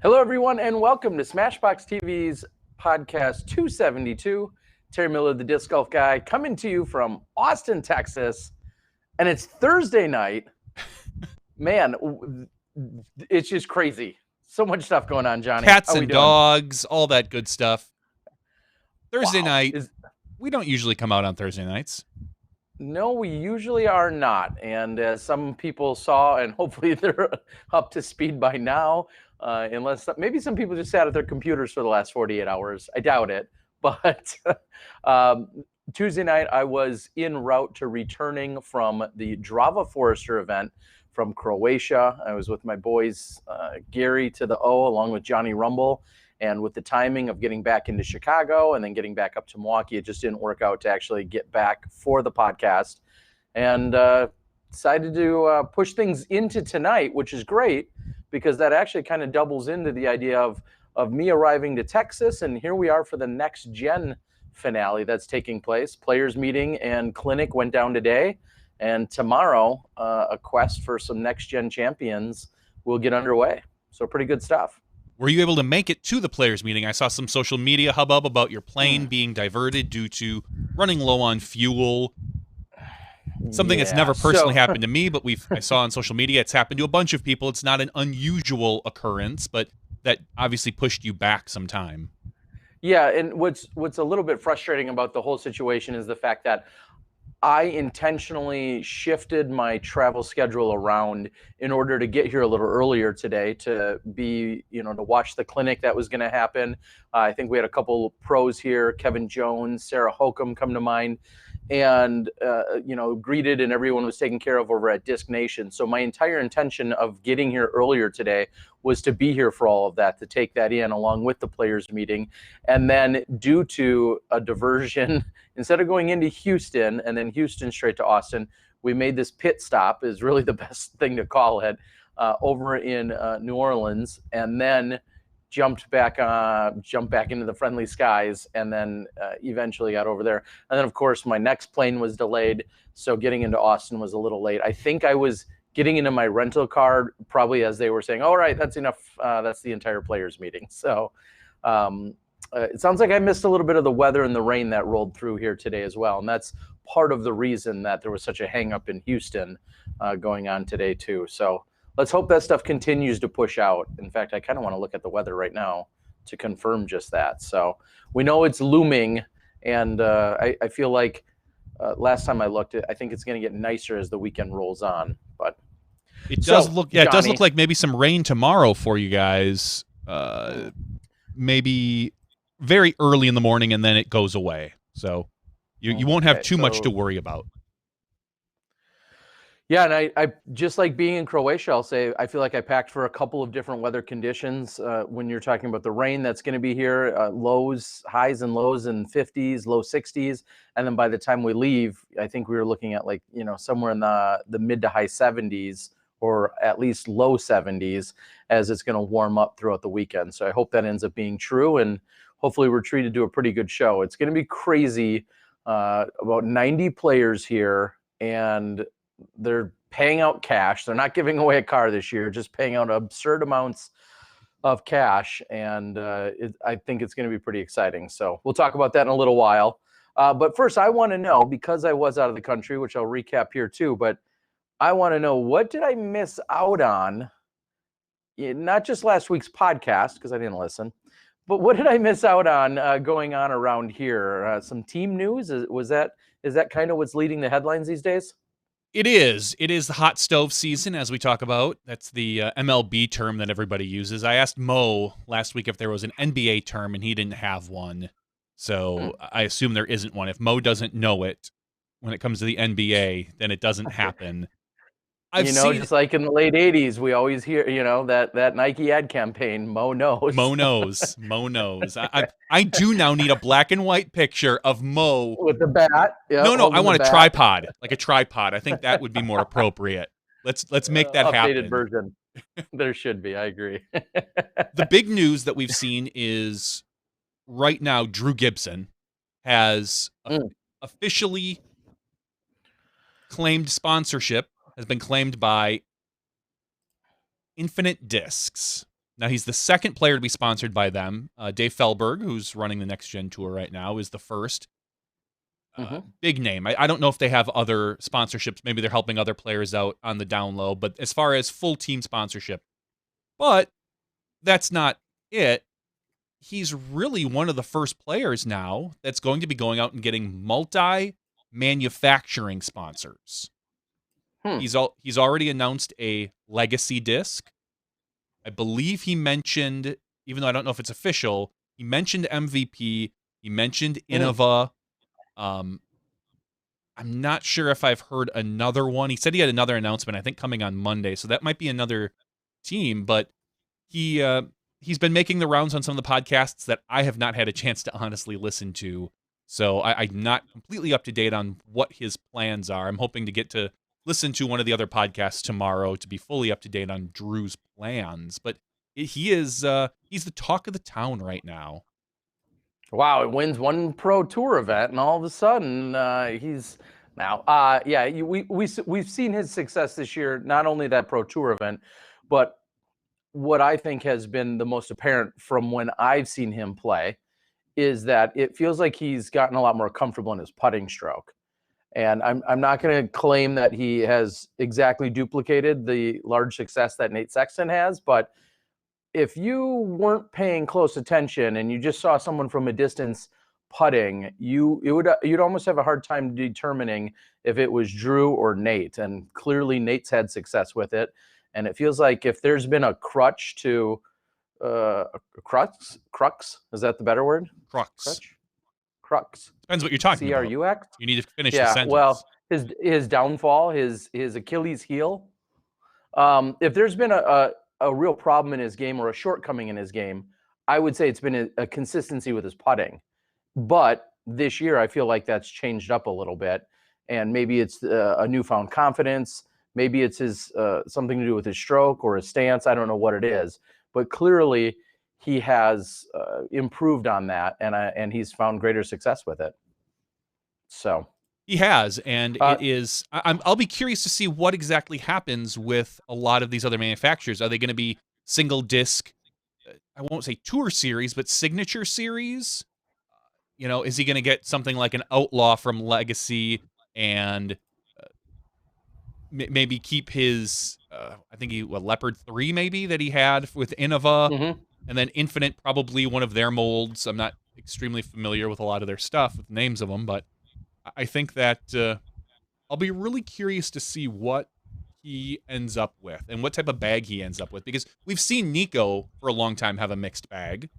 Hello, everyone, and welcome to SmashBoxxTV's podcast 272. Terry Miller, the Disc Golf Guy, coming to you from Austin, Texas. And it's Thursday night. Man, it's just crazy. So much stuff going on, Johnny. Cats How we and doing? dogs, all that good stuff. Thursday Wow. night. We don't usually come out on Thursday nights. No, we usually are not. And as some people saw, and hopefully they're up to speed by now, unless maybe some people just sat at their computers for the last 48 hours. I doubt it. But Tuesday night, I was en route to returning from the Drava Forester event from Croatia. I was with my boys, Gary to the O, along with Johnny Rumble. And with the timing of getting back into Chicago and then getting back up to Milwaukee, it just didn't work out to actually get back for the podcast. And decided to push things into tonight, which is great because that actually kind of doubles into the idea of me arriving to Texas. And here we are for the next gen finale that's taking place. Players meeting and clinic went down today. And tomorrow, a quest for some next gen champions will get underway. So pretty good stuff. Were you able to make it to the players meeting? I saw some social media hubbub about your plane being diverted due to running low on fuel. Something that's never personally happened to me, but I saw on social media it's happened to a bunch of people. It's not an unusual occurrence, but that obviously pushed you back some time. Yeah, and what's a little bit frustrating about the whole situation is the fact that I intentionally shifted my travel schedule around in order to get here a little earlier today to be, to watch the clinic that was going to happen. I think we had a couple pros here, Kevin Jones, Sarah Hokum come to mind, and, greeted and everyone was taken care of over at Disc Nation. So my entire intention of getting here earlier today was to be here for all of that, to take that in along with the players meeting. And then due to a diversion, instead of going into Houston and then Houston straight to Austin, we made this pit stop, is really the best thing to call it, over in New Orleans, and then jumped back into the friendly skies, and then eventually got over there. And then, of course, my next plane was delayed, so getting into Austin was a little late. I think I was getting into my rental car probably as they were saying, all right, that's enough. That's the entire players meeting. So it sounds like I missed a little bit of the weather and the rain that rolled through here today as well. And that's part of the reason that there was such a hang up in Houston going on today too. So let's hope that stuff continues to push out. In fact, I kind of want to look at the weather right now to confirm just that. So we know it's looming, and I feel like last time I looked, I think it's going to get nicer as the weekend rolls on. But it does look, Johnny, it does look like maybe some rain tomorrow for you guys. Maybe very early in the morning, and then it goes away. So you won't have too much to worry about. Yeah, and I just like being in Croatia, I'll say I feel like I packed for a couple of different weather conditions. When you're talking about the rain that's going to be here, highs and lows in 50s, low 60s. And then by the time we leave, I think we were looking at somewhere in the mid to high 70s, or at least low 70s, as it's going to warm up throughout the weekend. So I hope that ends up being true, and hopefully we're treated to a pretty good show. It's going to be crazy. About 90 players here, and they're paying out cash. They're not giving away a car this year, just paying out absurd amounts of cash. And I think it's going to be pretty exciting. So we'll talk about that in a little while. But first, I want to know, because I was out of the country, which I'll recap here too, but I want to know, what did I miss out on? Not just last week's podcast, because I didn't listen, but what did I miss out on going on around here? Some team news? Is that kind of what's leading the headlines these days? It is. It is the hot stove season, as we talk about. That's the MLB term that everybody uses. I asked Mo last week if there was an NBA term, and he didn't have one. So I assume there isn't one. If Mo doesn't know it when it comes to the NBA, then it doesn't happen. Just like in the late 80s, we always hear, that Nike ad campaign, Mo knows. Mo knows. Mo knows. I do now need a black and white picture of Mo. With the bat? Yep, no, I want a tripod. Like a tripod. I think that would be more appropriate. Let's make that happen. Updated version. There should be. I agree. The big news that we've seen is right now Drew Gibson has officially claimed sponsorship, has been claimed by Infinite Discs. Now, he's the second player to be sponsored by them. Dave Felberg, who's running the Next Gen Tour right now, is the first. Big name. I don't know if they have other sponsorships. Maybe they're helping other players out on the down low. But as far as full team sponsorship, but that's not it. He's really one of the first players now that's going to be going out and getting multi-manufacturing sponsors. He's already announced a legacy disc. I believe he mentioned, even though I don't know if it's official, he mentioned MVP. He mentioned Innova. I'm not sure if I've heard another one. He said he had another announcement, I think, coming on Monday. So that might be another team. But he's been making the rounds on some of the podcasts that I have not had a chance to honestly listen to. So I'm not completely up to date on what his plans are. I'm hoping to get to listen to one of the other podcasts tomorrow to be fully up to date on Drew's plans. But he's the talk of the town right now. Wow, it wins one pro tour event, and all of a sudden he's now. We've seen his success this year. Not only that pro tour event, but what I think has been the most apparent from when I've seen him play is that it feels like he's gotten a lot more comfortable in his putting stroke. And I'm not going to claim that he has exactly duplicated the large success that Nate Sexton has, but if you weren't paying close attention and you just saw someone from a distance putting, you'd almost have a hard time determining if it was Drew or Nate. And clearly Nate's had success with it. And it feels like if there's been a crutch to crux, is that the better word? Crux. Depends what you're talking about. C-R-U-X? You need to finish the sentence. Well, his downfall, his Achilles heel. If there's been a real problem in his game or a shortcoming in his game, I would say it's been a consistency with his putting. But this year, I feel like that's changed up a little bit. And maybe it's a newfound confidence. Maybe it's his something to do with his stroke or his stance. I don't know what it is. But clearly, he has improved on that, and he's found greater success with it. So he has, and it is. I'll be curious to see what exactly happens with a lot of these other manufacturers. Are they going to be single disc? I won't say tour series, but signature series. Is he going to get something like an Outlaw from Legacy and maybe keep his? I think Leopard 3 maybe that he had with Innova. And then Infinite, probably one of their molds. I'm not extremely familiar with a lot of their stuff, with the names of them, but I think that I'll be really curious to see what he ends up with and what type of bag he ends up with, because we've seen Nico for a long time have a mixed bag,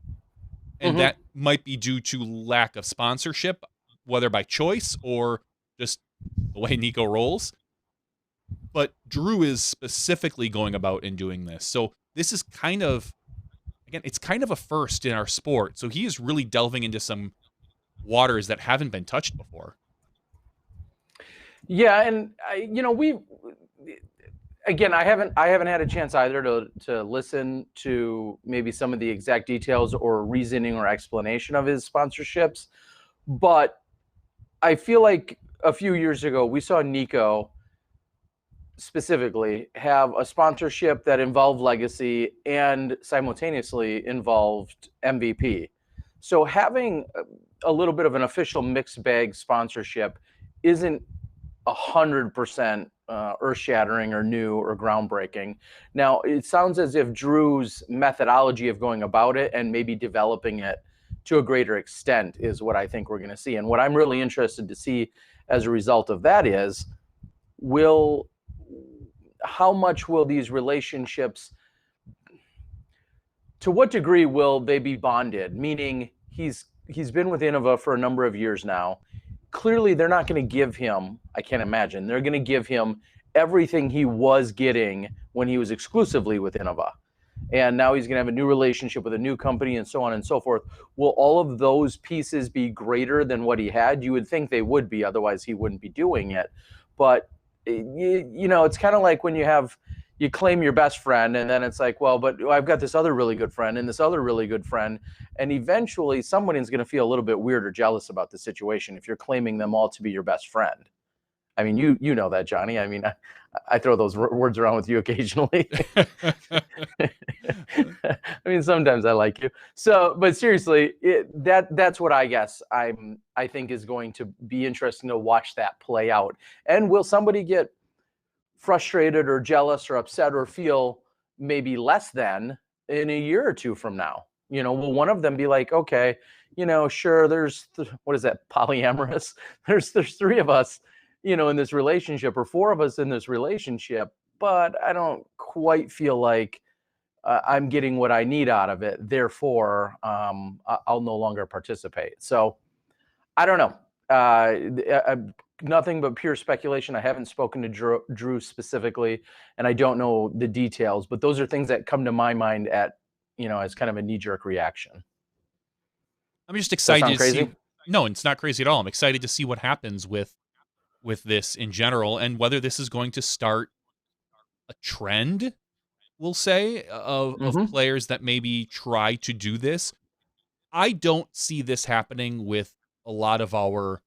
and that might be due to lack of sponsorship, whether by choice or just the way Nico rolls. But Drew is specifically going about and doing this. So this is kind of, again, it's kind of a first in our sport. So he is really delving into some waters that haven't been touched before. Yeah, and I haven't had a chance either to listen to maybe some of the exact details or reasoning or explanation of his sponsorships, but I feel like a few years ago we saw Nico specifically have a sponsorship that involved Legacy and simultaneously involved MVP. So having a little bit of an official mixed bag sponsorship isn't 100% earth-shattering or new or groundbreaking. Now, it sounds as if Drew's methodology of going about it and maybe developing it to a greater extent is what I think we're going to see. And what I'm really interested to see as a result of that is, how much will these relationships, to what degree will they be bonded? Meaning he's been with Innova for a number of years now. Clearly, they're not going to give him, I can't imagine, they're going to give him everything he was getting when he was exclusively with Innova. And now he's going to have a new relationship with a new company and so on and so forth. Will all of those pieces be greater than what he had? You would think they would be, otherwise he wouldn't be doing it. But it's kind of like when you claim your best friend, and then it's like, well, but I've got this other really good friend and this other really good friend. And eventually someone is going to feel a little bit weird or jealous about the situation if you're claiming them all to be your best friend. I mean, you know that, Johnny. I mean, I throw those words around with you occasionally. I mean, sometimes I like you. So, but seriously, that's what I guess I think is going to be interesting to watch that play out. And will somebody get frustrated or jealous or upset or feel maybe less than in a year or two from now? Will one of them be like, okay, sure, there's what is that, polyamorous? There's three of us, in this relationship, or four of us in this relationship, but I don't quite feel like I'm getting what I need out of it. Therefore, I'll no longer participate. So I don't know. Nothing but pure speculation. I haven't spoken to Drew specifically, and I don't know the details, but those are things that come to my mind as kind of a knee-jerk reaction. I'm just excited to crazy? see. No, it's not crazy at all. I'm excited to see what happens with this in general, and whether this is going to start a trend, we'll say, of players that maybe try to do this. I don't see this happening with a lot of our,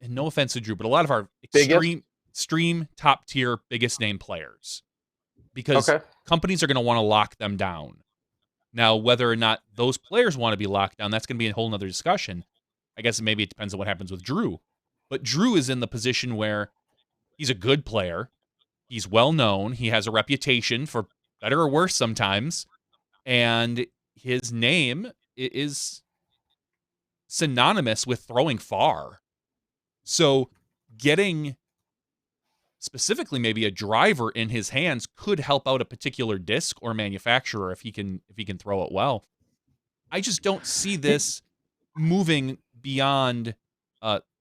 and no offense to Drew, but a lot of our extreme top tier biggest name players, because companies are going to want to lock them down. Now, whether or not those players want to be locked down, that's going to be a whole nother discussion. I guess maybe it depends on what happens with Drew. But Drew is in the position where he's a good player. He's well known. He has a reputation, for better or worse sometimes. And his name is synonymous with throwing far. So getting specifically maybe a driver in his hands could help out a particular disc or manufacturer if he can throw it well. I just don't see this moving beyond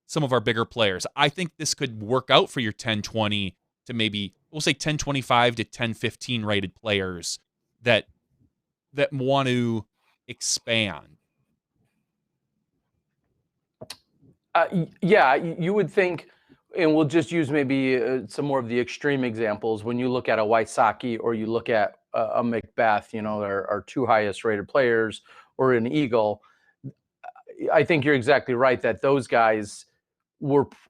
some of our bigger players. I think this could work out for your 10-20 to maybe, we'll say 10-25 to 10-15 rated players that want to expand. Yeah, you would think, and we'll just use maybe some more of the extreme examples. When you look at a Wysocki or you look at a Macbeth, our two highest rated players, or an Eagle, I think you're exactly right that those guys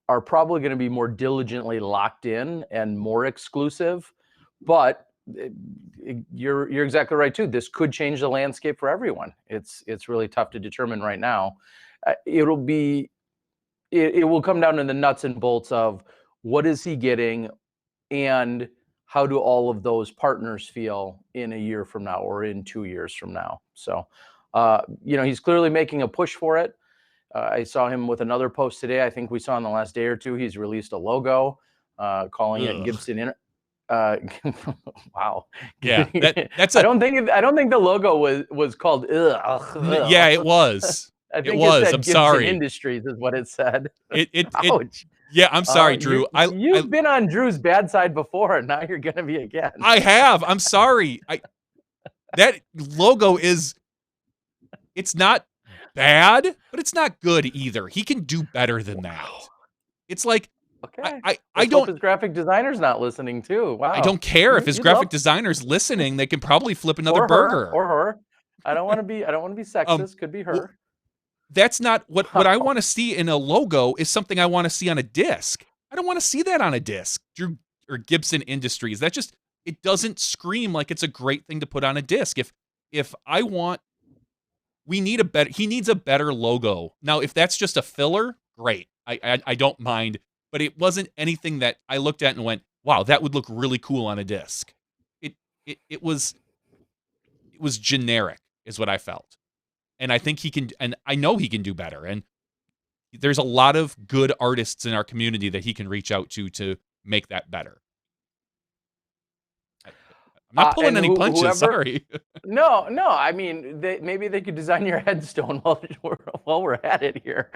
are probably going to be more diligently locked in and more exclusive. But you're exactly right too. This could change the landscape for everyone. It's really tough to determine right now. It will come down to the nuts and bolts of what is he getting, and how do all of those partners feel in a year from now or in 2 years from now. So, he's clearly making a push for it. I saw him with another post today. I think we saw in the last day or two, he's released a logo calling it Gibson. Wow. Yeah, that's. I don't think the logo was called. Yeah, it was. I think it was. said I'm Gibson sorry. Industries is what it said. Ouch. Yeah, I'm sorry, Drew. You've been on Drew's bad side before, and now you're going to be again. I have. I'm sorry. That logo it's not bad, but it's not good either. He can do better than that. It's like, okay. I don't. Hope his graphic designer's not listening too. Wow. I don't care if his graphic designer's listening. They can probably flip another burger. Or her. I don't want to be sexist. Could be her. Well, that's not what I want to see in a logo. Is something I want to see on a disc. I don't want to see that on a disc. Drew or Gibson Industries. That just, it doesn't scream like it's a great thing to put on a disc. If I want, he needs a better logo. Now, if that's just a filler, great. I don't mind. But it wasn't anything that I looked at and went, wow, that would look really cool on a disc. It was generic, is what I felt. And I think he can, and I know he can do better. And there's a lot of good artists in our community that he can reach out to make that better. I'm not pulling any punches. Sorry. No. I mean, maybe they could design your headstone while we're at it here.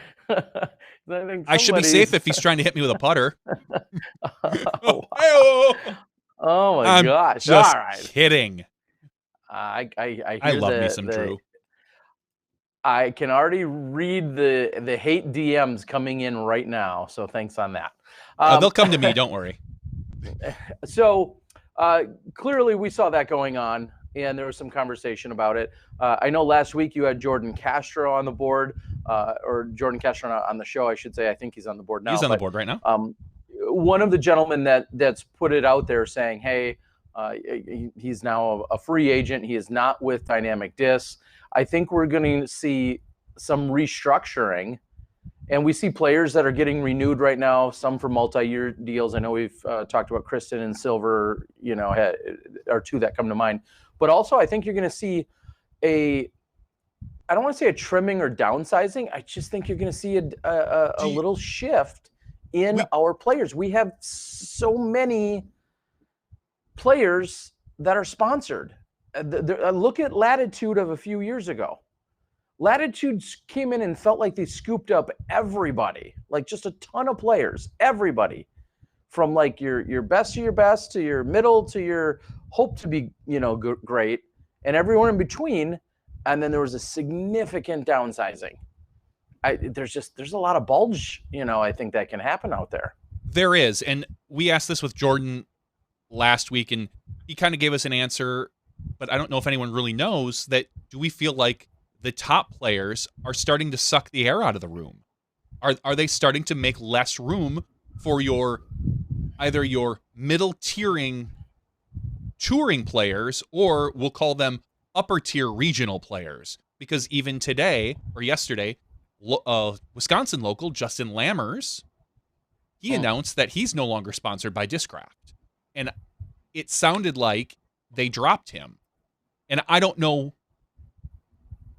I should be safe if he's trying to hit me with a putter. Oh my gosh! Just all right. Kidding. I love me some Drew. I can already read the hate DMs coming in right now, so thanks on that. They'll come to me, don't worry. So clearly we saw that going on. and there was some conversation about it. I know last week you had Jordan Castro on the board, or Jordan Castro on the show, I should say. I think he's on the board now. He's on the board right now. One of the gentlemen that's put it out there saying, hey, he's now a free agent. He is not with Dynamic Disc. I think we're going to see some restructuring, and we see players that are getting renewed right now, some for multi-year deals. I know we've talked about Kristen and Silver, are two that come to mind. But also, I think you're going to see I don't want to say a trimming or downsizing. I just think you're going to see a little shift in our players. We have so many players that are sponsored. Look at Latitude of a few years ago. Latitude came in and felt like they scooped up everybody, like just a ton of players, everybody, from like your best to your middle to your hope to be, great, and everyone in between. And then there was a significant downsizing. There's a lot of bulge, I think that can happen out there. There is. And we asked this with Jordan last week, and he kind of gave us an answer, but I don't know if anyone really knows that. Do we feel like the top players are starting to suck the air out of the room? Are they starting to make less room for either your middle tiering touring players, or we'll call them upper tier regional players? Because even today or yesterday, Wisconsin local Justin Lammers, he announced that he's no longer sponsored by Discraft. And it sounded like they dropped him. And I don't know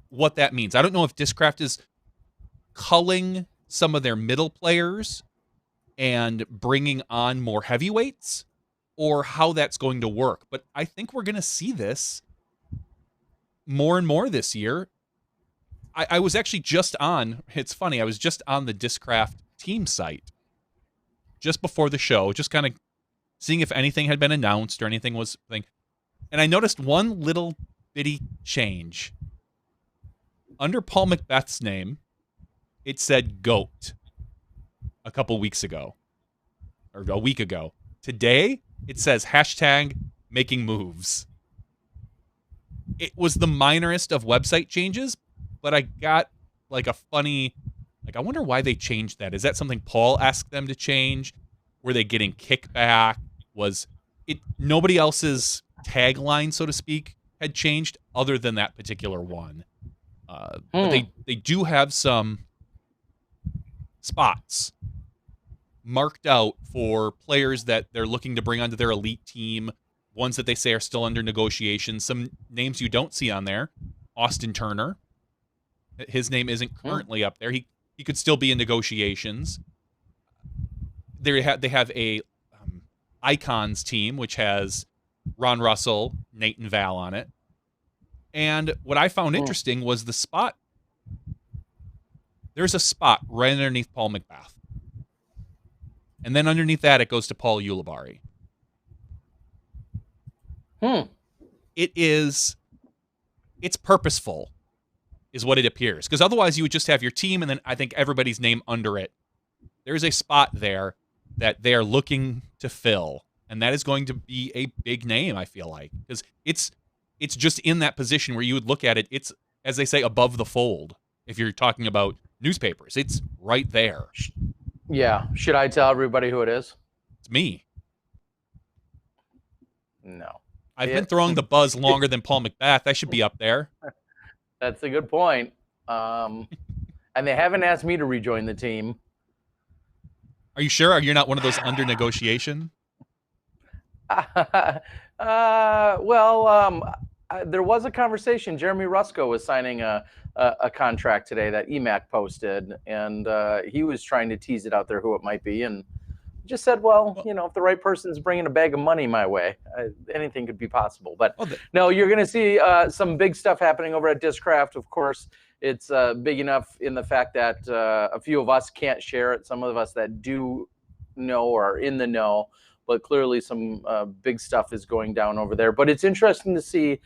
what that means. I don't know if Discraft is culling some of their middle players and bringing on more heavyweights, or how that's going to work. But I think we're going to see this more and more this year. I was actually just on, it's funny, I was just on the Discraft team site just before the show, just kind of seeing if anything had been announced or anything was thing. And I noticed one little bitty change. Under Paul Macbeth's name, it said GOAT a couple weeks ago, or a week ago. Today, it says #making moves. It was the minorest of website changes, but I got like a funny, I wonder why they changed that. Is that something Paul asked them to change? Were they getting kickback? Was it nobody else's tagline, so to speak, had changed other than that particular one? But they do have some spots marked out for players that they're looking to bring onto their elite team, ones that they say are still under negotiation. Some names you don't see on there. Austin Turner. His name isn't currently up there. He could still be in negotiations. They have a Icons team, which has Ron Russell, Nate and Val on it. And what I found interesting was the spot. There's a spot right underneath Paul Macbeth. And then underneath that, it goes to Paul Ulibarri. It's purposeful, is what it appears. Because otherwise, you would just have your team, and then I think everybody's name under it. There's a spot there that they are looking to fill. And that is going to be a big name, I feel like. Because it's just in that position where you would look at it, it's, as they say, above the fold. If you're talking about newspapers, it's right there. Yeah. Should I tell everybody who it is? It's me. No. I've been throwing the buzz longer than Paul Macbeth. I should be up there. That's a good point. And they haven't asked me to rejoin the team. Are you sure? You're not one of those under negotiation? There was a conversation. Jeremy Rusko was signing a contract today that EMAC posted, and he was trying to tease it out there who it might be, and just said, well, if the right person's bringing a bag of money my way, anything could be possible. But no, you're going to see some big stuff happening over at Discraft. Of course, it's big enough in the fact that a few of us can't share it. Some of us that do know or are in the know, but clearly some big stuff is going down over there. But it's interesting to see,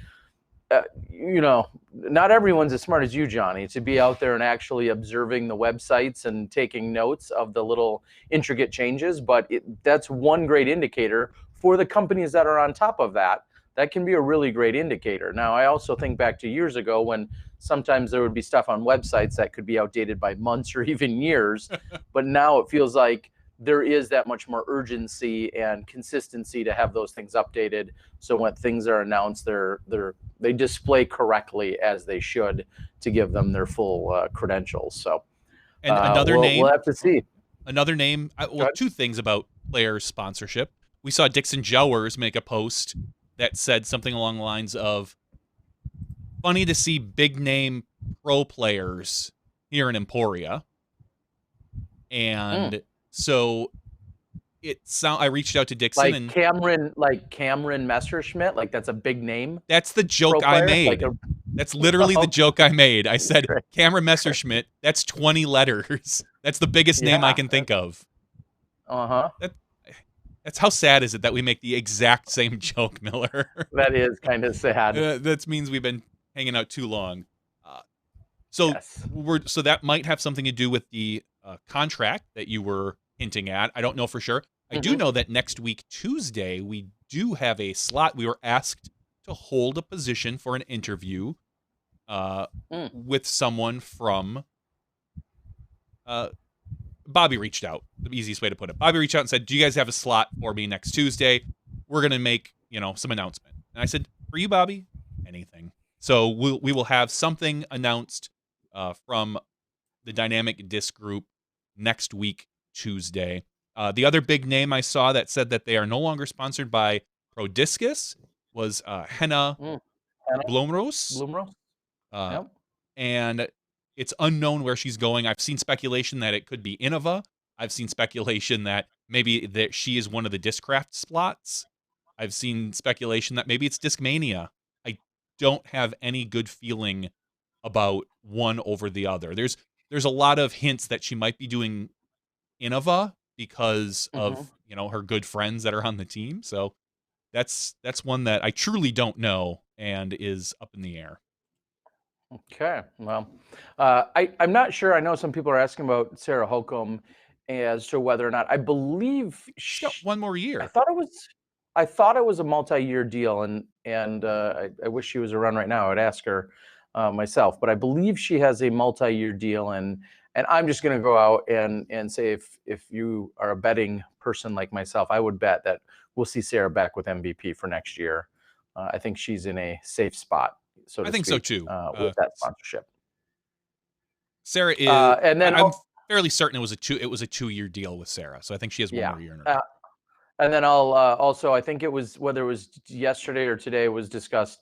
not everyone's as smart as you, Johnny, to be out there and actually observing the websites and taking notes of the little intricate changes. But that's one great indicator for the companies that are on top of that that can be a really great indicator. Now, I also think back to years ago when sometimes there would be stuff on websites that could be outdated by months or even years, but now it feels like there is that much more urgency and consistency to have those things updated. So when things are announced, they display correctly as they should to give them their full credentials. So, and another name, we'll have to see. Another name. Well, two things about players' sponsorship. We saw Dixon Jowers make a post that said something along the lines of, "Funny to see big name pro players here in Emporia," and so I reached out to Dixon and Cameron Messerschmidt, like that's a big name. That's the joke I made. That's literally the joke I made. I said, Cameron Messerschmidt, that's 20 letters. That's the biggest name I can think of. That's how sad is it that we make the exact same joke, Miller? That is kind of sad. That means we've been hanging out too long. So that might have something to do with the contract that you were hinting at. I don't know for sure. I do know that next week, Tuesday, we do have a slot. We were asked to hold a position for an interview with someone from Bobby reached out. The easiest way to put it. Bobby reached out and said, "Do you guys have a slot for me next Tuesday? We're going to make, some announcement." And I said, "For you, Bobby, anything." So we will have something announced from the Dynamic Disc Group next week, Tuesday. The other big name I saw that said that they are no longer sponsored by Pro Discus was Henna Blomros. Yep. And it's unknown where she's going. I've seen speculation that it could be Innova. I've seen speculation that maybe that she is one of the Discraft slots. I've seen speculation that maybe it's Discmania. I don't have any good feeling about one over the other. There's a lot of hints that she might be doing Innova because of her good friends that are on the team. So that's one that I truly don't know and is up in the air. Okay, well, I'm not sure. I know some people are asking about Sarah Holcomb as to whether or not I believe she's got one more year. I thought it was a multi-year deal, and I wish she was around right now. I'd ask her myself, but I believe she has a multi-year deal, and I'm just going to go out and say if you are a betting person like myself, I would bet that we'll see Sarah back with MVP for next year. I think she's in a safe spot. So I think so too. With that sponsorship, Sarah is, and then I'm fairly certain it was a 2-year deal with Sarah. So I think she has one more year in her. And then I'll also, I think it was, whether it was yesterday or today, was discussed.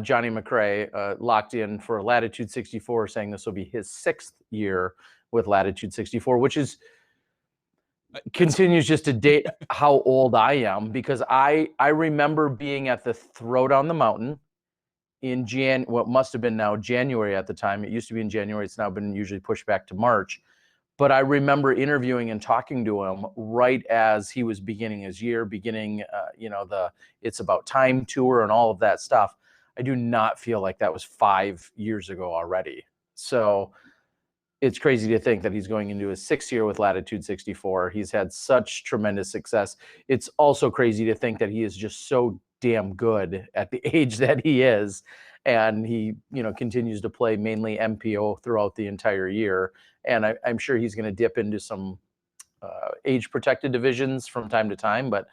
Johnny McRae locked in for Latitude 64, saying this will be his 6th year with Latitude 64, which is continues just to date how old I am, because I remember being at the Throwdown the Mountain in what must have been now January at the time. It used to be in January. It's now been usually pushed back to March. But I remember interviewing and talking to him right as he was beginning his year, the It's About Time tour and all of that stuff. I do not feel like that was 5 years ago already. So it's crazy to think that he's going into his 6th year with Latitude 64. He's had such tremendous success. It's also crazy to think that he is just so damn good at the age that he is, and he continues to play mainly MPO throughout the entire year. And I'm sure he's going to dip into some age protected divisions from time to time, but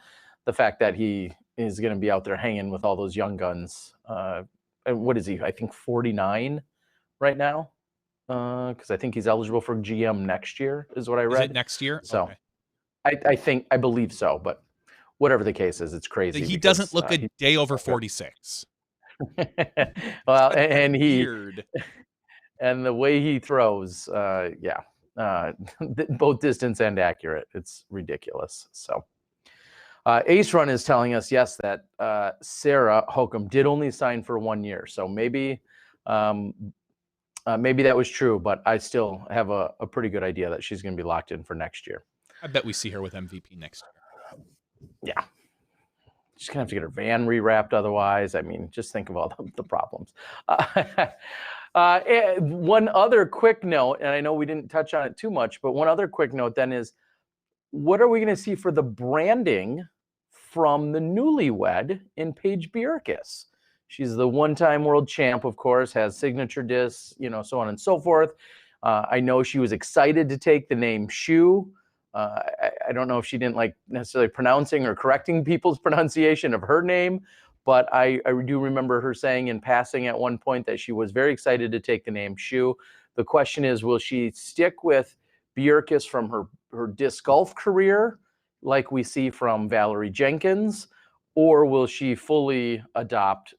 the fact that he is going to be out there hanging with all those young guns, and what is he, I think 49 right now, because I think he's eligible for GM next year is what I read. Is it next year? So okay. I believe so, but whatever the case is, it's crazy. He doesn't look a day over 46. Well, and he weird. And the way he throws, both distance and accurate, it's ridiculous. So Ace Run is telling us, yes, that Sarah Holcomb did only sign for 1 year. So maybe that was true, but I still have a pretty good idea that she's going to be locked in for next year. I bet we see her with MVP next year. Yeah. She's going to have to get her van rewrapped otherwise. I mean, just think of all the problems. One other quick note, and I know we didn't touch on it too much, but one other quick note then is, what are we going to see for the branding from the newlywed in Paige Bierkis. She's the one-time world champ, of course, has signature discs, so on and so forth. I know she was excited to take the name Shu. I don't know if she didn't like necessarily pronouncing or correcting people's pronunciation of her name, but I do remember her saying in passing at one point that she was very excited to take the name Shu. The question is, will she stick with Bjerkis from her disc golf career, like we see from Valerie Jenkins, or will she fully adopt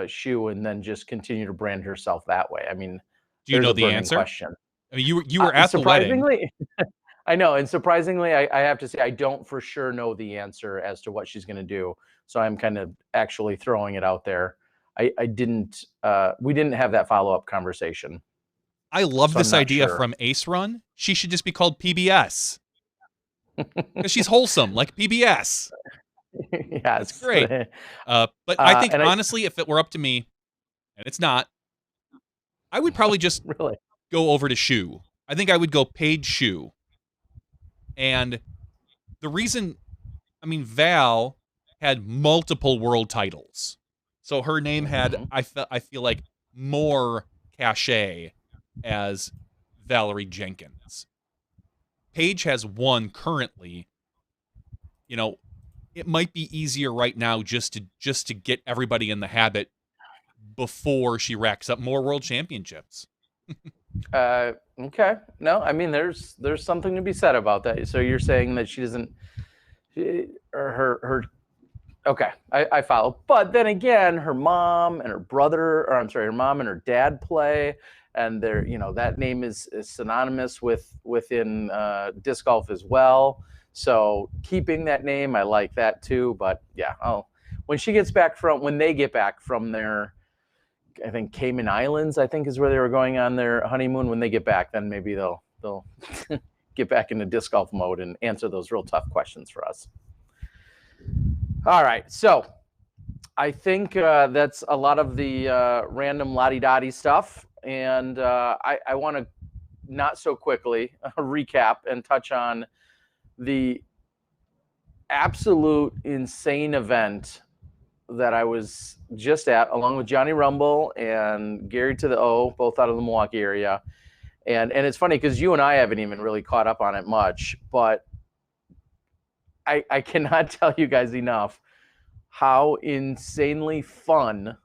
Shu and then just continue to brand herself that way? I mean, Do you there's know a the burning answer? question. I mean, you were at the wedding. Surprisingly, I know, and surprisingly, I have to say I don't for sure know the answer as to what she's going to do. So I'm kind of actually throwing it out there. We didn't have that follow-up conversation. I love So this idea sure. from Ace Run. She should just be called PBS. Because she's wholesome, like PBS. Yes. That's great. But I think, honestly, if it were up to me, and it's not, I would probably just really go over to Shu. I think I would go Paige Shu. And the reason, I mean, Val had multiple world titles. So her name had, I feel like, more cachet as Valerie Jenkins. Paige has one currently. It might be easier right now just to get everybody in the habit before she racks up more world championships. Okay. No, I mean, there's something to be said about that. So you're saying that she doesn't, her. Okay, I follow. But then again, her mom and her brother, or I'm sorry, her mom and her dad play, and they're, that name is synonymous within disc golf as well. So keeping that name, I like that too. But yeah, when they get back from their, I think Cayman Islands, I think is where they were going on their honeymoon. When they get back, then maybe they'll get back into disc golf mode and answer those real tough questions for us. All right, so I think that's a lot of the random la-di-da-di stuff, and I want to not so quickly recap and touch on the absolute insane event that I was just at, along with Johnny Rumble and Gary to the O, both out of the Milwaukee area. And it's funny because you and I haven't even really caught up on it much, but I cannot tell you guys enough how insanely fun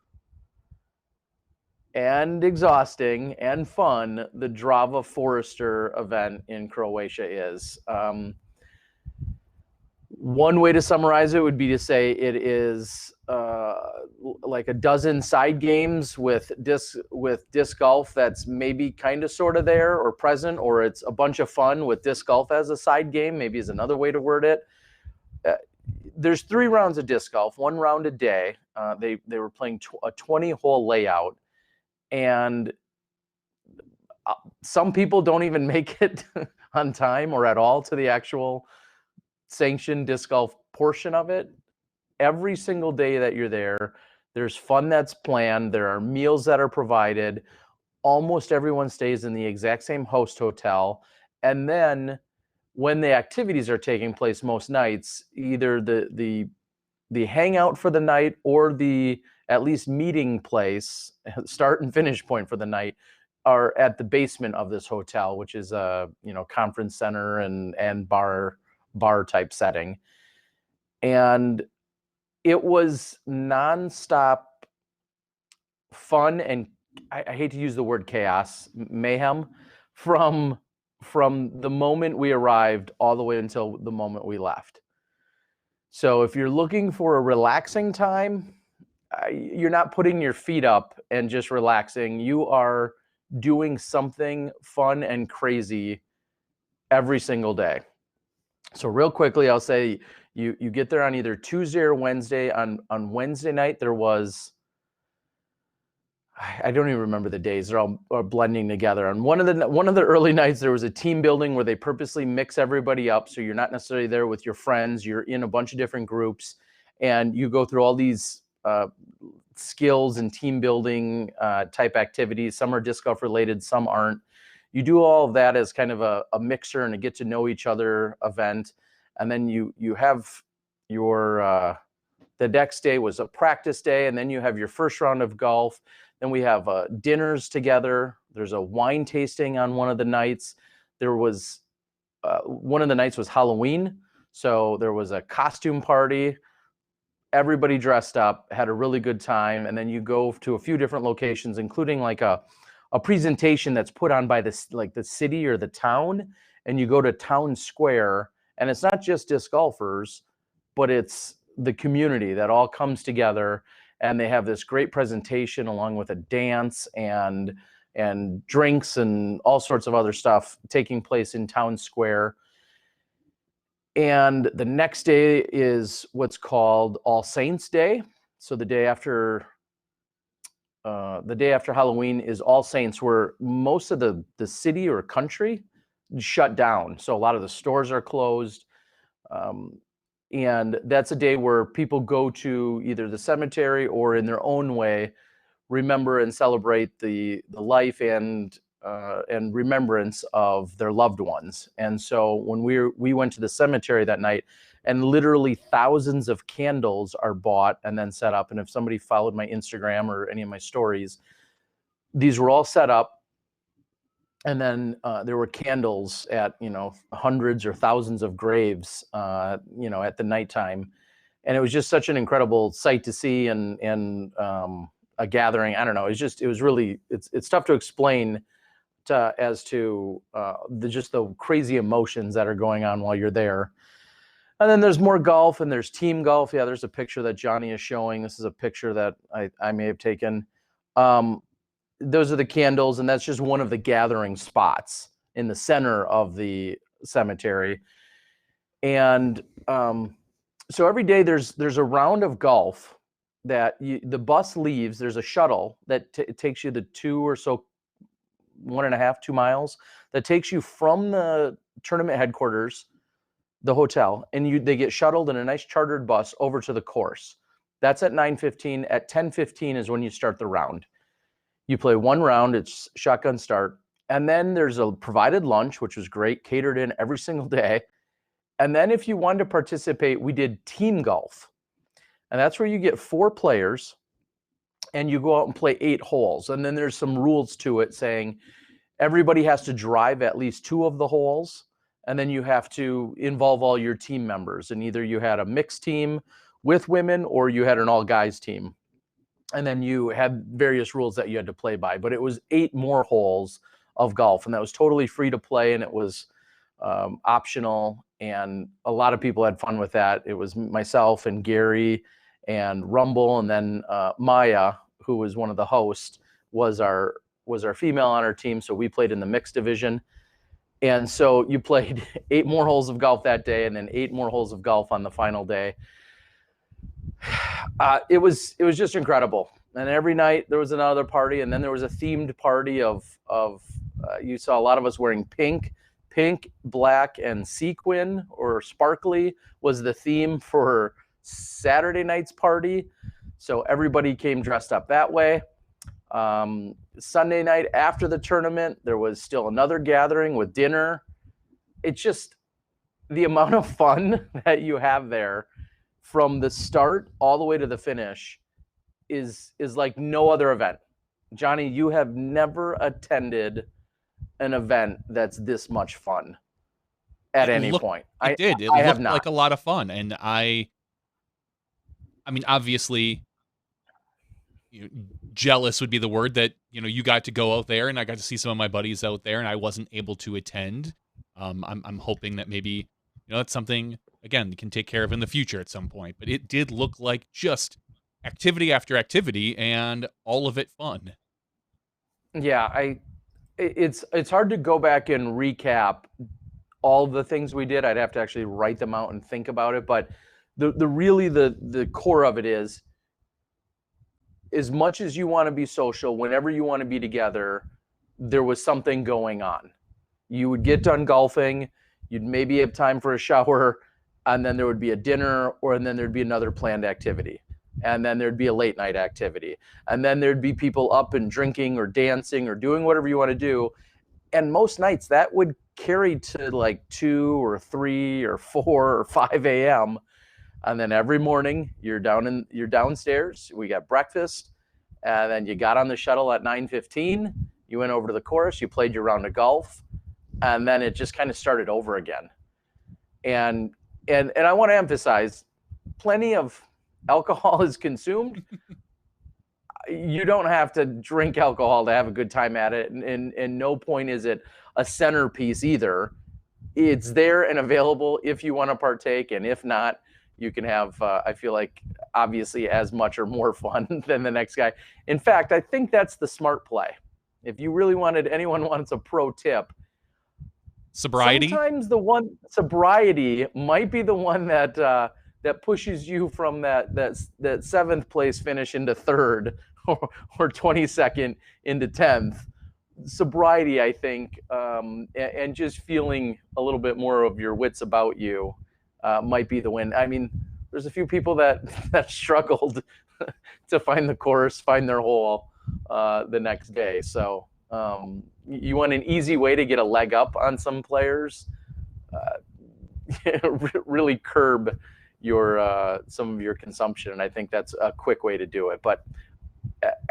and exhausting and fun the Drava Forester event in Croatia is. One way to summarize it would be to say it is like a dozen side games with disc golf that's maybe kind of sort of there or present, or it's a bunch of fun with disc golf as a side game, maybe is another way to word it. There's 3 rounds of disc golf, 1 round a day. They were playing a 20-hole layout, and some people don't even make it on time or at all to the actual sanctioned disc golf portion of it. Every single day that you're there, there's fun that's planned. There are meals that are provided. Almost everyone stays in the exact same host hotel. And then when the activities are taking place most nights, either the hangout for the night or the at least meeting place, start and finish point for the night, are at the basement of this hotel, which is a conference center and bar type setting. And it was nonstop fun, and I hate to use the word chaos, mayhem, from the moment we arrived all the way until the moment we left. So if you're looking for a relaxing time, you're not putting your feet up and just relaxing. You are doing something fun and crazy every single day. So real quickly, I'll say you get there on either Tuesday or Wednesday. On Wednesday night, there was, I don't even remember the days. They're all blending together. On one of the early nights, there was a team building where they purposely mix everybody up. So you're not necessarily there with your friends. You're in a bunch of different groups, and you go through all these skills and team building type activities. Some are disc golf related, some aren't. You do all of that as kind of a mixer and a get to know each other event. And then you have the next day was a practice day, and then you have your first round of golf. Then we have dinners together. There's a wine tasting on one of the nights. There was one of the nights was Halloween, so there was a costume party. Everybody dressed up, had a really good time, and then you go to a few different locations, including like a presentation that's put on by this like the city or the town, and you go to town square, and it's not just disc golfers, but it's the community that all comes together, and they have this great presentation along with a dance and drinks and all sorts of other stuff taking place in town square. And the next day is what's called All Saints Day. So the day after Halloween is All Saints, where most of the city or country shut down. So a lot of the stores are closed. And that's a day where people go to either the cemetery or in their own way remember and celebrate the life and remembrance of their loved ones. And so when we went to the cemetery that night, and literally thousands of candles are bought and then set up. And if somebody followed my Instagram or any of my stories, these were all set up. And then there were candles at, hundreds or thousands of graves, at the nighttime. And it was just such an incredible sight to see and a gathering. I don't know. It's tough to explain as to the crazy emotions that are going on while you're there. And then there's more golf, and there's team golf. Yeah, there's a picture that Johnny is showing. This is a picture that I may have taken. Those are the candles, and that's just one of the gathering spots in the center of the cemetery. And so every day there's a round of golf that the bus leaves. There's a shuttle that takes you the 1.5, 2 miles, that takes you from the tournament headquarters, the hotel, and they get shuttled in a nice chartered bus over to the course. That's at 9:15. At 10:15 is when you start the round. You play one round, it's shotgun start, and then there's a provided lunch, which was great, catered in every single day. And then if you wanted to participate, we did team golf. And that's where you get 4 players and you go out and play 8 holes. And then there's some rules to it saying everybody has to drive at least 2 of the holes. And then you have to involve all your team members. And either you had a mixed team with women or you had an all guys team. And then you had various rules that you had to play by. But it was 8 more holes of golf. And that was totally free to play. And it was optional. And a lot of people had fun with that. It was myself and Gary and Rumble. And then Maya, who was one of the hosts, was our female on our team. So we played in the mixed division. And so you played 8 more holes of golf that day, and then 8 more holes of golf on the final day. It was just incredible. And every night there was another party, and then there was a themed party of you saw a lot of us wearing pink, black, and sequin or sparkly was the theme for Saturday night's party. So everybody came dressed up that way. Sunday night after the tournament, there was still another gathering with dinner. It's just the amount of fun that you have there from the start all the way to the finish is like no other event. Johnny, you have never attended an event that's this much fun at any point. It did. It looked like a lot of fun. And I mean, obviously, jealous would be the word that, you got to go out there and I got to see some of my buddies out there and I wasn't able to attend. I'm hoping that maybe, that's something, again, we can take care of in the future at some point. But it did look like just activity after activity and all of it fun. Yeah, it's hard to go back and recap all the things we did. I'd have to actually write them out and think about it. But the core of it is, as much as you want to be social, whenever you want to be together, there was something going on. You would get done golfing, you'd maybe have time for a shower, and then there would be a dinner, and then there'd be another planned activity. And then there'd be a late night activity. And then there'd be people up and drinking or dancing or doing whatever you want to do. And most nights that would carry to like 2 or 3 or 4 or 5 a.m. And then every morning you're downstairs. We got breakfast, and then you got on the shuttle at 9:15. You went over to the course. You played your round of golf, and then it just kind of started over again. And I want to emphasize, plenty of alcohol is consumed. You don't have to drink alcohol to have a good time at it, and no point is it a centerpiece either. It's there and available if you want to partake, and if not, you can have, I feel like, obviously as much or more fun than the next guy. In fact, I think that's the smart play. If you really anyone wants a pro tip, sobriety. Sometimes sobriety might be the one that pushes you from that seventh place finish into third, or 22nd into 10th. Sobriety, I think, and just feeling a little bit more of your wits about you might be the win. I mean, there's a few people that struggled to find the course, find their hole the next day. So you want an easy way to get a leg up on some players, really curb some of your consumption. And I think that's a quick way to do it. But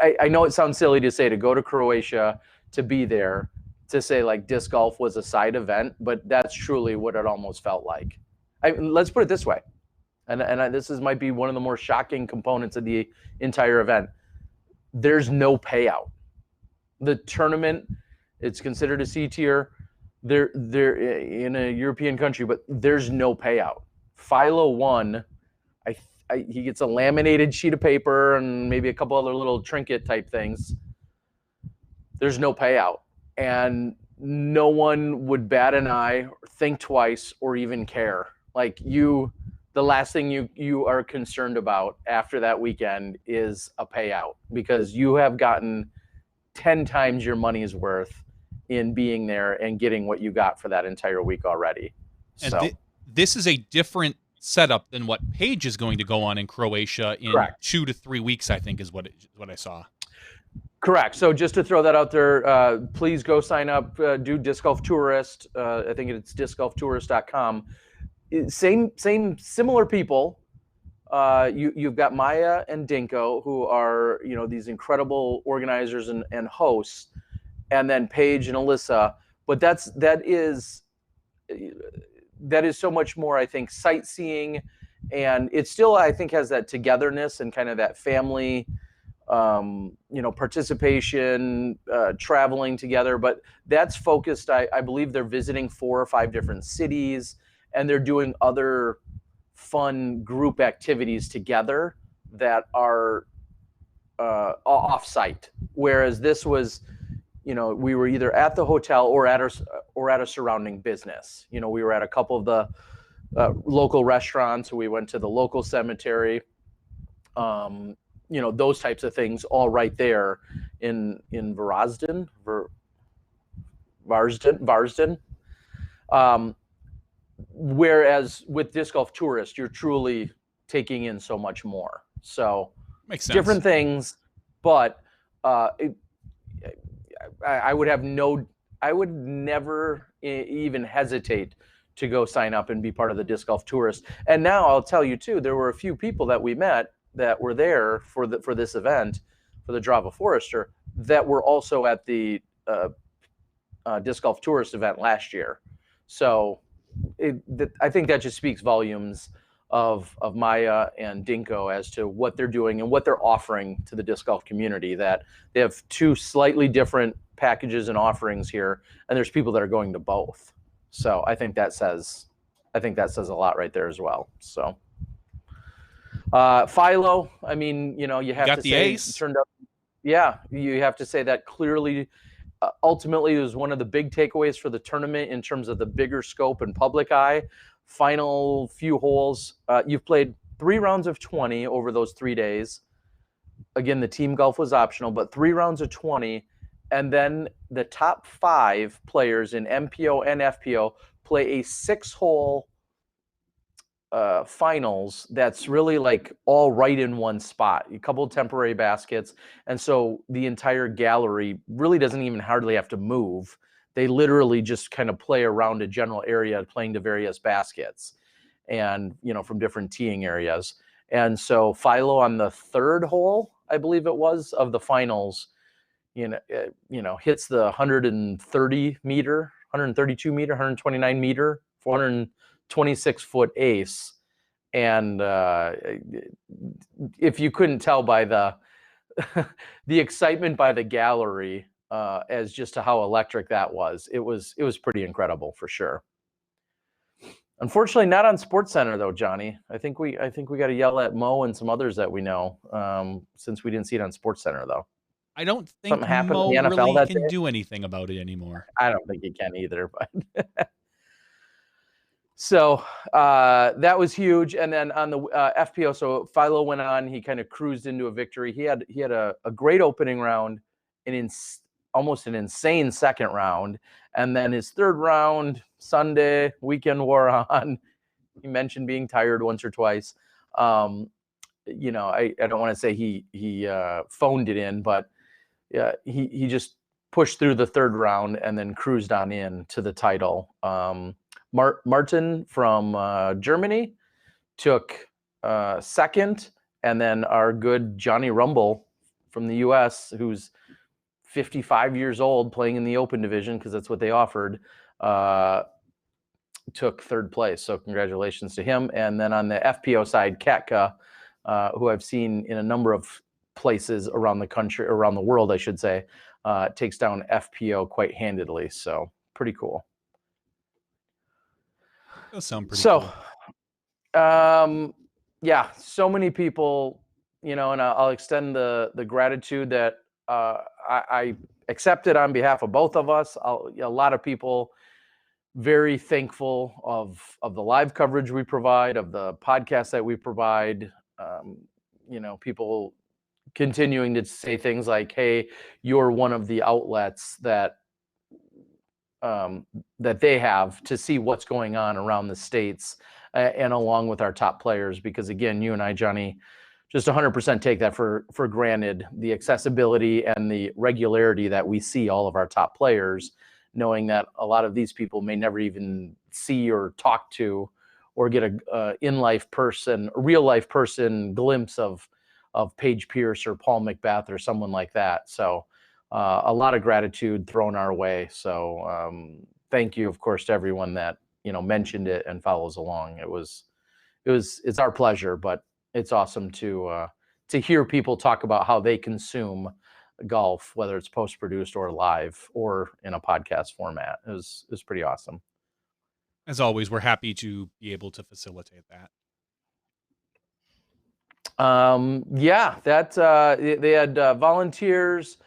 I know it sounds silly to say to go to Croatia, to be there, to say like disc golf was a side event, but that's truly what it almost felt like. Let's put it this way, and this might be one of the more shocking components of the entire event. There's no payout. The tournament, it's considered a C tier. They're in a European country, but there's no payout. Philo won. He gets a laminated sheet of paper and maybe a couple other little trinket type things. There's no payout, and no one would bat an eye, think twice, or even care. Like the last thing you are concerned about after that weekend is a payout, because you have gotten 10 times your money's worth in being there and getting what you got for that entire week already. And this is a different setup than what Paige is going to go on in Croatia in Correct. 2 to 3 weeks, I think is what I saw. Correct. So just to throw that out there, please go sign up, do Disc Golf Tourist. I think it's discgolftourist.com. Similar people. You've got Maya and Dinko, who are, these incredible organizers and hosts, and then Paige and Alyssa. But that is so much more, I think, sightseeing, and it still, I think, has that togetherness and kind of that family, participation, traveling together. But that's focused, I believe they're visiting 4 or 5 different cities, and they're doing other fun group activities together that are off-site. Whereas this was, we were either at the hotel or at a surrounding business. We were at a couple of the local restaurants. We went to the local cemetery. Those types of things, all right there in Varsden. Whereas with Disc Golf Tourist, you're truly taking in so much more. So makes sense. Different things, but I would never even hesitate to go sign up and be part of the Disc Golf Tourist. And now I'll tell you too, there were a few people that we met that were there for this event, for the Drava Forester, that were also at the Disc Golf Tourist event last year. So I think that just speaks volumes of Maya and Dinko as to what they're doing and what they're offering to the disc golf community, that they have 2 slightly different packages and offerings here, and there's people that are going to both. So I think that says a lot right there as well. So Philo, I mean, you have to say ace. Turned up. Yeah, you have to say that clearly. Ultimately, it was one of the big takeaways for the tournament in terms of the bigger scope and public eye. Final few holes, you've played 3 rounds of 20 over those 3 days. Again, the team golf was optional, but 3 rounds of 20. And then the top 5 players in MPO and FPO play a 6-hole finals that's really like all right in one spot, a couple of temporary baskets. And so the entire gallery really doesn't even hardly have to move. They literally just kind of play around a general area playing the various baskets. and from different teeing areas. And so Philo on the third hole, I believe it was, of the finals, hits the 130 meter, 132 meter, 129 meter, 426-foot ace. And if you couldn't tell by the the excitement by the gallery as just to how electric that was, it was pretty incredible for sure. Unfortunately, not on SportsCenter though, Johnny. I think we got to yell at Mo and some others that we know, since we didn't see it on SportsCenter though. I don't think something happened Mo in the NFL really that can day? do anything about it anymore. I don't think he can either, but so that was huge. And then on the FPO, so Philo went on. He kind of cruised into a victory. He had a great opening round, almost an insane second round, and then his third round, Sunday, weekend wore on. He mentioned being tired once or twice. I don't want to say he phoned it in, but he just pushed through the third round and then cruised on in to the title. Martin from Germany took second, and then our good Johnny Rumble from the U.S., who's 55 years old, playing in the Open division because that's what they offered, took third place. So congratulations to him. And then on the FPO side, Katka, who I've seen in a number of places around the country, around the world, I should say, takes down FPO quite handedly. So pretty cool. That sounds pretty cool. Yeah, so many people, and I'll extend the gratitude that I accepted on behalf of both of us. A lot of people very thankful of the live coverage we provide, of the podcast that we provide. People continuing to say things like, hey, you're one of the outlets that they have to see what's going on around the States, and along with our top players, because again, you and I, Johnny, just 100% take that for granted, the accessibility and the regularity that we see all of our top players, knowing that a lot of these people may never even see or talk to or get a real life person glimpse of Paige Pierce or Paul McBeth or someone like that. So a lot of gratitude thrown our way. So thank you, of course, to everyone that mentioned it and follows along. It's our pleasure, but it's awesome to hear people talk about how they consume golf, whether it's post-produced or live or in a podcast format. It was pretty awesome. As always, we're happy to be able to facilitate that. They had volunteers,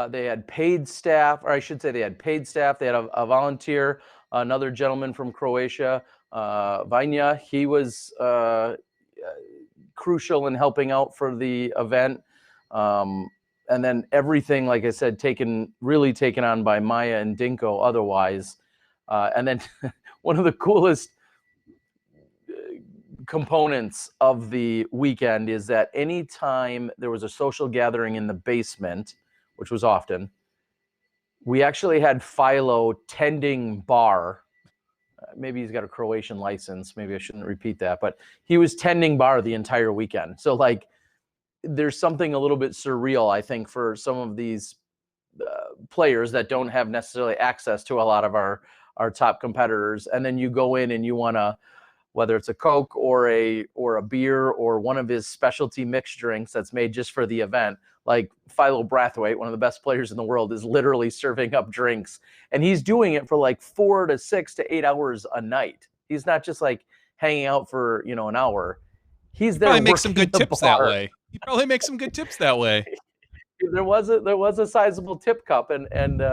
they had paid staff, or I should say they had paid staff. They had a volunteer, another gentleman from Croatia, Vanja. He was crucial in helping out for the event. And then everything, like I said, taken on by Maya and Dinko otherwise. And then one of the coolest components of the weekend is that anytime there was a social gathering in the basement, which was often, we actually had Philo tending bar. Maybe he's got a Croatian license. Maybe I shouldn't repeat that, but he was tending bar the entire weekend. So there's something a little bit surreal, I think, for some of these players that don't have necessarily access to a lot of our top competitors. And then you go in and you want to, whether it's a Coke or a beer or one of his specialty mixed drinks that's made just for the event, like Philo Brathwaite, one of the best players in the world, is literally serving up drinks. And he's doing it for 4 to 6 to 8 hours a night. He's not just hanging out for, an hour. He's there. Probably make some good tips that way. You probably make some good tips that way. There was a sizable tip cup, and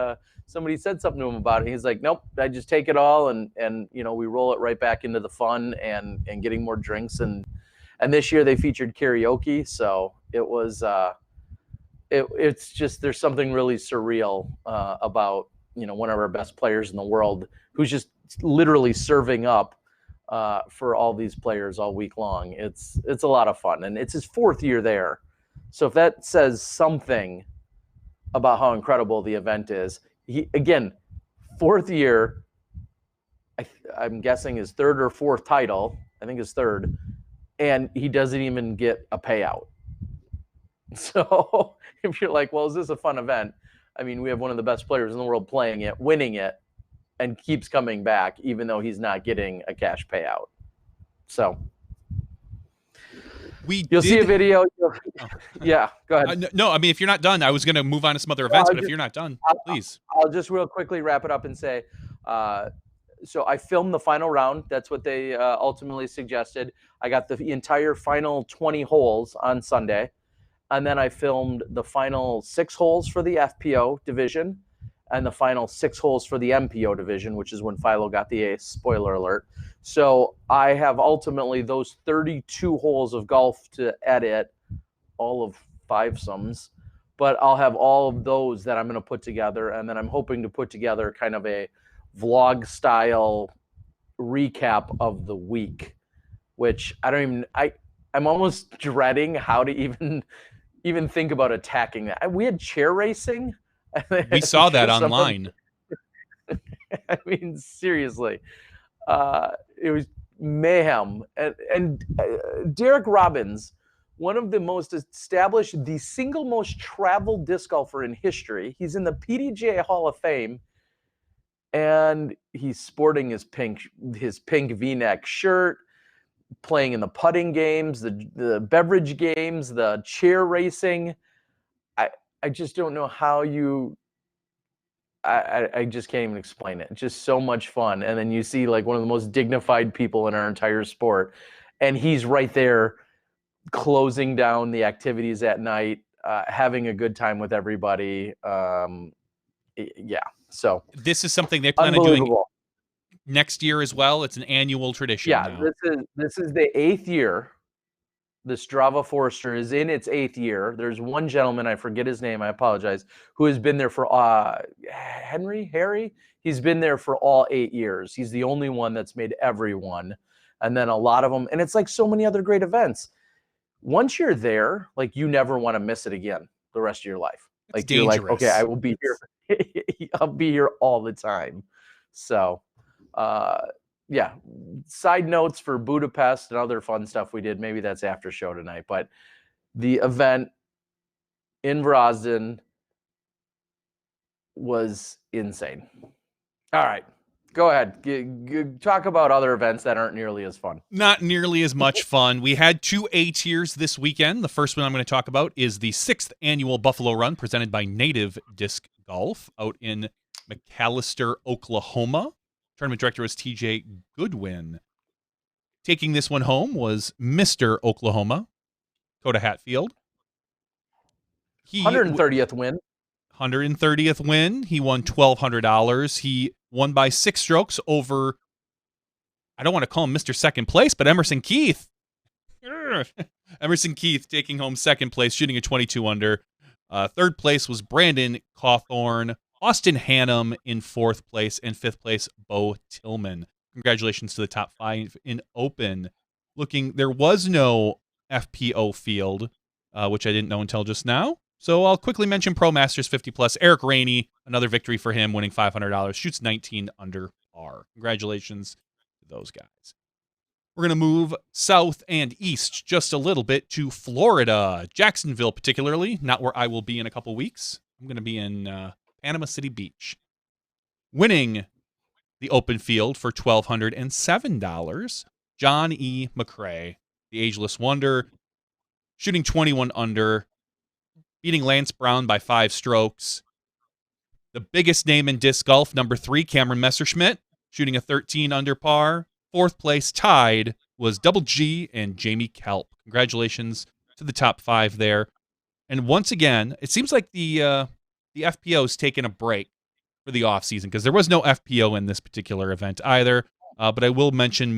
somebody said something to him about it. He's like, nope, I just take it all, and we roll it right back into the fun and getting more drinks. And this year they featured karaoke, so it was it's just, there's something really surreal about one of our best players in the world who's just literally serving up for all these players all week long. It's a lot of fun, and it's his 4th year there. So if that says something about how incredible the event is, he, again, 4th year, I'm guessing his 3rd or 4th title, I think his third, and he doesn't even get a payout. So if you're like, well, is this a fun event? I mean, we have one of the best players in the world playing it, winning it, and keeps coming back, even though he's not getting a cash payout. So you'll see a video. Yeah, go ahead. No, I mean, if you're not done, I was going to move on to some other events, but if you're not done, please. I'll just real quickly wrap it up and say, so I filmed the final round. That's what they ultimately suggested. I got the entire final 20 holes on Sunday. And then I filmed the final 6 holes for the FPO division and the final 6 holes for the MPO division, which is when Philo got the ace, spoiler alert. So I have ultimately those 32 holes of golf to edit, all of 5-somes, but I'll have all of those that I'm going to put together. And then I'm hoping to put together kind of a vlog style recap of the week, which I'm almost dreading how to even think about attacking that. We had chair racing. We saw that online. I mean, seriously, it was mayhem. And Derek Robbins, one of the most established, the single most traveled disc golfer in history. He's in the PDGA Hall of Fame, and he's sporting his pink V-neck shirt, playing in the putting games, the beverage games, the chair racing. I just don't know how I just can't even explain it. It's just so much fun. And then you see like one of the most dignified people in our entire sport, and he's right there closing down the activities at night, having a good time with everybody. Yeah. So this is something they plan on doing next year as well. It's an annual tradition. Yeah, now. This is the 8th year. This Drava Forester is in its 8th year. There's one gentleman, I forget his name, I apologize, who has been there for Harry. He's been there for all 8 years. He's the only one that's made every one. And then a lot of them, and it's like so many other great events. Once you're there, like you never want to miss it again the rest of your life. Like you're like, okay, I will be here. I'll be here all the time. So yeah, side notes for Budapest and other fun stuff we did. Maybe that's after show tonight, but the event in Vrozden was insane. All right, go ahead. Talk about other events that aren't nearly as fun. Not nearly as much fun. We had 2 A tiers this weekend. The first one I'm going to talk about is the 6th annual Buffalo Run presented by Native Disc Golf out in McAlester, Oklahoma. Tournament director was TJ Goodwin. Taking this one home was Mr. Oklahoma, Coda Hatfield. 130th win. 130th win. He won $1,200. He won by 6 strokes over, I don't want to call him Mr. Second Place, but Emerson Keith. Emerson Keith taking home 2nd place, shooting a 22 under. 3rd place was Brandon Cawthorn. Austin Hannum in 4th place, and 5th place, Bo Tillman. Congratulations to the top 5 in Open. There was no FPO field, which I didn't know until just now. So I'll quickly mention Pro Masters 50 plus. Eric Rainey, another victory for him, winning $500. Shoots 19 under par. Congratulations to those guys. We're going to move south and east just a little bit to Florida, Jacksonville particularly, not where I will be in a couple weeks. I'm going to be in Panama City Beach. Winning the open field for $1,207, John E. McRae, the ageless wonder, shooting 21 under, beating Lance Brown by 5 strokes. The biggest name in disc golf, number 3, Cameron Messerschmidt, shooting a 13 under par. 4th place tied was Double G and Jamie Kelp. Congratulations to the top 5 there. And once again, it seems like the FPO's taken a break for the offseason because there was no FPO in this particular event either. But I will mention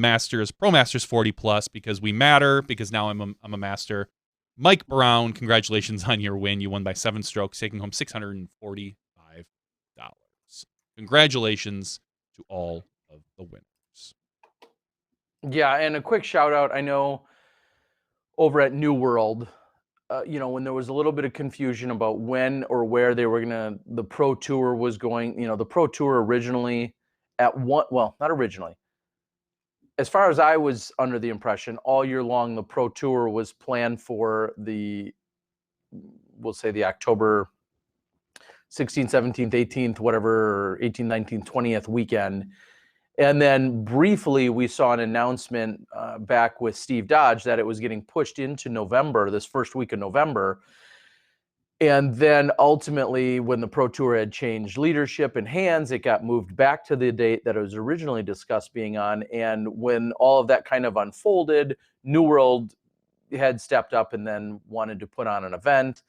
Pro Masters 40 plus because we matter, because now I'm a master. Mike Brown, congratulations on your win. You won by 7 strokes, taking home $645. Congratulations to all of the winners. Yeah, and a quick shout out. I know over at New World, when there was a little bit of confusion about when or where they were the Pro Tour was going. The Pro Tour originally not originally. as far as I was under the impression, all year long, the Pro Tour was planned for we'll say the October 16th, 17th, 18th, whatever, 18th, 19th, 20th weekend. And then briefly, we saw an announcement back with Steve Dodge that it was getting pushed into November, this first week of November. And then ultimately, when the Pro Tour had changed leadership and hands, it got moved back to the date that it was originally discussed being on. And when all of that kind of unfolded, New World had stepped up and then wanted to put on an event.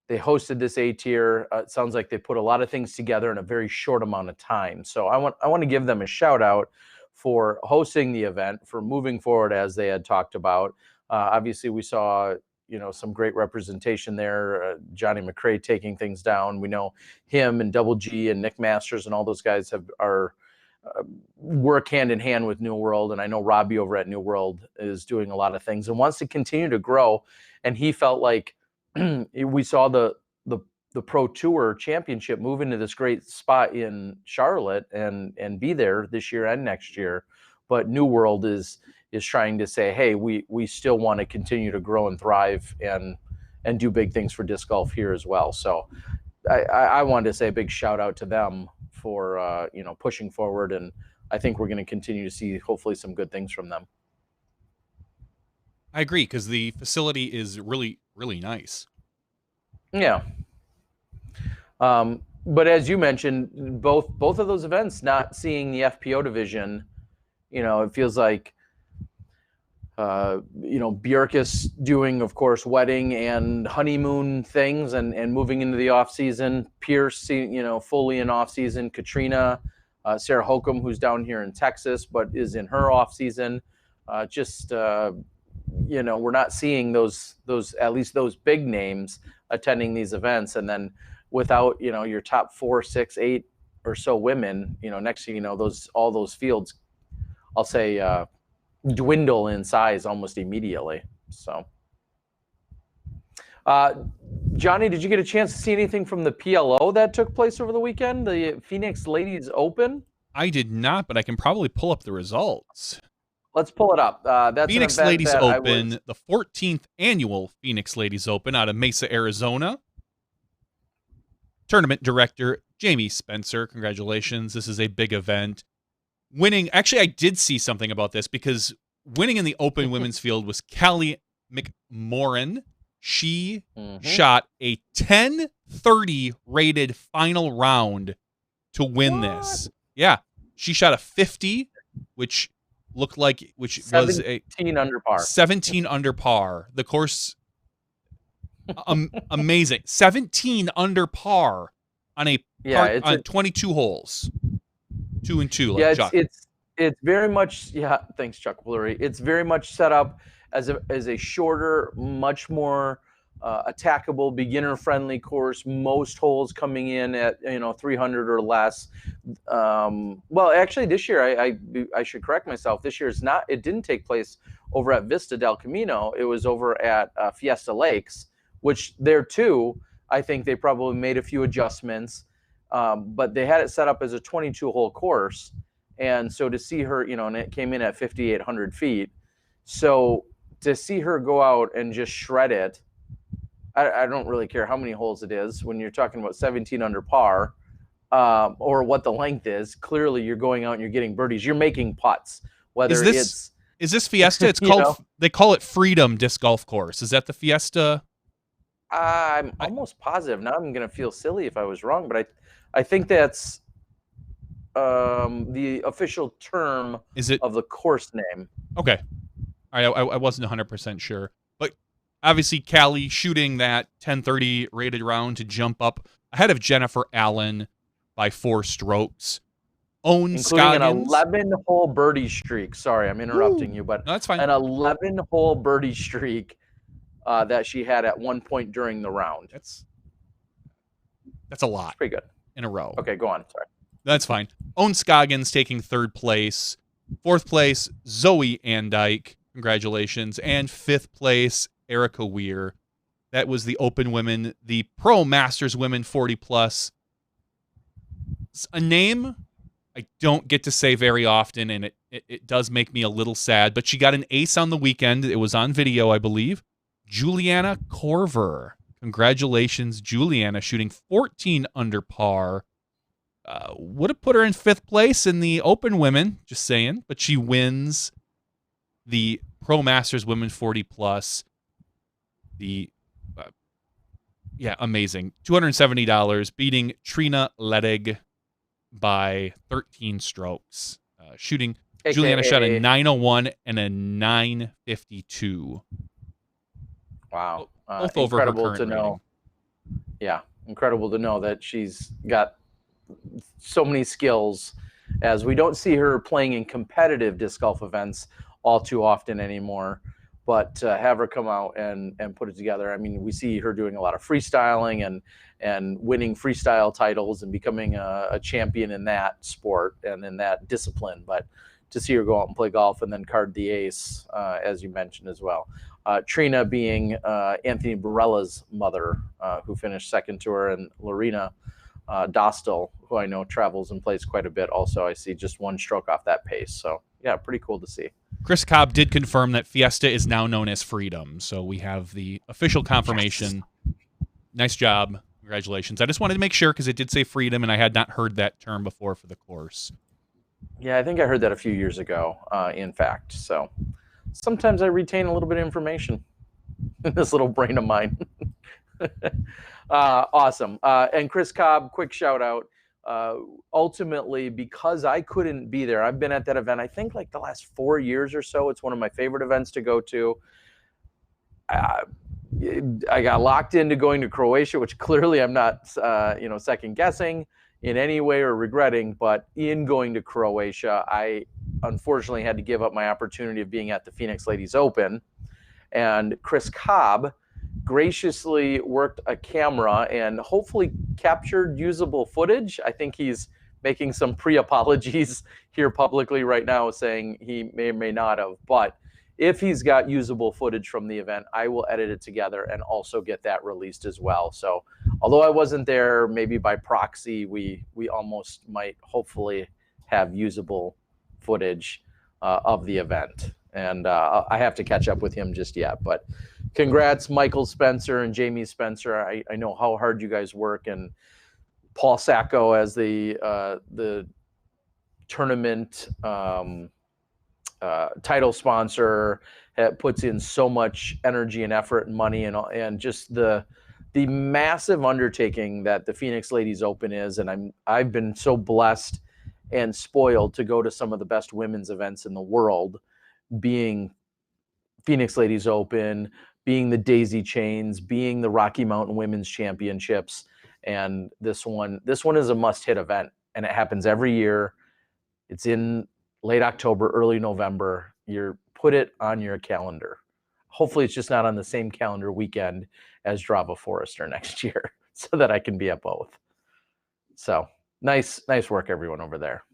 They hosted this A-tier. It sounds like they put a lot of things together in a very short amount of time. So I want to give them a shout out for hosting the event, for moving forward as they had talked about. Obviously, we saw some great representation there. Johnny McRae taking things down. We know him and Double G and Nick Masters and all those guys work hand in hand with New World. And I know Robbie over at New World is doing a lot of things and wants to continue to grow. And he felt like we saw the Pro Tour Championship move into this great spot in Charlotte and be there this year and next year. But New World is trying to say, hey, we still want to continue to grow and thrive and do big things for disc golf here as well. So I wanted to say a big shout out to them for pushing forward, and I think we're going to continue to see hopefully some good things from them. I agree, because the facility is really, really nice. Yeah. But as you mentioned, both of those events, not seeing the FPO division, it feels like Bjorkis doing, of course, wedding and honeymoon things and moving into the off season. Pierce, fully in off season. Katrina, Sarah Hokum, who's down here in Texas but is in her off season. We're not seeing those at least those big names attending these events, and then without your top 4, 6, 8 or so women, next thing you know, all those fields, I'll say, dwindle in size almost immediately. So, Johnny, did you get a chance to see anything from the PLO that took place over the weekend, the Phoenix Ladies Open? I did not, but I can probably pull up the results. Let's pull it up. That's Phoenix Ladies Open, the 14th annual Phoenix Ladies Open out of Mesa, Arizona. Tournament director Jamie Spencer. Congratulations. This is a big event. Winning, actually, I did see something about this, because winning in the open women's field was Callie McMoran. She shot a 10:30 rated final round to win this. Yeah, she shot a 50, which was a 17 under par. 17 under par. The course, amazing. 17 under par on on 22 holes. 2 and 2. Yeah, it's very much, thanks, Chuck Blurry. It's very much set up as a shorter, much more attackable, beginner-friendly course. Most holes coming in at 300 or less. Well, actually, this year I should correct myself. This year it didn't take place over at Vista del Camino. It was over at Fiesta Lakes, which there too, I think they probably made a few adjustments. But they had it set up as a 22-hole course. And so to see her, and it came in at 5,800 feet. So to see her go out and just shred it, I don't really care how many holes it is when you're talking about 17 under par, or what the length is. Clearly, you're going out and you're getting birdies. You're making putts. Is this Fiesta? It's called, they call it Freedom Disc Golf Course. Is that the Fiesta? I'm almost positive. Now I'm going to feel silly if I was wrong, but I think that's the official term of the course name. Okay. I wasn't 100% sure. But obviously, Callie shooting that 10:30 rated round to jump up ahead of Jennifer Allen by 4 strokes. Including Scoggins, an 11-hole birdie streak. Sorry, I'm interrupting you, but no, that's fine. An 11-hole birdie streak that she had at one point during the round. That's a lot. That's pretty good. In a row. Okay, go on. Sorry. That's fine. Scoggins taking 3rd place. 4th place, Zoe Andike. Congratulations. And 5th place, Erica Weir. That was the Open Women. The Pro Masters Women 40+. A name I don't get to say very often, and it does make me a little sad. But she got an ace on the weekend. It was on video, I believe. Juliana Korver. Congratulations, Juliana, shooting 14 under par. Would have put her in 5th place in the Open Women, just saying. But she wins the Pro Masters Women 40 Plus. Amazing. $270, beating Trina Ledig by 13 strokes. Shooting, AKA, Juliana shot a 901 and a 952. Wow. Both over her current to know. rating. Yeah, incredible to know that she's got so many skills, as we don't see her playing in competitive disc golf events all too often anymore. But to have her come out and put it together, I mean, we see her doing a lot of freestyling and winning freestyle titles and becoming a champion in that sport and in that discipline. But to see her go out and play golf and then card the ace, as you mentioned as well. Trina being Anthony Barella's mother, who finished second to her, and Lorena Dostal, who I know travels and plays quite a bit. Also, I see just one stroke off that pace. So, yeah, pretty cool to see. Chris Cobb did confirm that Fiesta is now known as Freedom. So we have the official confirmation. Yes. Nice job. Congratulations. I just wanted to make sure because it did say Freedom, and I had not heard that term before for the course. Yeah, I think I heard that a few years ago, in fact. So sometimes I retain a little bit of information in this little brain of mine. Awesome. And Chris Cobb, quick shout out. Ultimately, because I couldn't be there, I've been at that event, I think like the last 4 years or so. It's one of my favorite events to go to. I got locked into going to Croatia, which clearly I'm not, second guessing in any way or regretting, but in going to Croatia, I unfortunately had to give up my opportunity of being at the Phoenix Ladies Open. And Chris Cobb graciously worked a camera and hopefully captured usable footage. I think he's making some pre-apologies here publicly right now, saying he may or may not have. But if he's got usable footage from the event, I will edit it together and also get that released as well. So although I wasn't there, maybe by proxy, we almost might hopefully have usable footage of the event. And I have to catch up with him just yet. But congrats, Michael Spencer and Jamie Spencer. I know how hard you guys work. And Paul Sacco as the tournament title sponsor puts in so much energy and effort and money and just the massive undertaking that the Phoenix Ladies Open is. And I've been so blessed and spoiled to go to some of the best women's events in the world, being Phoenix Ladies Open, being the Daisy Chains, being the Rocky Mountain Women's Championships. And this one is a must-hit event, and it happens every year. It's in late October, early November. Put it on your calendar. Hopefully it's just not on the same calendar weekend as Drava Forester next year, so that I can be at both. So nice work, everyone over there.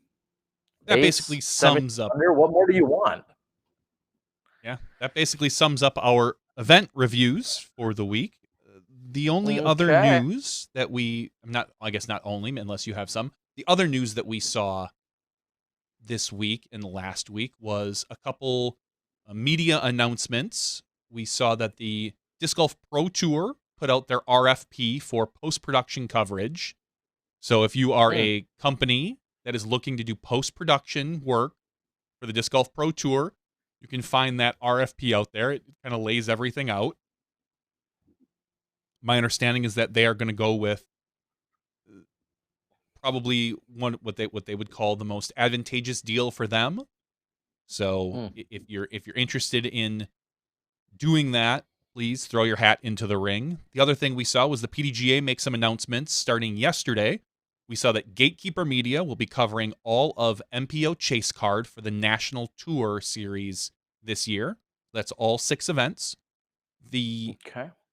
That basically sums up. What more do you want? Yeah, that basically sums up our event reviews for the week. The only other news that I guess not only, unless you have some, the other news that we saw this week and last week was a couple media announcements. We saw that the Disc Golf Pro Tour put out their RFP for post-production coverage. So if you are a company that is looking to do post-production work for the Disc Golf Pro Tour, you can find that RFP out there. It kind of lays everything out. My understanding is that they are going to go with probably what they would call the most advantageous deal for them. So if you're interested in doing that, please throw your hat into the ring. The other thing we saw was the PDGA make some announcements starting yesterday. We saw that Gatekeeper Media will be covering all of MPO Chase Card for the National Tour Series this year. That's all 6 events. The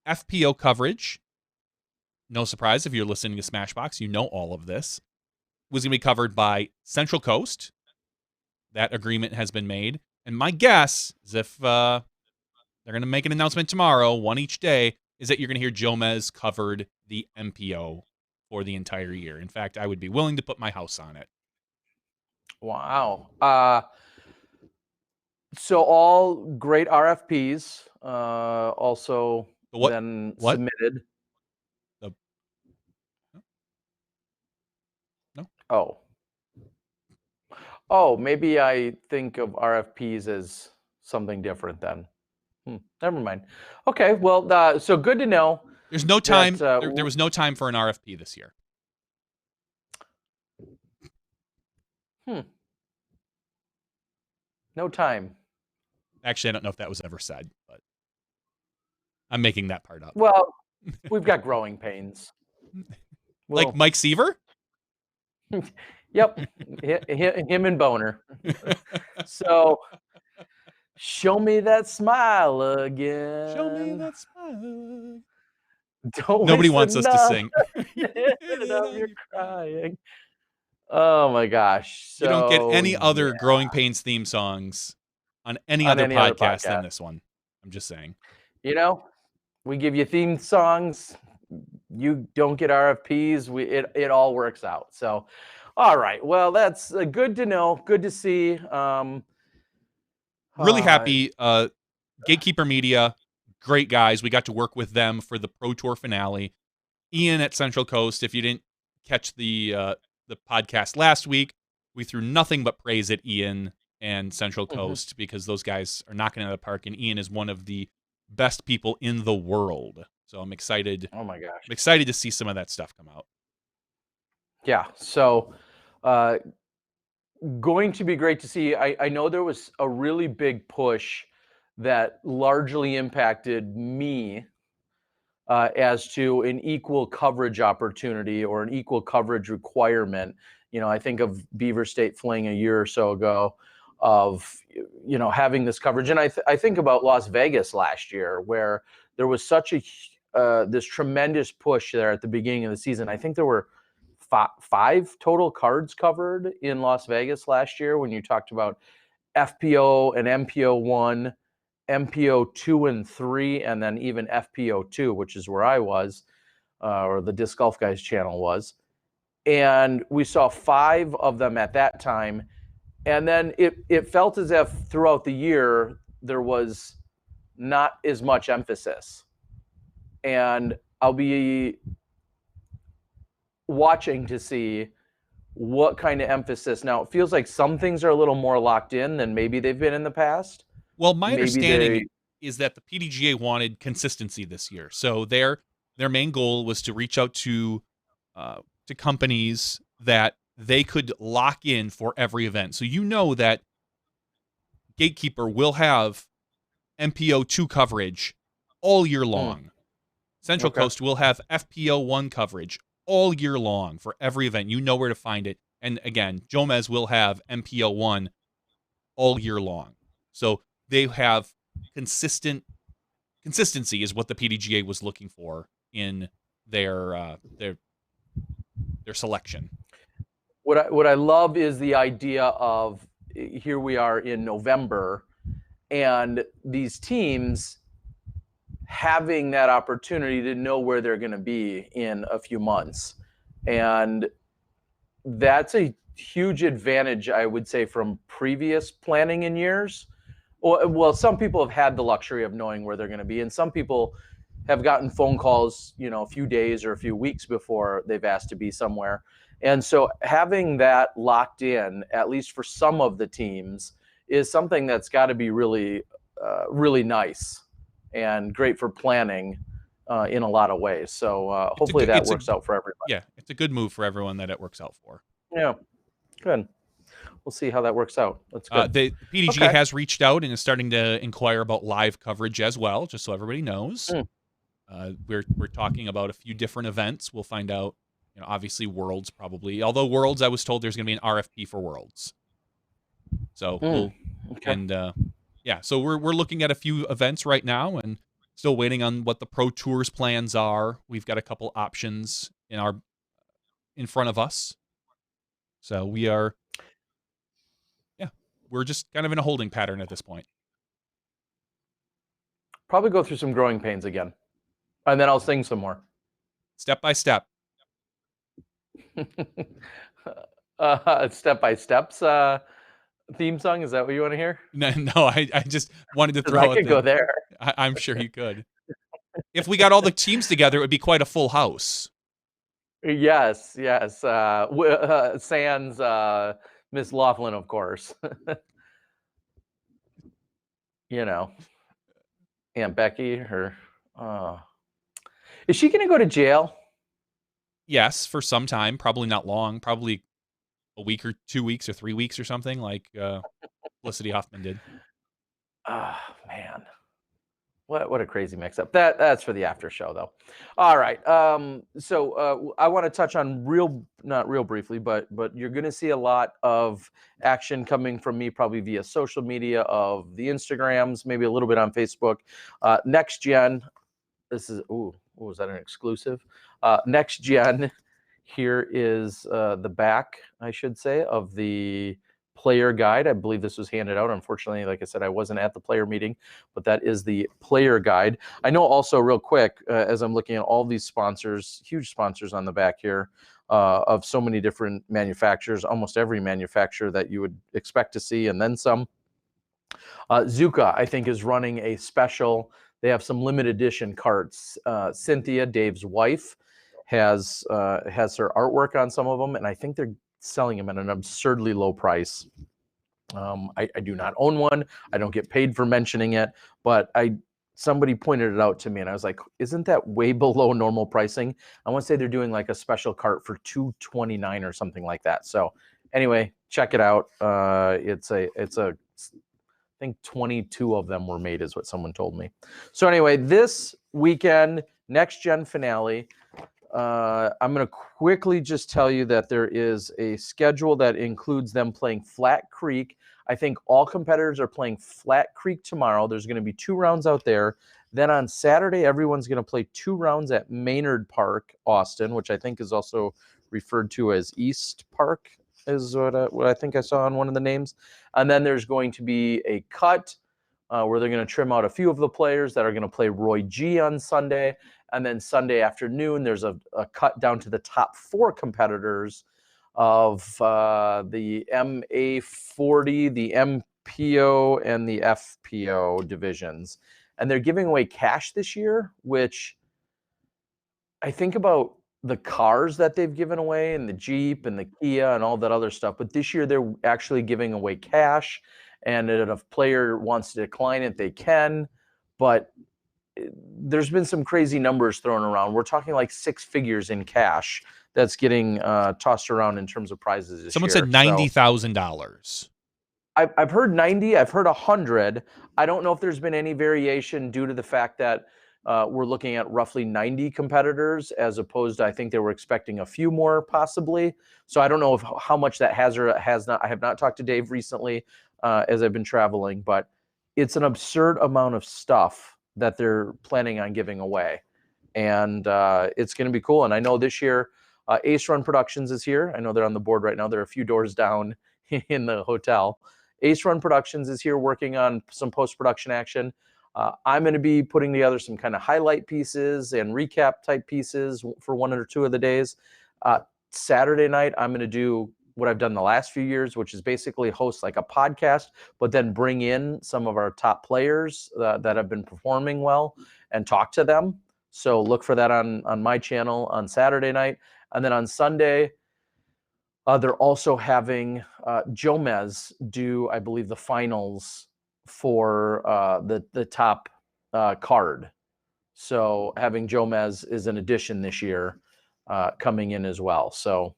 FPO coverage, no surprise if you're listening to Smashbox, you know all of this, was going to be covered by Central Coast. That agreement has been made. And my guess is if they're going to make an announcement tomorrow, one each day, is that you're going to hear Jomez covered the MPO for the entire year. In fact, I would be willing to put my house on it. Wow. So all great RFPs, also then What? submitted. The no. Oh. Oh, maybe I think of RFPs as something different then. Never mind. Okay, well, so good to know There's no that. time. There was no time for an RFP this year. Hmm, no time. Actually, I don't know if that was ever said, but I'm making that part up. Well, we've got growing pains. Like Well, Mike Seaver? yep, him and Boner. So show me that smile Show me again. that smile. Don't Nobody waste wants us to another sing. minute of your crying. Oh my gosh. You don't get So any yeah, other Growing Pains theme songs on any on other any other podcast than podcast. this one. I'm just saying. You know, we give you theme songs. You don't get RFPs. It all works out. So, all right. Well, that's good to know. Good to see. Really Uh, happy. Gatekeeper Media, great guys. We got to work with them for the Pro Tour finale. Ian at Central Coast. If you didn't catch the podcast last week, we threw nothing but praise at Ian and Central mhm. Coast because those guys are knocking it out of the park, and Ian is one of the best people in the world. So I'm excited. Oh my gosh. I'm excited to see some of that stuff come out. Yeah. So, uh, going to be great to see. I know there was a really big push that largely impacted me as to an equal coverage opportunity or an equal coverage requirement. I think of Beaver State Fling a year or so ago of having this coverage, and I think about Las Vegas last year where there was such a this tremendous push there at the beginning of the season. I think there were five total cards covered in Las Vegas last year when you talked about FPO and MPO1, MPO2 and 3, and then even FPO2, which is where I was, or the Disc Golf Guys channel was. And we saw five of them at that time. And then it felt as if throughout the year there was not as much emphasis. And I'll be watching to see what kind of emphasis. Now, it feels like some things are a little more locked in than maybe they've been in the past. Well, my Maybe understanding they. is that the PDGA wanted consistency this year, so their main goal was to reach out to companies that they could lock in for every event. So you know that Gatekeeper will have MPO2 coverage all year Mm, long. Central okay. Coast will have FPO1 coverage all year long for every event. You know where to find it. And again, Jomez will have MPO1 all year long. So they have consistency is what the PDGA was looking for in their selection. What I love is the idea of here we are in November, and these teams having that opportunity to know where they're going to be in a few months, and that's a huge advantage, I would say, from previous planning in years. Well, some people have had the luxury of knowing where they're going to be, and some people have gotten phone calls, a few days or a few weeks before they've asked to be somewhere. And so having that locked in, at least for some of the teams, is something that's got to be really, really nice and great for planning in a lot of ways. So hopefully that works out for everybody. Yeah, it's a good move for everyone that it works out for. Yeah, good. We'll see how that works out. That's good. The PDGA Okay. has reached out and is starting to inquire about live coverage as well, just so everybody knows. We're talking about a few different events. We'll find out. Obviously Worlds probably. Although Worlds, I was told there's going to be an RFP for Worlds. So we'll Okay. and yeah, so we're looking at a few events right now and still waiting on what the Pro Tour's plans are. We've got a couple options in front of us. So we're just kind of in a holding pattern at this point. Probably go through some growing pains again, and then I'll sing some more. Step by step. Step by Steps theme song. Is that what you want to hear? No, I just wanted to Because I throw out could go the. there. I'm sure you could. If we got all the teams together, it would be quite a full house. Yes, yes. Sans Miss Laughlin, of course. You know, Aunt Becky. Uh, is she going to go to jail? Yes, for some time, probably not long, probably a week or 2 weeks or 3 weeks or something like Felicity Huffman did. Oh man. What a crazy mix up. That's for the after show though. All right. So I want to touch on not real briefly, but you're going to see a lot of action coming from me probably via social media of the Instagrams, maybe a little bit on Facebook. Next gen. This is was that an exclusive? Next gen. Here is the back, I should say, of the player guide. I believe this was handed out. Unfortunately, like I said, I wasn't at the player meeting, but that is the player guide. I know also real quick, as I'm looking at all these sponsors, huge sponsors on the back here of so many different manufacturers, almost every manufacturer that you would expect to see, and then some. Zuka, I think, is running a special. They have some limited edition carts. Cynthia, Dave's wife, has her artwork on some of them, and I think they're selling them at an absurdly low price. I do not own one. I don't get paid for mentioning it, but somebody pointed it out to me, and I was like, "Isn't that way below normal pricing?" I want to say they're doing like a special cart for $229 or something like that. So anyway, check it out. It's a I think 22 of them were made, is what someone told me. So anyway, this weekend, next gen finale. I'm going to quickly just tell you that there is a schedule that includes them playing Flat Creek. I think all competitors are playing Flat Creek tomorrow. There's going to be 2 rounds out there. Then on Saturday, everyone's going to play 2 rounds at Maynard Park, Austin, which I think is also referred to as East Park, is what I think I saw on one of the names. And then there's going to be a cut where they're going to trim out a few of the players that are going to play Roy G on Sunday. And then Sunday afternoon, there's a cut down to the top 4 competitors of the MA40, the MPO, and the FPO divisions. And they're giving away cash this year, which I think about the cars that they've given away and the Jeep and the Kia and all that other stuff. But this year, they're actually giving away cash. And if a player wants to decline it, they can. But there's been some crazy numbers thrown around. We're talking like 6 figures in cash that's getting tossed around in terms of prizes this Someone year. said $90,000. I've heard 90. I've heard 100. I don't know if there's been any variation due to the fact that we're looking at roughly 90 competitors as opposed to, I think they were expecting a few more possibly. So I don't know how much that has or has not. I have not talked to Dave recently as I've been traveling, but it's an absurd amount of stuff that they're planning on giving away. And it's going to be cool. And I know this year, Ace Run Productions is here. I know they're on the board right now. They're a few doors down in the hotel. Ace Run Productions is here working on some post-production action. I'm going to be putting together some kind of highlight pieces and recap type pieces for 1 or 2 of the days. Saturday night, I'm going to do what I've done the last few years, which is basically host like a podcast, but then bring in some of our top players that have been performing well and talk to them. So look for that on my channel on Saturday night. And then on Sunday, they're also having Jomez do, I believe, the finals for the top card. So having Jomez is an addition this year coming in as well. So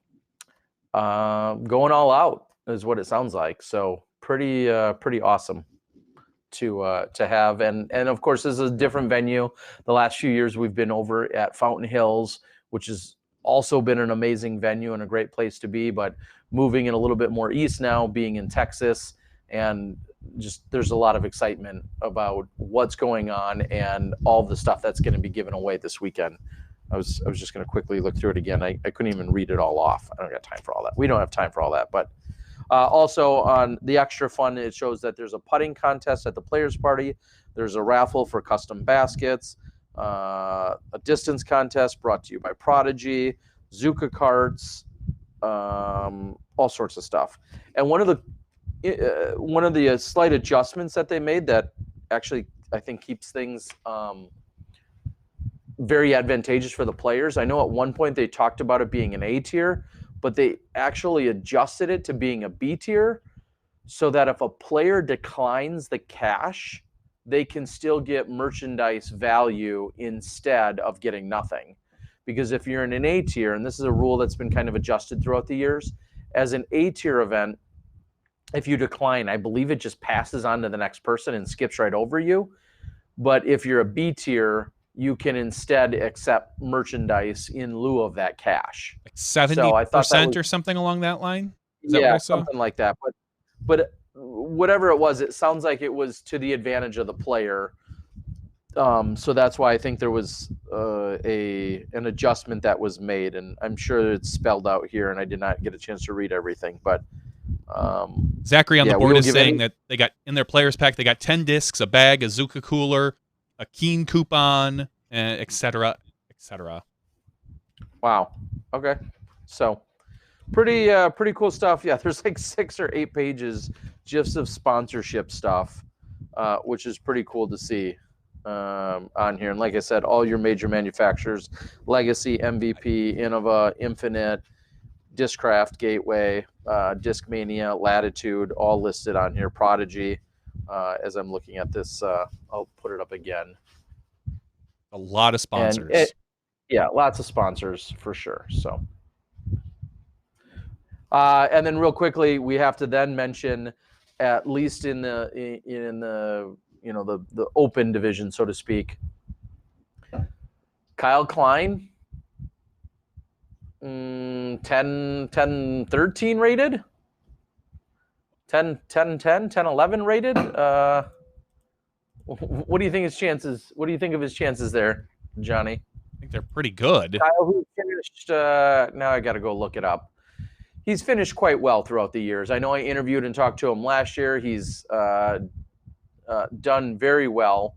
going all out is what it sounds like. So pretty awesome to have. And of course, this is a different venue. The last few years we've been over at Fountain Hills, which has also been an amazing venue and a great place to be, but moving in a little bit more east now, being in Texas, and just there's a lot of excitement about what's going on and all the stuff that's going to be given away this weekend. I was just going to quickly look through it again. I couldn't even read it all off. I don't got time for all that. We don't have time for all that. But also on the extra fun, it shows that there's a putting contest at the players' party. There's a raffle for custom baskets, a distance contest brought to you by Prodigy, Zuka carts, all sorts of stuff. And one of the slight adjustments that they made that actually I think keeps things very advantageous for the players. I know at one point they talked about it being an A tier, but they actually adjusted it to being a B tier so that if a player declines the cash, they can still get merchandise value instead of getting nothing. Because if you're in an A tier, and this is a rule that's been kind of adjusted throughout the years, as an A tier event, if you decline, I believe it just passes on to the next person and skips right over you. But if you're a B tier, you can instead accept merchandise in lieu of that cash. Like 70% or something along that line? Is that what I saw? Something like that. But whatever it was, it sounds like it was to the advantage of the player. So that's why I think there was an adjustment that was made, and I'm sure it's spelled out here, and I did not get a chance to read everything. But Zachary on the board is saying that they got in their players pack, they got 10 discs, a bag, a Zuka cooler, a Keen coupon, et cetera, et cetera. Wow. Okay. So pretty cool stuff. Yeah, there's like 6 or 8 pages just of sponsorship stuff, which is pretty cool to see on here. And like I said, all your major manufacturers: Legacy, MVP, Innova, Infinite, Discraft, Gateway, Discmania, Latitude, all listed on here. Prodigy. As I'm looking at this, I'll put it up again. A lot of sponsors. Yeah, lots of sponsors for sure. So, and then real quickly, we have to then mention, at least in the the open division, so to speak, Kyle Klein, 10, 13 rated, 10, 11 rated. What do you think his chances? What do you think of his chances there, Johnny? I think they're pretty good. Kyle, who finished, now I got to go look it up. He's finished quite well throughout the years. I know I interviewed and talked to him last year. He's done very well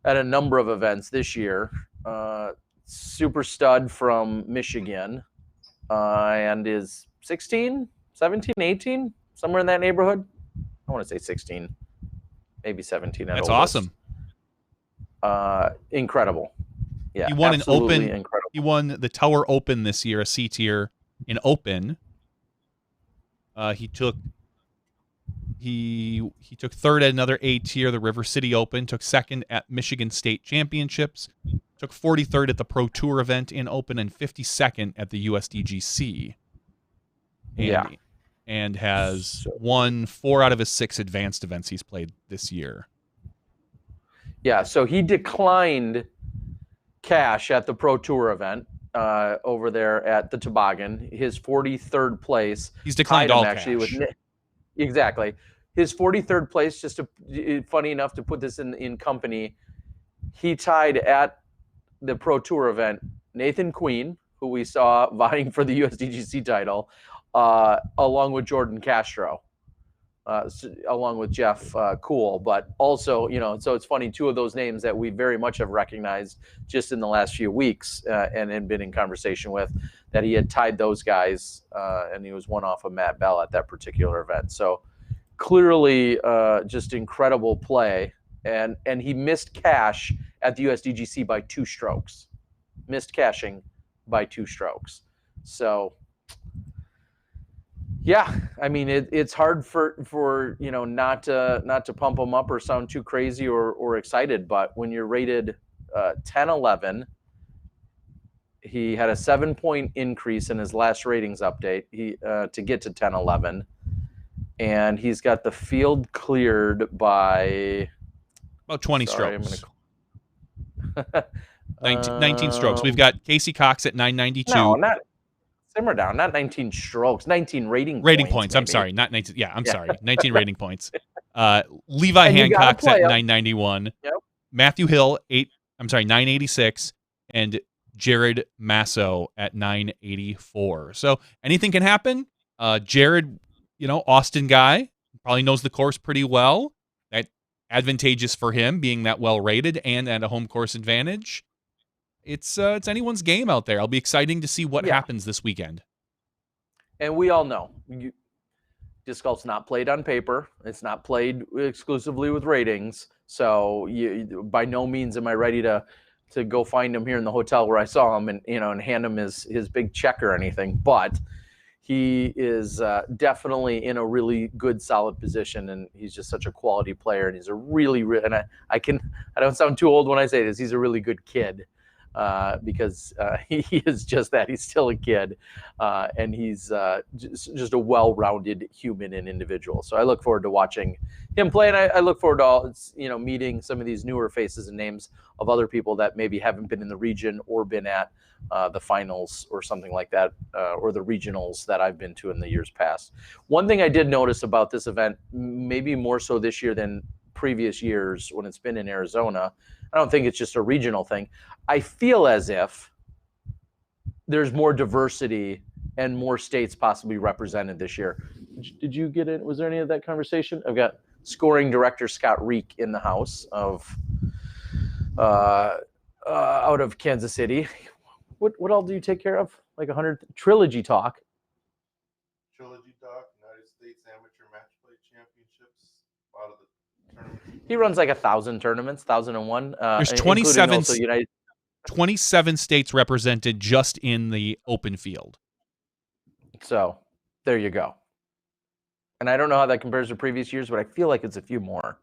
at a number of events this year. Super stud from Michigan, and is 16, 17, 18, somewhere in that neighborhood. I want to say 16, maybe 17. That's awesome. Incredible. Yeah, he won an open. Incredible. He won the Tower Open this year, a C tier in open. He took third at another A tier, the River City Open. Took second at Michigan State Championships. Took 43rd at the Pro Tour event in open and 52nd at the USDGC. And has won 4 out of his 6 advanced events he's played this year. Yeah, so he declined cash at the Pro Tour event over there at the Toboggan. His 43rd place. He's declined all actually cash. Exactly. His 43rd place, just funny enough to put this in company, he tied at the Pro Tour event Nathan Queen, who we saw vying for the USDGC title, along with Jordan Castro, along with Jeff Cool. But also, so it's funny, 2 of those names that we very much have recognized just in the last few weeks and been in conversation with, that he had tied those guys, and he was one off of Matt Bell at that particular event. So clearly just incredible play. And he missed cash at the USDGC by 2 strokes. Missed cashing by 2 strokes. So yeah, I mean, it's hard for not to pump him up or sound too crazy or excited, but when you're rated 10-11, he had a 7-point increase in his last ratings update to get to 10-11, and he's got the field cleared by about 20 strokes. 19 strokes. We've got Casey Cox at 992. No, not simmer down. Not 19 strokes. 19 rating points. I'm sorry, not 19. Yeah, I'm sorry. 19 rating points. Levi Hancock's at 991. Yep. Matthew Hill 986, and Jared Masso at 984. So anything can happen. Jared, Austin guy, probably knows the course pretty well. That advantageous for him being that well rated and at a home course advantage. It's anyone's game out there. It'll be exciting to see what happens this weekend. And we all know disc golf's not played on paper. It's not played exclusively with ratings. So by no means am I ready to go find him here in the hotel where I saw him and and hand him his big check or anything. But he is definitely in a really good, solid position, and he's just such a quality player. And he's a really, and I don't sound too old when I say this. He's a really good kid. Because he is just that. He's still a kid, and he's just a well-rounded human and individual. So I look forward to watching him play, and I look forward to meeting some of these newer faces and names of other people that maybe haven't been in the region or been at the finals or something like that, or the regionals that I've been to in the years past. One thing I did notice about this event, maybe more so this year than previous years when it's been in Arizona, I don't think it's just a regional thing. I feel as if there's more diversity and more states possibly represented this year. Did you get it? Was there any of that conversation? I've got scoring director Scott Reek in the house of out of Kansas City. What all do you take care of? Like 100 Trilogy Talk. Trilogy Talk, United States Amateur Match Play Championships. A lot of the tournaments. He runs like 1,000 tournaments, 1,001. There's 27 states represented just in the open field. So there you go. And I don't know how that compares to previous years, but I feel like it's a few more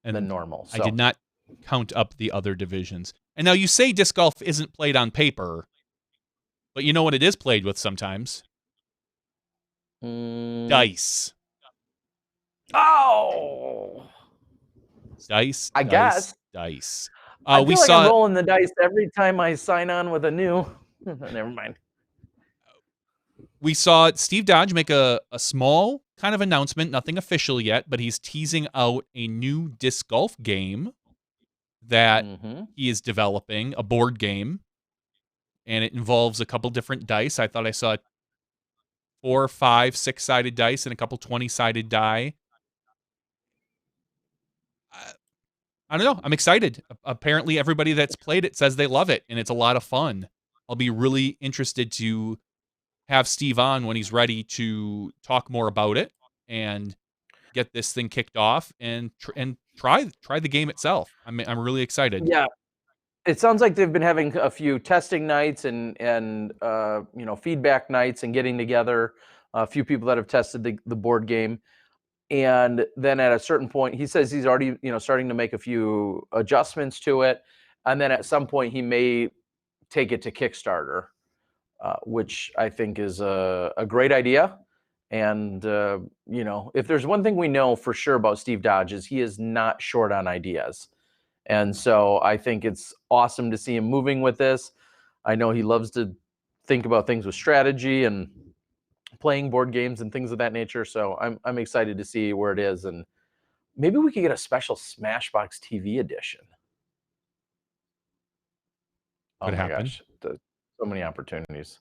than normal. So. I did not count up the other divisions. And now you say disc golf isn't played on paper, but you know what it is played with sometimes? Dice. Oh! Dice. I guess. Dice. I feel like I'm rolling the dice every time I sign on with a new. Never mind. We saw Steve Dodge make a small kind of announcement, nothing official yet, but he's teasing out a new disc golf game that he is developing, a board game, and it involves a couple different dice. I thought I saw 4, 5, 6-sided dice and a couple 20-sided die. I don't know. I'm excited. Apparently, everybody that's played it says they love it, and it's a lot of fun. I'll be really interested to have Steve on when he's ready to talk more about it and get this thing kicked off and try the game itself. I'm really excited. Yeah, it sounds like they've been having a few testing nights and feedback nights and getting together. A few people that have tested the board game. And then at a certain point, he says he's already, starting to make a few adjustments to it. And then at some point, he may take it to Kickstarter, which I think is a great idea. And, if there's one thing we know for sure about Steve Dodge is he is not short on ideas. And so I think it's awesome to see him moving with this. I know he loves to think about things with strategy and playing board games and things of that nature. So I'm excited to see where it is, and maybe we could get a special SmashBoxxTV edition. Oh my gosh, so many opportunities.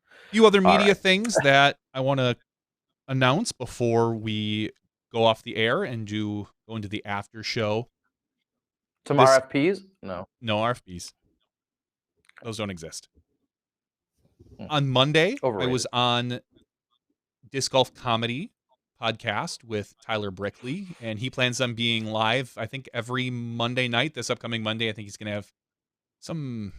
A few other media things that I want to announce before we go off the air and go into the after show. Some RFPs? No RFPs. Those don't exist. On Monday, Overrated. I was on Disc Golf Comedy podcast with Tyler Brickley, and he plans on being live, I think, every Monday night. This upcoming Monday, I think he's going to have some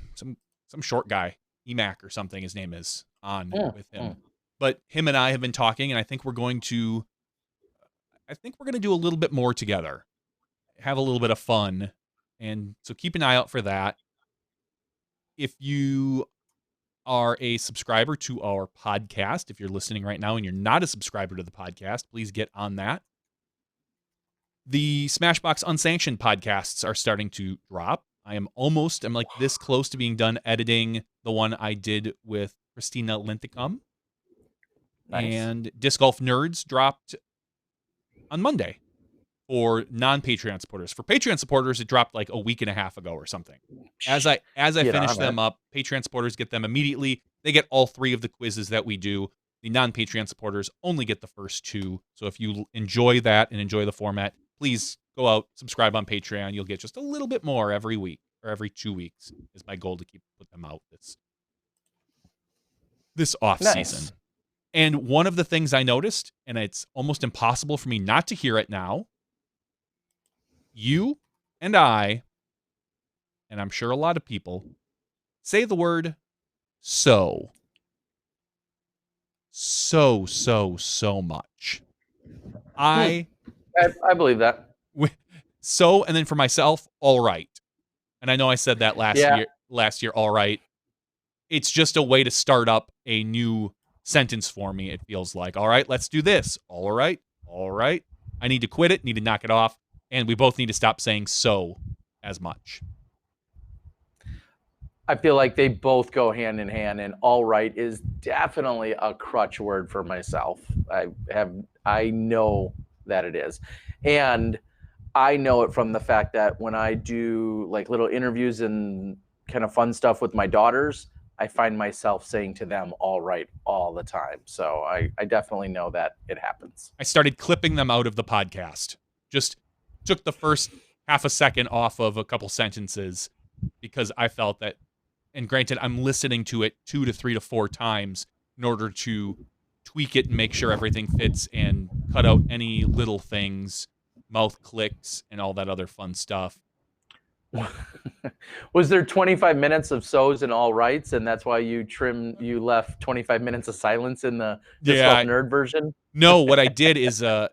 short guy, EMAC or something his name is, on with him. But him and I have been talking, and I think we're going to do a little bit more together, have a little bit of fun, and so keep an eye out for that. If you are a subscriber to our podcast, if you're listening right now and you're not a subscriber to the podcast, please get on that. The Smashbox Unsanctioned podcasts are starting to drop. I'm like this close to being done editing the one I did with Christina Linthicum. Nice. And Disc Golf Nerds dropped on Monday for non-Patreon supporters. For Patreon supporters, it dropped like a week and a half ago or something. As I finish them up, Patreon supporters get them immediately. They get all 3 of the quizzes that we do. The non-Patreon supporters only get the first 2. So if you enjoy that and enjoy the format, please go out, subscribe on Patreon. You'll get just a little bit more every week, or every 2 weeks is my goal to put them out. this off Nice. season. And one of the things I noticed, and it's almost impossible for me not to hear it now, you and I, and I'm sure a lot of people, say the word so much. I believe that. So, and then for myself, all right. And I know I said that last year, all right. It's just a way to start up a new sentence for me, it feels like. All right, let's do this. All right. I need to quit it, need to knock it off, and we both need to stop saying so as much. I feel like they both go hand in hand, and all right is definitely a crutch word for myself. I know that it is. And I know it from the fact that when I do like little interviews and kind of fun stuff with my daughters, I find myself saying to them, all right, all the time. So I definitely know that it happens. I started clipping them out of the podcast. Just took the first half a second off of a couple sentences because I felt that, and granted, I'm listening to it 2 to 3 to 4 times in order to tweak it and make sure everything fits and cut out any little things, mouth clicks, and all that other fun stuff. Was there 25 minutes of so's and all rights, and that's why you left 25 minutes of silence in the Disc Golf Nerd version? No, what I did is that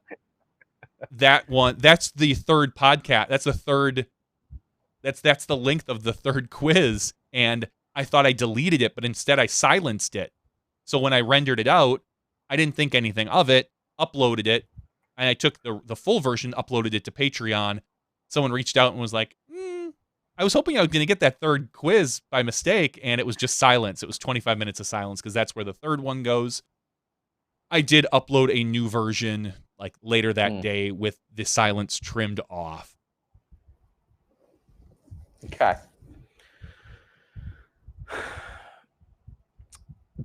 one. That's the third podcast. That's the length of the third quiz, and I thought I deleted it, but instead I silenced it. So when I rendered it out, I didn't think anything of it. Uploaded it, and I took the full version, uploaded it to Patreon. Someone reached out and was like, I was hoping I was going to get that third quiz by mistake, and it was just silence. It was 25 minutes of silence because that's where the third one goes. I did upload a new version like later that day with the silence trimmed off. Okay.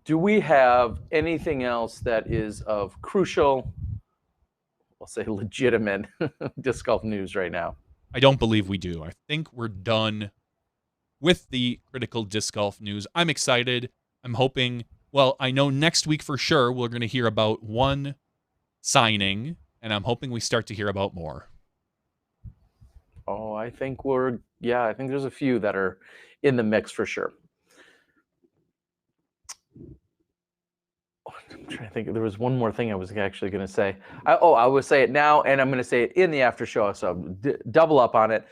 Do we have anything else that is of crucial, I'll say legitimate disc golf news right now? I don't believe we do. I think we're done with the critical disc golf news. I'm excited. I'm hoping, well, I know next week for sure we're going to hear about one signing, and I'm hoping we start to hear about more. Oh, I think there's a few that are in the mix for sure. I'm trying to think. There was one more thing I was actually going to say. I will say it now, and I'm going to say it in the after show, so double up on it.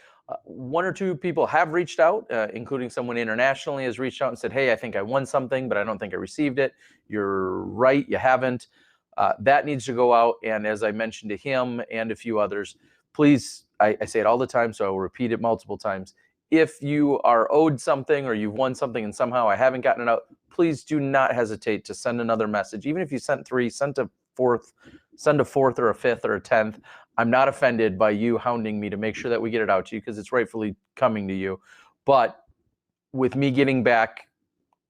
One or two people have reached out, including someone internationally has reached out and said, hey, I think I won something, but I don't think I received it. You're right, you haven't. That needs to go out, and as I mentioned to him and a few others, please, I say it all the time, so I will repeat it multiple times. If you are owed something or you've won something and somehow I haven't gotten it out, please do not hesitate to send another message. Even if you sent 3, send a fourth or a fifth or a 10th. I'm not offended by you hounding me to make sure that we get it out to you because it's rightfully coming to you. But with me getting back,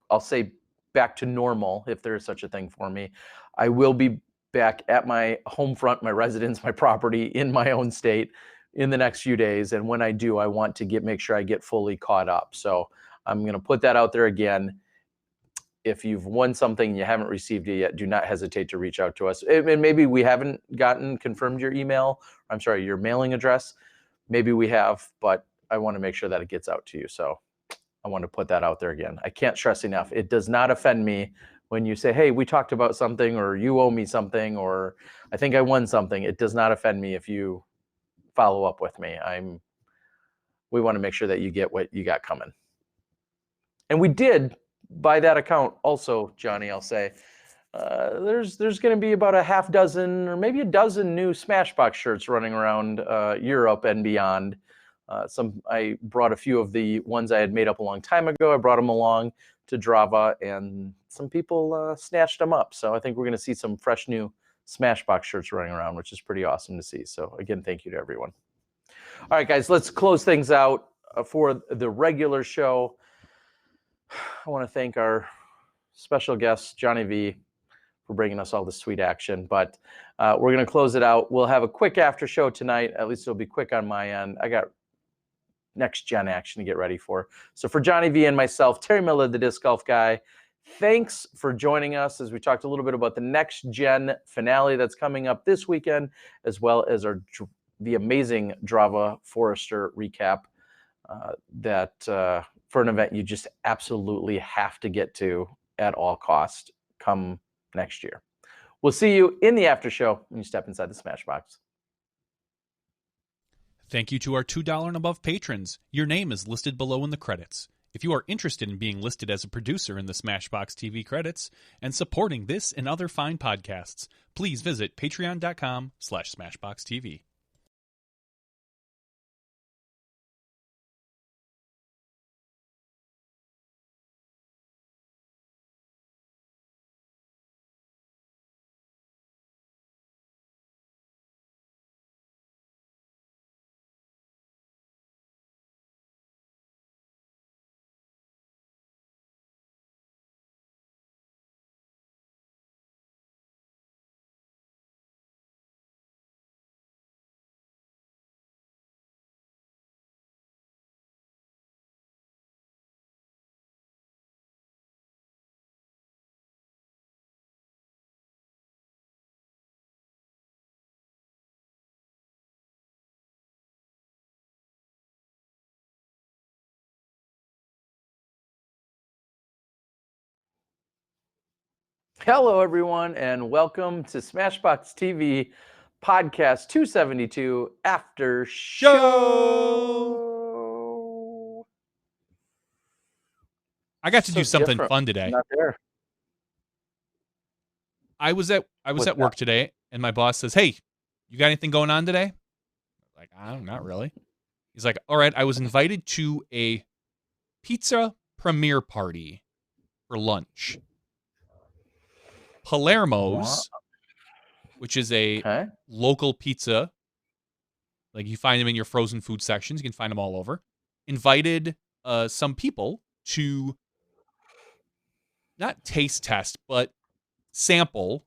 I'll say back to normal, if there is such a thing for me, I will be back at my home front, my residence, my property in my own state in the next few days. And when I do, I want to make sure I get fully caught up. So I'm going to put that out there again. If you've won something and you haven't received it yet, do not hesitate to reach out to us. And maybe we haven't confirmed your your mailing address. Maybe we have, but I want to make sure that it gets out to you. So I want to put that out there again. I can't stress enough. It does not offend me when you say, hey, we talked about something, or you owe me something, or I think I won something. It does not offend me if you follow up with me. We want to make sure that you get what you got coming. And we did, by that account also, Johnny, I'll say, there's going to be about a half dozen or maybe a dozen new Smashbox shirts running around Europe and beyond. I brought a few of the ones I had made up a long time ago. I brought them along to Drava, and some people snatched them up. So I think we're going to see some fresh new Smashbox shirts running around, which is pretty awesome to see. So again, thank you to everyone. All right, guys, let's close things out for the regular show. I want to thank our special guest, Johnny V, for bringing us all this sweet action. But we're going to close it out. We'll have a quick after show tonight. At least it'll be quick on my end. I got next gen action to get ready for. So for Johnny V and myself, Terry Miller, the Disc Golf Guy, Thanks for joining us as we talked a little bit about the next gen finale that's coming up this weekend, as well as the amazing Drava Forester recap that for an event you just absolutely have to get to at all cost come next year. We'll see you in the after show when you step inside the Smashbox. Thank you to our $2 and above patrons. Your name is listed below in the credits. If you are interested in being listed as a producer in the SmashBoxxTV credits and supporting this and other fine podcasts, please visit patreon.com/SmashBoxxTV. Hello, everyone, and welcome to SmashBoxxTV Podcast 272 After Show. I got to do something fun today. Not there. I was at work today, and my boss says, "Hey, you got anything going on today?" Like, not really. He's like, "All right, I was invited to a pizza premiere party for lunch. Palermo's, which is a local pizza. Like, you find them in your frozen food sections. You can find them all over. Invited some people to not taste test, but sample,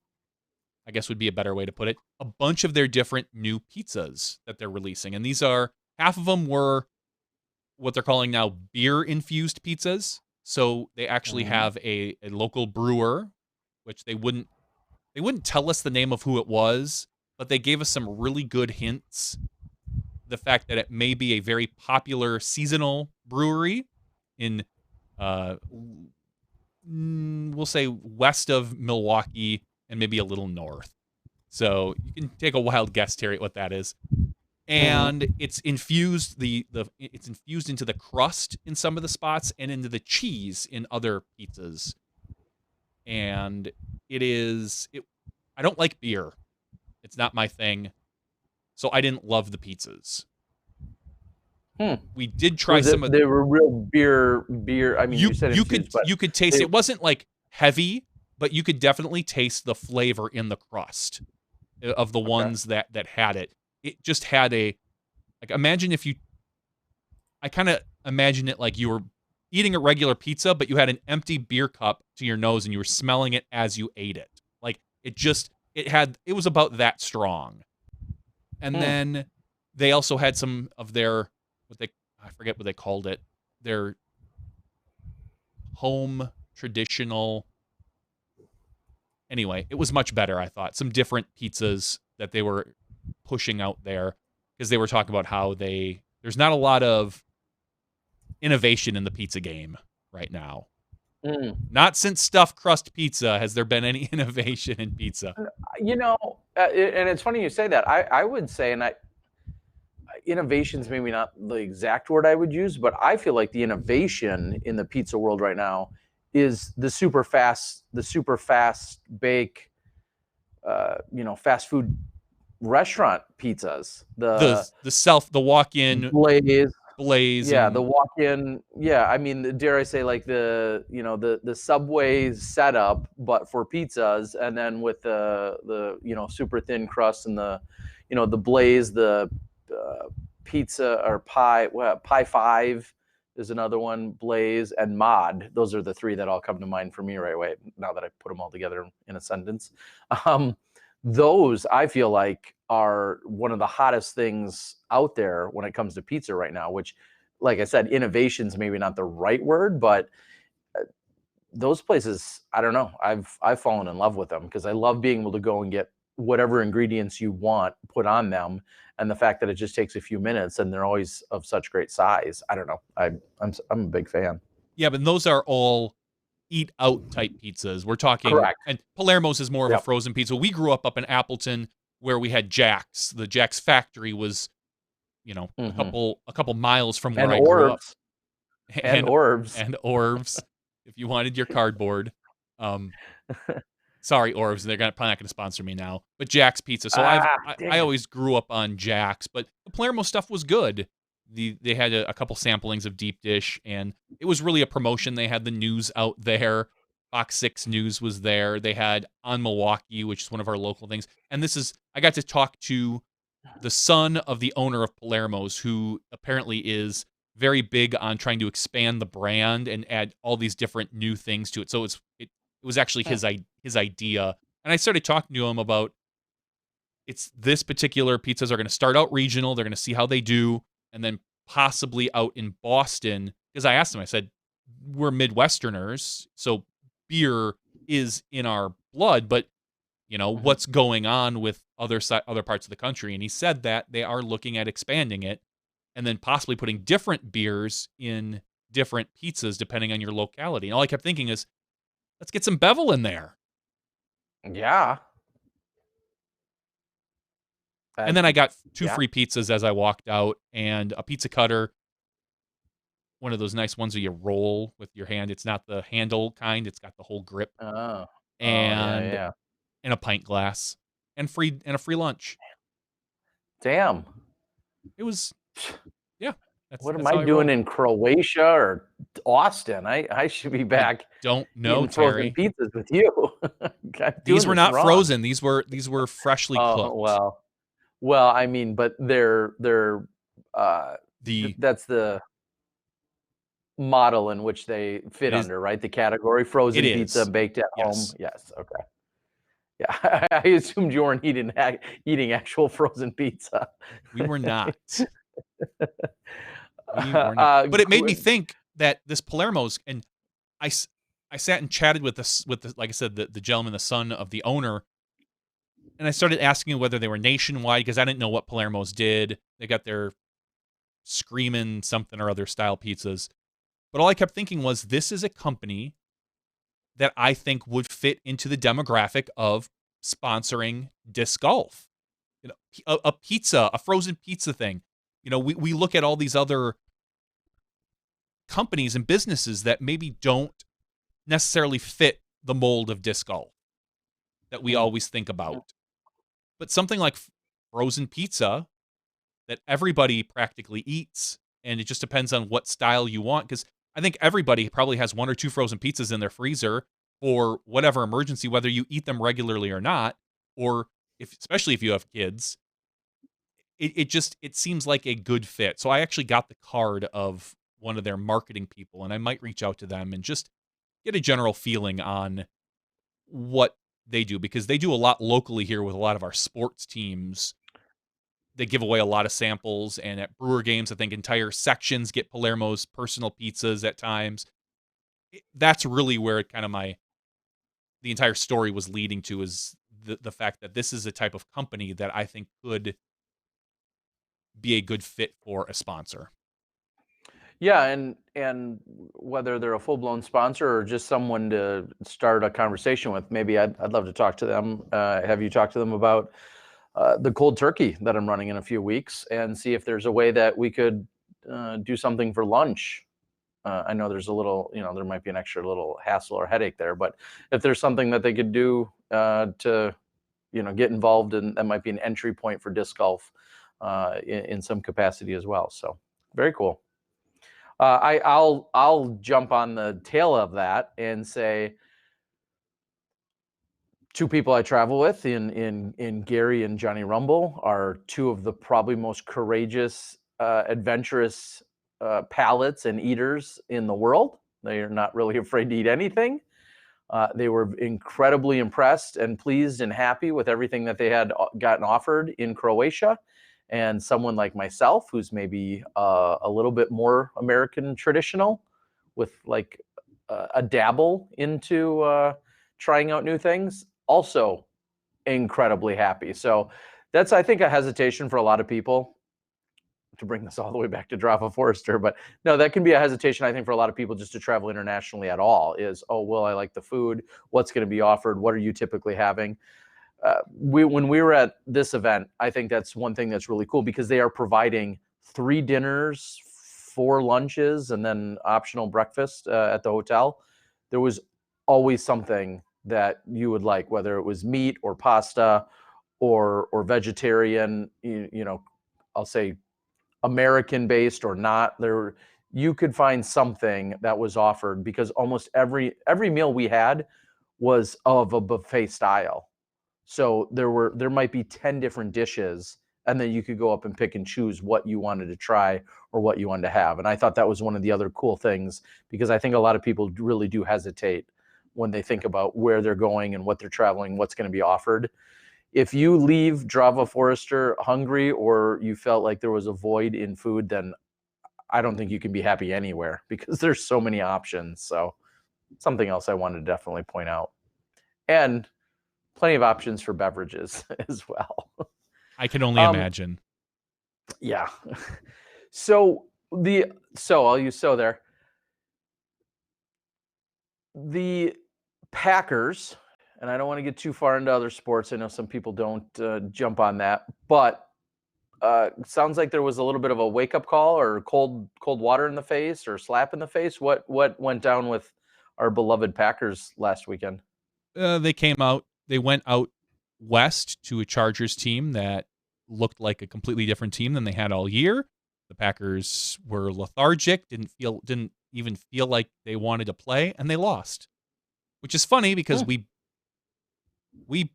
I guess would be a better way to put it, a bunch of their different new pizzas that they're releasing. And these are, half of them were what they're calling now beer-infused pizzas. So they actually have a local brewer, which they wouldn't tell us the name of who it was, but they gave us some really good hints. The fact that it may be a very popular seasonal brewery in, we'll say west of Milwaukee and maybe a little north. So you can take a wild guess, Terry, at what that is. And it's infused it's infused into the crust in some of the spots and into the cheese in other pizzas. And I don't like beer. It's not my thing. So I didn't love the pizzas. We did try some of they were real beer. I mean, you said you could taste it wasn't like heavy, but you could definitely taste the flavor in the crust of the ones that had it. It just had I kind of imagine it like you were eating a regular pizza, but you had an empty beer cup to your nose and you were smelling it as you ate it. Like it was about that strong. And then they also had some of their, I forget what they called it, their home traditional. Anyway, it was much better, I thought. Some different pizzas that they were pushing out there, because they were talking about how there's not a lot of innovation in the pizza game right now. Not since stuffed crust pizza has there been any innovation in pizza. You know, and it's funny you say that. I would say, innovation's maybe not the exact word I would use, but I feel like the innovation in the pizza world right now is the super fast bake, fast food restaurant pizzas. The walk-in Blaze. Yeah, the walk-in. Yeah, I mean, dare I say, like the Subway setup, but for pizzas, and then with the super thin crust and the Blaze, the pizza or pie. Pie 5 is another one. Blaze and Mod. Those are the three that all come to mind for me right away. Now that I put them all together in a sentence, those I feel like are one of the hottest things out there when it comes to pizza right now. Which, like I said, innovation's maybe not the right word, but those places, I don't know. I've fallen in love with them because I love being able to go and get whatever ingredients you want put on them, and the fact that it just takes a few minutes and they're always of such great size. I don't know. I'm a big fan. Yeah, but those are all eat out type pizzas. We're talking, Correct. and Palermo's is more of a Yep. frozen pizza. We grew up in Appleton where we had Jack's. The Jack's factory was, a couple miles from where And I grew up. Orbs. And Orbs. And Orbs, if you wanted your cardboard. Sorry, Orbs, they're probably not going to sponsor me now. But Jack's Pizza. So I always grew up on Jack's, but the Palermo stuff was good. They had a couple samplings of deep dish, and it was really a promotion. They had the news out there. Fox 6 News was there. They had On Milwaukee, which is one of our local things. And I got to talk to the son of the owner of Palermo's, who apparently is very big on trying to expand the brand and add all these different new things to it. So it was actually his idea. And I started talking to him about this particular pizzas are going to start out regional. They're going to see how they do, and then possibly out in Boston. Because I asked him, I said, we're Midwesterners, so beer is in our blood, but what's going on with other parts of the country? And he said that they are looking at expanding it and then possibly putting different beers in different pizzas depending on your locality. And all I kept thinking is, let's get some Bevel in there. Yeah. And then I got two free pizzas as I walked out, and a pizza cutter, one of those nice ones where you roll with your hand. It's not the handle kind; it's got the whole grip. Oh, and yeah. And a pint glass, and a free lunch. Damn. It was, yeah. What am I doing in Croatia or Austin? I should be back. Don't know, Terry. Frozen pizzas with you. These were not frozen. These were freshly cooked. Well, I mean, but they're that's the model in which they fit under, right? The category frozen pizza baked at home. Yes. Okay. Yeah, I assumed you weren't eating actual frozen pizza. We were not. But it made me think that this Palermo's, and I sat and chatted with like I said, the gentleman, the son of the owner, and I started asking whether they were nationwide because I didn't know what Palermo's did. They got their screaming something or other style pizzas, but all I kept thinking was, this is a company that I think would fit into the demographic of sponsoring disc golf. A pizza, a frozen pizza thing. We look at all these other companies and businesses that maybe don't necessarily fit the mold of disc golf that we always think about. But something like frozen pizza that everybody practically eats, and it just depends on what style you want, because I think everybody probably has one or two frozen pizzas in their freezer for whatever emergency, whether you eat them regularly or not, or especially if you have kids. It seems like a good fit. So I actually got the card of one of their marketing people, and I might reach out to them and just get a general feeling on what they do, because they do a lot locally here with a lot of our sports teams. They give away a lot of samples, and at Brewer games, I think entire sections get Palermo's personal pizzas at times. That's really where the entire story was leading to, is the fact that this is a type of company that I think could be a good fit for a sponsor. Yeah, and whether they're a full-blown sponsor or just someone to start a conversation with, maybe I'd love to talk to them. Have you talked to them about the cold turkey that I'm running in a few weeks, and see if there's a way that we could do something for lunch? I know there's a little, there might be an extra little hassle or headache there, but if there's something that they could do to, get involved in, that might be an entry point for disc golf in some capacity as well. So very cool. I'll jump on the tail of that and say, two people I travel with in Gary and Johnny Rumble are two of the probably most courageous, adventurous palates and eaters in the world. They are not really afraid to eat anything. They were incredibly impressed and pleased and happy with everything that they had gotten offered in Croatia. And someone like myself, who's maybe a little bit more American traditional, with like a dabble into trying out new things, also incredibly happy. So that's, I think, a hesitation for a lot of people, to bring this all the way back to Drava Forester. But no, that can be a hesitation, I think, for a lot of people just to travel internationally at all is, oh, well, I like the food. What's going to be offered? What are you typically having? When we were at this event, I think that's one thing that's really cool because they are providing 3 dinners, 4 lunches, and then optional breakfast at the hotel. There was always something that you would like, whether it was meat or pasta or vegetarian, I'll say American based or not. There, you could find something that was offered because almost every meal we had was of a buffet style. So there might be 10 different dishes, and then you could go up and pick and choose what you wanted to try or what you wanted to have. And I thought that was one of the other cool things, because I think a lot of people really do hesitate when they think about where they're going and what they're traveling, what's going to be offered. If you leave Drava Forester hungry, or you felt like there was a void in food, then I don't think you can be happy anywhere because there's so many options. So something else I wanted to definitely point out. And plenty of options for beverages as well. I can only imagine. Yeah. So I'll use so there. The Packers, and I don't want to get too far into other sports. I know some people don't jump on that, but sounds like there was a little bit of a wake-up call, or cold water in the face, or slap in the face. What went down with our beloved Packers last weekend? They went out west to a Chargers team that looked like a completely different team than they had all year. The Packers were lethargic, didn't even feel like they wanted to play, and they lost. Which is funny because we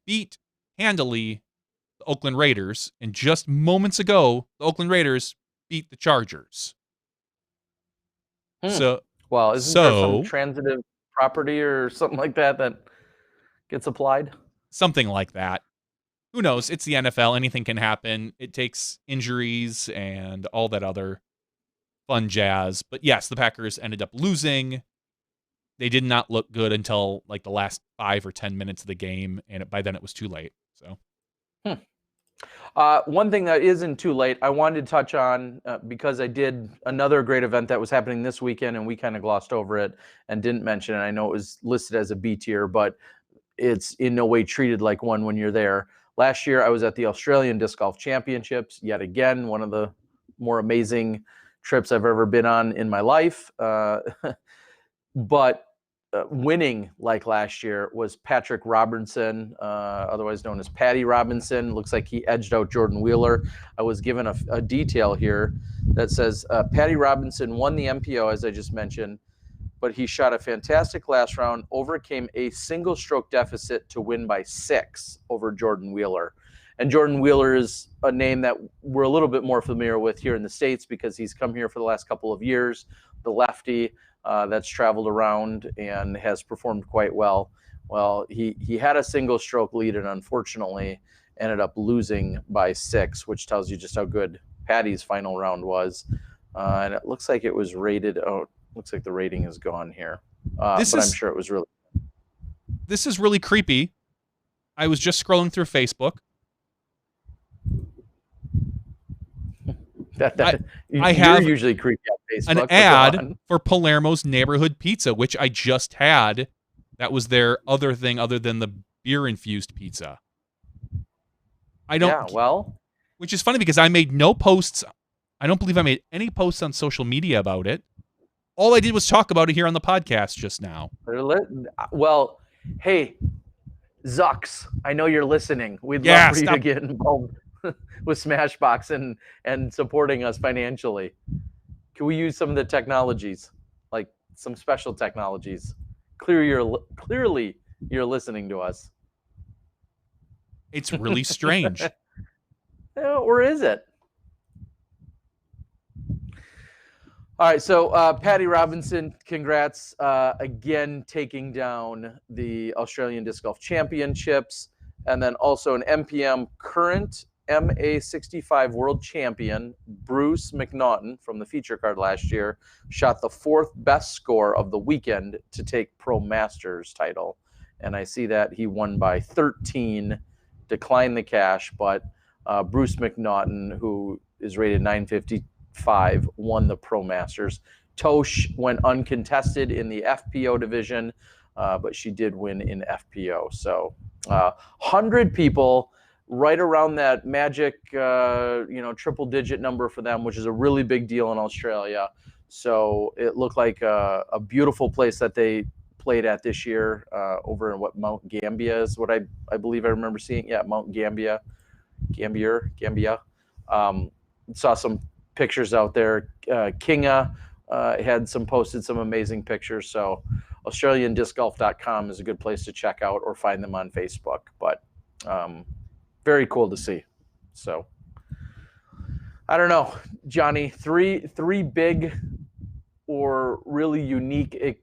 beat handily the Oakland Raiders, and just moments ago, the Oakland Raiders beat the Chargers. So, well, isn't there some transitive property or something like that gets applied? Something like that. Who knows? It's the NFL. Anything can happen. It takes injuries and all that other fun jazz. But yes, the Packers ended up losing. They did not look good until like the last 5 or 10 minutes of the game, and by then it was too late. So, one thing that isn't too late, I wanted to touch on because I did another great event that was happening this weekend, and we kind of glossed over it and didn't mention it. I know it was listed as a B tier, but it's in no way treated like one when you're there. Last year, I was at the Australian Disc Golf Championships. Yet again, one of the more amazing trips I've ever been on in my life. But winning like last year was Patrick Robinson, otherwise known as Patty Robinson. Looks like he edged out Jordan Wheeler. I was given a detail here that says Patty Robinson won the MPO, as I just mentioned, but he shot a fantastic last round, overcame a single stroke deficit to win by 6 over Jordan Wheeler. And Jordan Wheeler is a name that we're a little bit more familiar with here in the States because he's come here for the last couple of years, the lefty that's traveled around and has performed quite well. Well, he had a single stroke lead and unfortunately ended up losing by 6, which tells you just how good Patty's final round was. And it looks like it was rated. Oh, looks like the rating is gone here. But I'm sure it was really. This is really creepy. I was just scrolling through Facebook. I have usually creepy on Facebook. An ad for Palermo's Neighborhood Pizza, which I just had. That was their other thing other than the beer-infused pizza. Which is funny because I made no posts. I don't believe I made any posts on social media about it. All I did was talk about it here on the podcast just now. Well, hey, Zucks, I know you're listening. We'd love for you to get involved with SmashBoxx and supporting us financially. Can we use some of the technologies, like some special technologies? Clearly, you're listening to us. It's really strange. Or is it? All right, so Patty Robinson, congrats again, taking down the Australian Disc Golf Championships, and then also an MPM current MA65 world champion Bruce McNaughton from the feature card last year shot the 4th best score of the weekend to take Pro Masters title. And I see that he won by 13, declined the cash, but Bruce McNaughton, who is rated 955, won the Pro Masters. Tosh went uncontested in the FPO division, but she did win in FPO. So 100 people, right around that magic, triple-digit number for them, which is a really big deal in Australia. So it looked like a beautiful place that they played at this year, over in Mount Gambier is what I believe I remember seeing. Yeah, Mount Gambier. Saw some pictures out there. Kinga had posted some amazing pictures. So AustralianDiscGolf.com is a good place to check out or find them on Facebook. But very cool to see. So I don't know, Johnny, three big or really unique,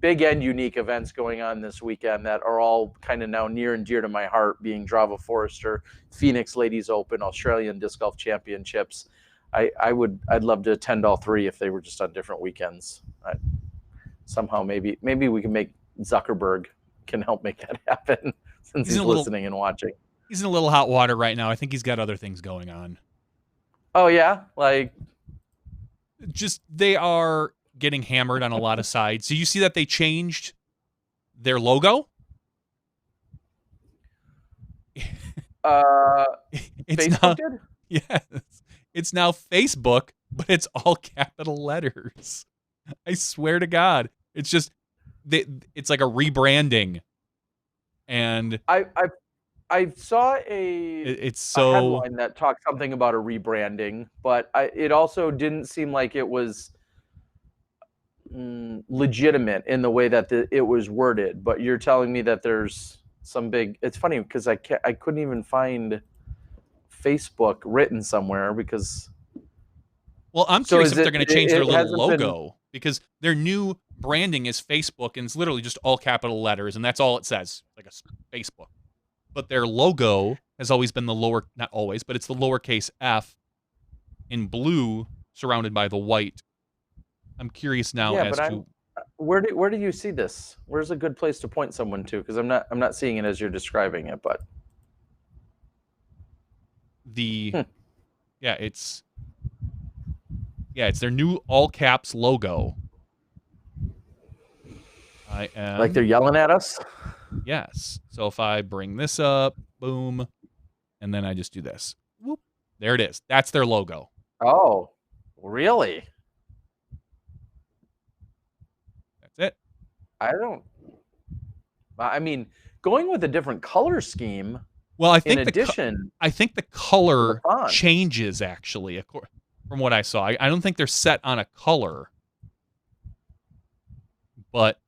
big and unique events going on this weekend that are all kind of now near and dear to my heart, being Drava Forester, Phoenix Ladies Open, Australian Disc Golf Championships. I'd love to attend all three if they were just on different weekends. Somehow maybe we can make Zuckerberg can help make that happen since he's listening and watching. He's in a little hot water right now. I think he's got other things going on. Oh yeah, like just they are getting hammered on a lot of sides. So you see that they changed their logo? Facebook did? Yes. It's now Facebook, but it's all capital letters. I swear to God. It's just it's like a rebranding. And I saw a headline that talked something about a rebranding, but it also didn't seem like it was legitimate in the way that it was worded. But you're telling me that there's some big. It's funny because I couldn't even find Facebook written somewhere because. Well, I'm curious if they're going to change their little logo because their new branding is Facebook and it's literally just all capital letters and that's all it says, like a Facebook. But their logo has always been not always, but it's the lowercase f in blue surrounded by the white. I'm curious now where do you see this? Where's a good place to point someone to? Because I'm not seeing it as you're describing it, but it's their new all caps logo. Like they're yelling at us? Yes. So if I bring this up, boom, and then I just do this. Whoop. There it is. That's their logo. Oh, really? That's it. I mean, going with a different color scheme. Well, I think the color changes actually from what I saw. I don't think they're set on a color. But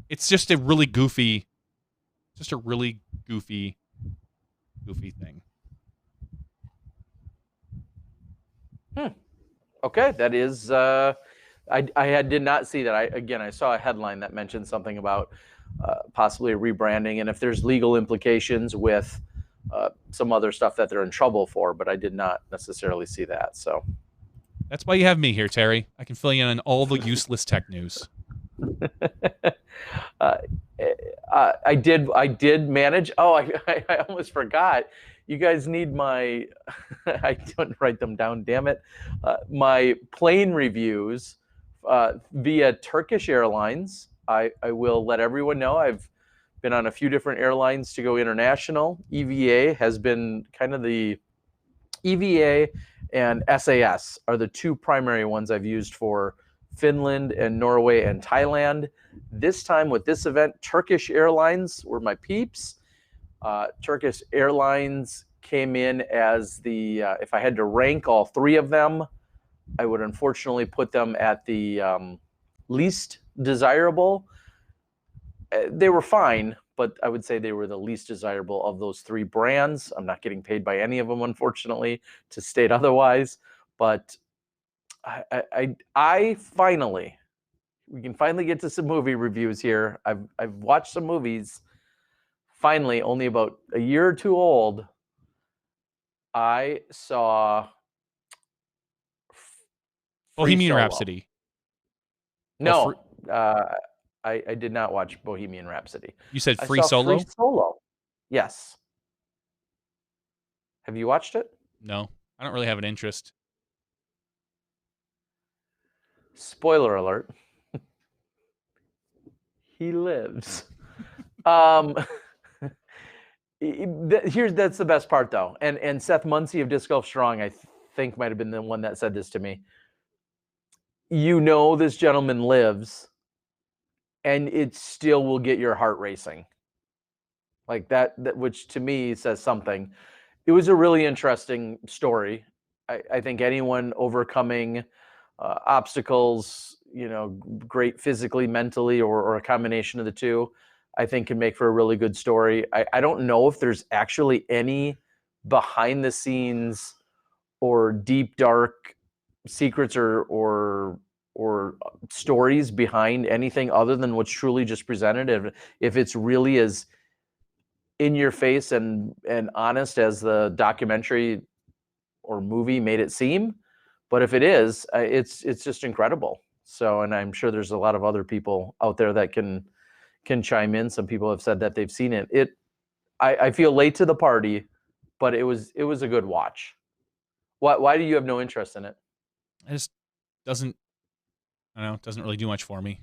it's just a really goofy thing. Okay, that is. I did not see that. I saw a headline that mentioned something about possibly rebranding, and if there's legal implications with some other stuff that they're in trouble for, but I did not necessarily see that. So that's why you have me here, Terry. I can fill you in on all the useless tech news. I did manage. Oh, I almost forgot. You guys need my. I don't write them down. Damn it! My plane reviews via Turkish Airlines. I will let everyone know I've been on a few different airlines to go international. EVA has been kind of the EVA and SAS are the two primary ones I've used for Finland and Norway and Thailand. This time with this event, Turkish Airlines were my peeps. Turkish Airlines came in as the, if I had to rank all three of them, I would unfortunately put them at the least desirable. They were fine, but I would say they were the least desirable of those three brands. I'm not getting paid by any of them, unfortunately, to state otherwise. But I finally, we can finally get to some movie reviews here. I've watched some movies. finally, only about a year or two old, I saw Free Bohemian Solo. Rhapsody. No, I did not watch Bohemian Rhapsody. You said I Free saw Solo? Free Solo. Yes. Have you watched it? No, I don't really have an interest. Spoiler alert. He lives. That's the best part though. And Seth Muncie of Disc Golf Strong, I think might have been the one that said this to me. You know this gentleman lives, and it still will get your heart racing. Like that which to me says something. It was a really interesting story. I think anyone overcoming obstacles, great physically, mentally, or a combination of the two, I think can make for a really good story. I don't know if there's actually any behind the scenes or deep, dark secrets or stories behind anything other than what's truly just presented. If it's really as in your face and honest as the documentary or movie made it seem, but if it is, it's just incredible. So, and I'm sure there's a lot of other people out there that can chime in. Some people have said that they've seen it. I feel late to the party, but it was a good watch. Why do you have no interest in it? It just doesn't really do much for me.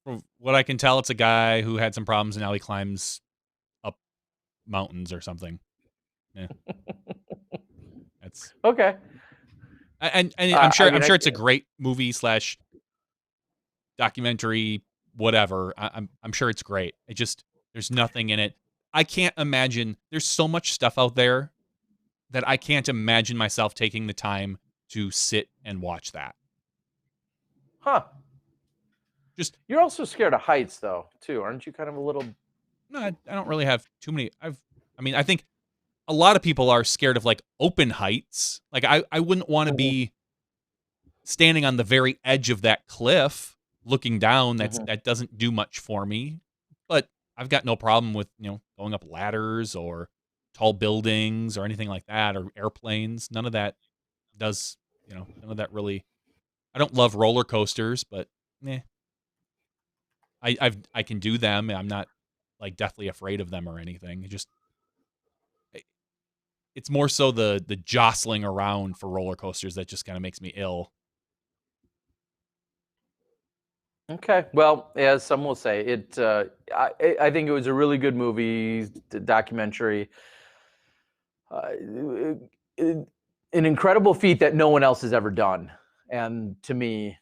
From what I can tell, it's a guy who had some problems and now he climbs up mountains or something. Yeah. That's okay. And I'm sure it's a great movie / documentary, whatever. I'm sure it's great. There's nothing in it. I can't imagine. There's so much stuff out there that I can't imagine myself taking the time to sit and watch that. Huh. You're also scared of heights, though, too, aren't you? Kind of a little. No, I don't really have too many. I think a lot of people are scared of like open heights. Like I wouldn't want to be standing on the very edge of that cliff looking down. That doesn't do much for me. But I've got no problem with, going up ladders or tall buildings or anything like that, or airplanes. None of that does, none of that really. I don't love roller coasters, but I can do them. I'm not like deathly afraid of them or anything. It's more so the jostling around for roller coasters that just kind of makes me ill. Okay. Well, as some will say, I think it was a really good movie, documentary. An incredible feat that no one else has ever done. And to me,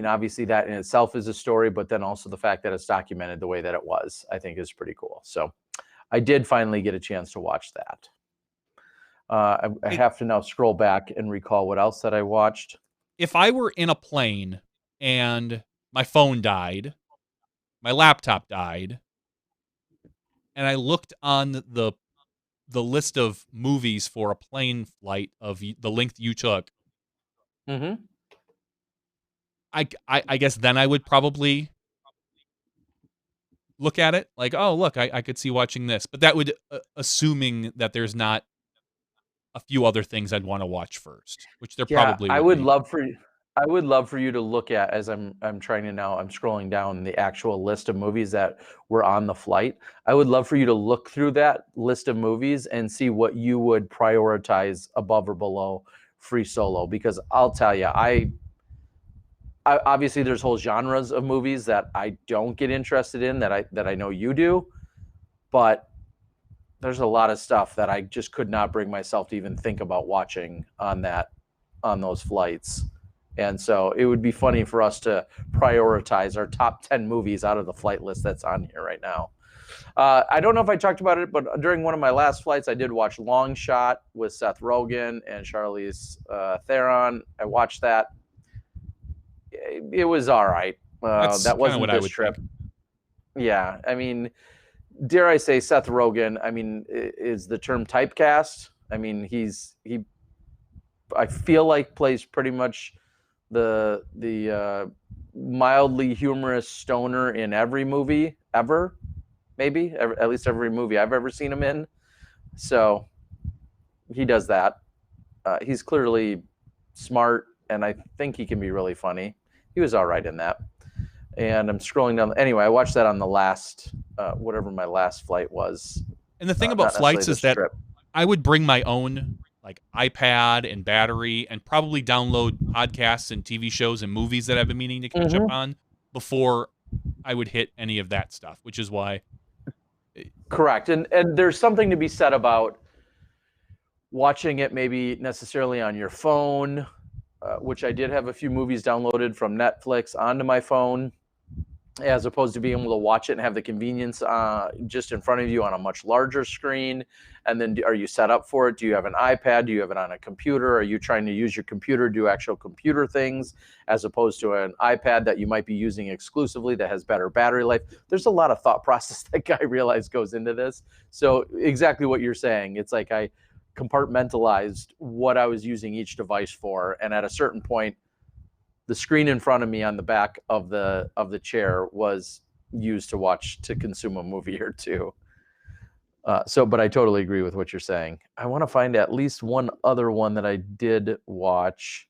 obviously that in itself is a story, but then also the fact that it's documented the way that it was, I think is pretty cool. So I did finally get a chance to watch that. I have to now scroll back and recall what else that I watched. If I were in a plane and my phone died, my laptop died, and I looked on the list of movies for a plane flight of the length you took, I guess then I would probably look at it like, oh, look, I could see watching this. But that would, assuming that there's not a few other things I'd want to watch first, which there probably would I would be. I would love for you to look at, as I'm trying to now, I'm scrolling down the actual list of movies that were on the flight. I would love for you to look through that list of movies and see what you would prioritize above or below Free Solo, because I'll tell you, I obviously there's whole genres of movies that I don't get interested in that I know you do, but there's a lot of stuff that I just could not bring myself to even think about watching on those flights. And so it would be funny for us to prioritize our top 10 movies out of the flight list that's on here right now. I don't know if I talked about it, but during one of my last flights, I did watch Long Shot with Seth Rogen and Charlize Theron. I watched that. It was all right. That wasn't this trip. Yeah, dare I say Seth Rogen, is the term typecast. I feel like plays pretty much the mildly humorous stoner in every movie ever. maybe at least every movie I've ever seen him in. So he does that. He's clearly smart, and I think he can be really funny. He was all right in that. And I'm scrolling down. Anyway, I watched that on the last, whatever my last flight was. And the thing about Not necessarily flights is this that trip. I would bring my own like iPad and battery and probably download podcasts and TV shows and movies that I've been meaning to catch up on before I would hit any of that stuff, which is why. Correct. And there's something to be said about watching it maybe necessarily on your phone, which I did have a few movies downloaded from Netflix onto my phone, as opposed to being able to watch it and have the convenience just in front of you on a much larger screen. And then are you set up for it? Do you have an iPad? Do you have it on a computer? Are you trying to use your computer to do actual computer things as opposed to an iPad that you might be using exclusively that has better battery life? There's a lot of thought process that I realize goes into this. So exactly what you're saying. It's like I compartmentalized what I was using each device for. And at a certain point, the screen in front of me on the back of the chair was used to consume a movie or two. But I totally agree with what you're saying. I want to find at least one other one that I did watch.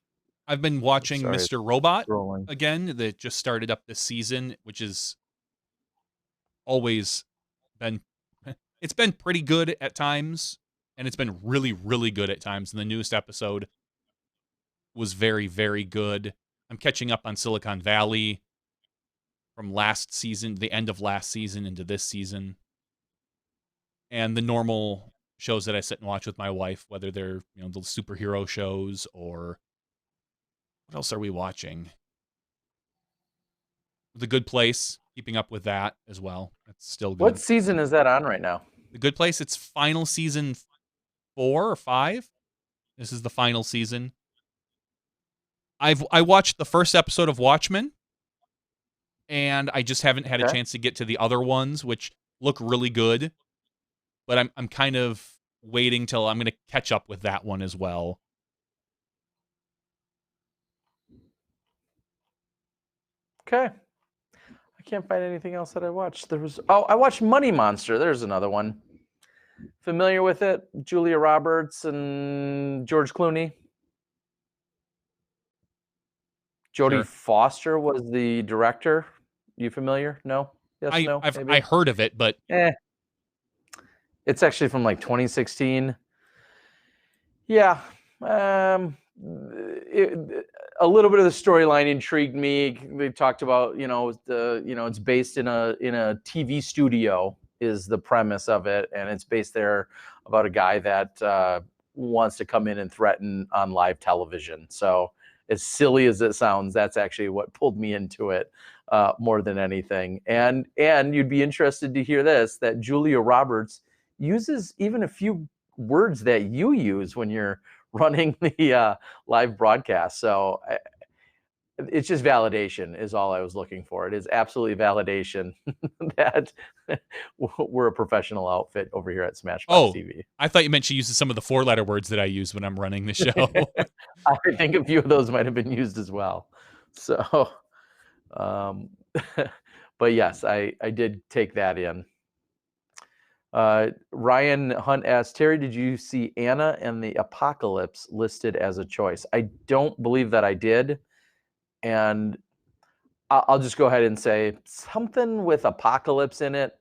I've been watching Mr. Robot Scrolling. again that just started up this season, which is always been, it's been pretty good at times, and it's been really, really good at times. And the newest episode was very, very good. I'm catching up on Silicon Valley from last season, the end of last season into this season. And the normal shows that I sit and watch with my wife, whether they're, the superhero shows or what else are we watching? The Good Place, keeping up with that as well. That's still good. What season is that on right now? The Good Place, it's final season 4 or 5. This is the final season. I watched the first episode of Watchmen, and I just haven't had a chance to get to the other ones, which look really good. But I'm kind of waiting till I'm going to catch up with that one as well. Okay. I can't find anything else that I watched. I watched Money Monster. There's another one. Familiar with it? Julia Roberts and George Clooney. Jodie Foster was the director. You familiar? No? Yes, no? I heard of it, but... It's actually from like 2016. Yeah. A little bit of the storyline intrigued me. They talked about, it's based in a TV studio is the premise of it. And it's based there about a guy that wants to come in and threaten on live television. So as silly as it sounds, that's actually what pulled me into it more than anything. And you'd be interested to hear this, that Julia Roberts uses even a few words that you use when you're running the live broadcast. So it's just validation is all I was looking for. It is absolutely validation that we're a professional outfit over here at SmashBoxxTV. I thought you meant she uses some of the 4-letter words that I use when I'm running the show. I think a few of those might have been used as well. So, but yes, I did take that in. Ryan Hunt asked, Terry, did you see Anna and the Apocalypse listed as a choice? I don't believe that I did. And I'll just go ahead and say something with Apocalypse in it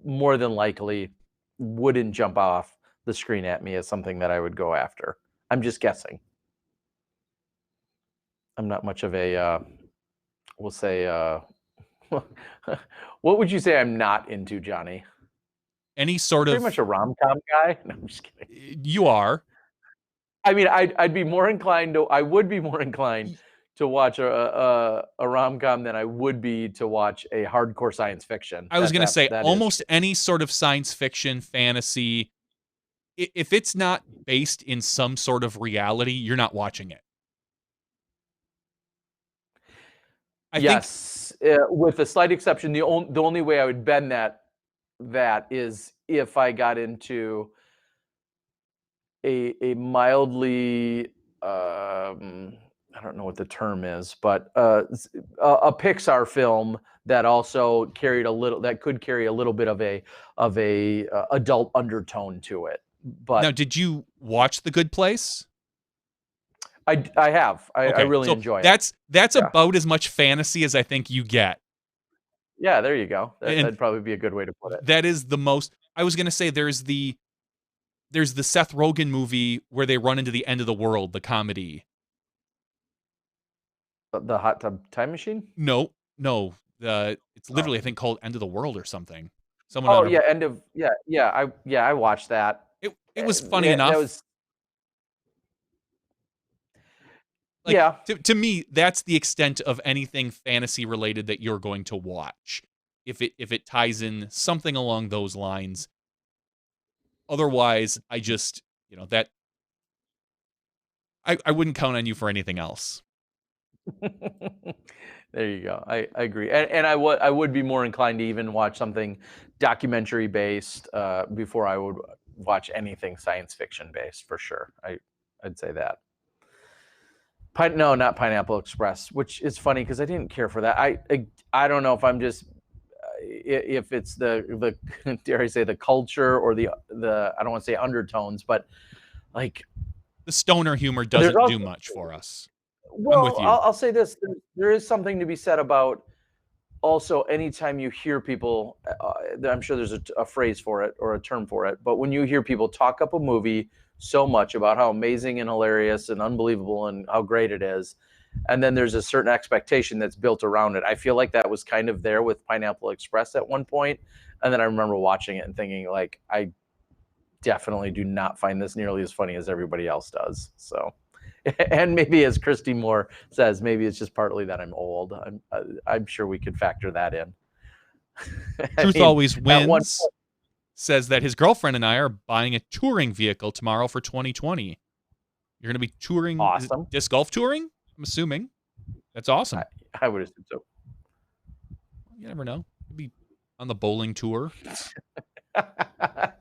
more than likely wouldn't jump off the screen at me as something that I would go after. I'm just guessing. I'm not much of a, we'll say, what would you say I'm not into, Johnny? Any sort of... Pretty much a rom-com guy? No, I'm just kidding. You are. I mean, I would be more inclined to watch a rom-com than I would be to watch a hardcore science fiction. I was going to say almost any sort of science fiction, fantasy, if it's not based in some sort of reality, you're not watching it. I think, with a slight exception, the only way I would bend that is if I got into a mildly, I don't don't know what the term is, but a Pixar film that also could carry a little bit of a adult undertone to it. But now, did you watch The Good Place? I have. I really enjoy it. That's about as much fantasy as I think you get. Yeah, there you go. That'd probably be a good way to put it. That is the most. I was gonna say there's the Seth Rogen movie where they run into the end of the world, the comedy. The Hot Tub Time Machine? No. It's literally I think called End of the World or something. I watched that. It was funny enough. That was, To me, that's the extent of anything fantasy related that you're going to watch. If it ties in something along those lines. Otherwise, I just, that I wouldn't count on you for anything else. There you go. I agree. And I would be more inclined to even watch something documentary based before I would watch anything science fiction based, for sure. I'd say that. No, not Pineapple Express, which is funny because I didn't care for that. I don't know if I'm just if it's the dare I say the culture or the I don't want to say undertones, but like the stoner humor doesn't do much for us. Well, I'm with you. I'll say this: there is something to be said about also anytime you hear people. I'm sure there's a phrase for it or a term for it, but when you hear people talk up a movie so much about how amazing and hilarious and unbelievable and how great it is, and then there's a certain expectation that's built around it. I feel like that was kind of there with Pineapple Express at one point, and then I remember watching it and thinking, like, I definitely do not find this nearly as funny as everybody else does. So, and maybe as Christy Moore says, maybe it's just partly that I'm old. I'm sure we could factor that in. Truth always wins. Says that his girlfriend and I are buying a touring vehicle tomorrow for 2020. You're going to be touring. Awesome. Disc golf touring? I'm assuming. That's awesome. I would assume so. You never know. You'd be on the bowling tour. They're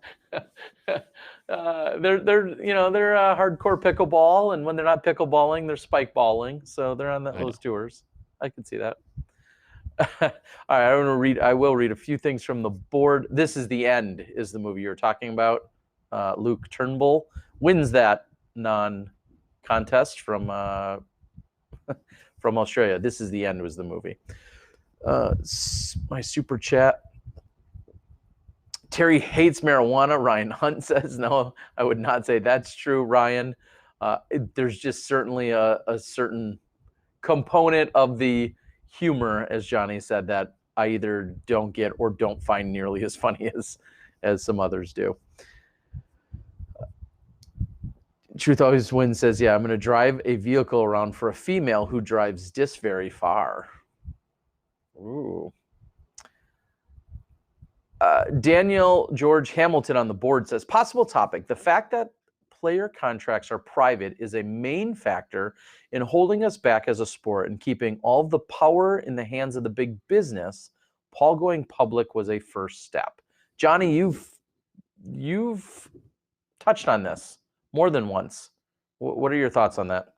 hardcore pickleball, and when they're not pickleballing, they're spike balling. So they're on those tours. I can see that. All right, I will read a few things from the board. This Is the End is the movie you're talking about. Luke Turnbull wins that non-contest from Australia. This Is the End was the movie. My super chat. Terry hates marijuana. Ryan Hunt says, no, I would not say that's true, Ryan. There's just certainly a certain component of the humor, as Johnny said, that I either don't get or don't find nearly as funny as some others do. Truth Always Wins says, yeah, I'm going to drive a vehicle around for a female who drives this very far. Ooh. Daniel George Hamilton on the board says, possible topic. The fact that player contracts are private is a main factor in holding us back as a sport and keeping all of the power in the hands of the big business. Paul going public was a first step. Johnny, you've touched on this more than once. What are your thoughts on that?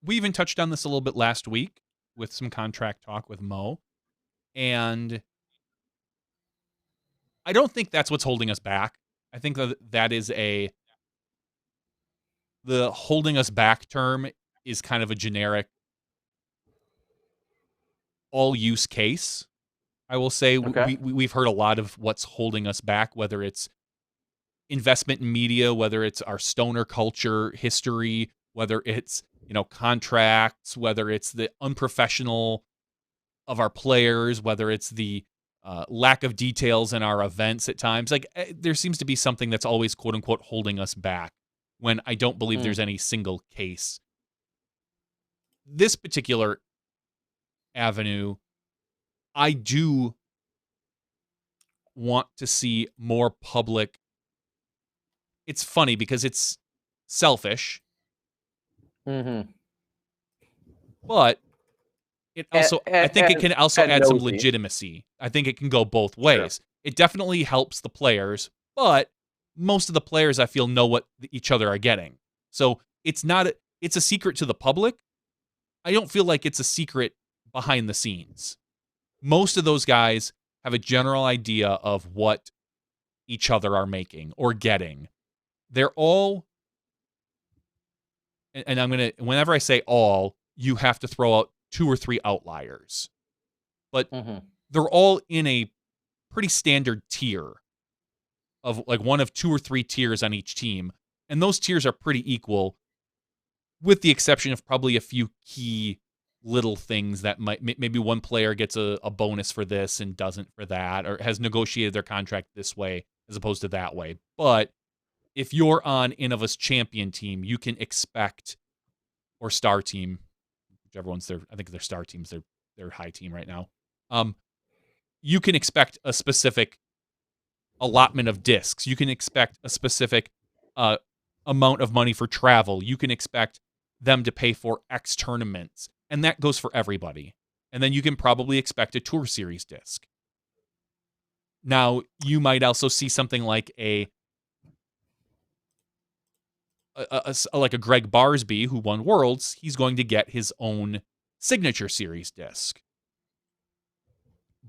We even touched on this a little bit last week with some contract talk with Mo. And I don't think that's what's holding us back. I think that is the holding us back term is kind of a generic all use case. I will say we've heard a lot of what's holding us back, whether it's investment in media, whether it's our stoner culture history, whether it's, contracts, whether it's the unprofessional of our players, whether it's the lack of details in our events at times. Like there seems to be something that's always quote unquote holding us back when I don't believe there's any single case. This particular avenue, I do want to see more public. It's funny because it's selfish. Mm-hmm. But it also, I think it can also add some legitimacy. I think it can go both ways. Sure. It definitely helps the players, but most of the players I feel know what each other are getting. So it's a secret to the public, I don't feel like it's a secret behind the scenes. Most of those guys have a general idea of what each other are making or getting. They're all, and I'm going to, whenever I say all, you have to throw out 2 or 3 outliers. But they're all in a pretty standard tier of like one of 2 or 3 tiers on each team. And those tiers are pretty equal, with the exception of probably a few key little things that maybe one player gets a bonus for this and doesn't for that, or has negotiated their contract this way as opposed to that way. But if you're on Innova's champion team, you can expect, or star team, whichever one's their, I think their star team's their high team right now. You can expect a specific allotment of discs. You can expect a specific amount of money for travel. You can expect them to pay for X tournaments. And that goes for everybody. And then you can probably expect a Tour Series disc. Now, you might also see something like like a Greg Barsby who won Worlds. He's going to get his own Signature Series disc.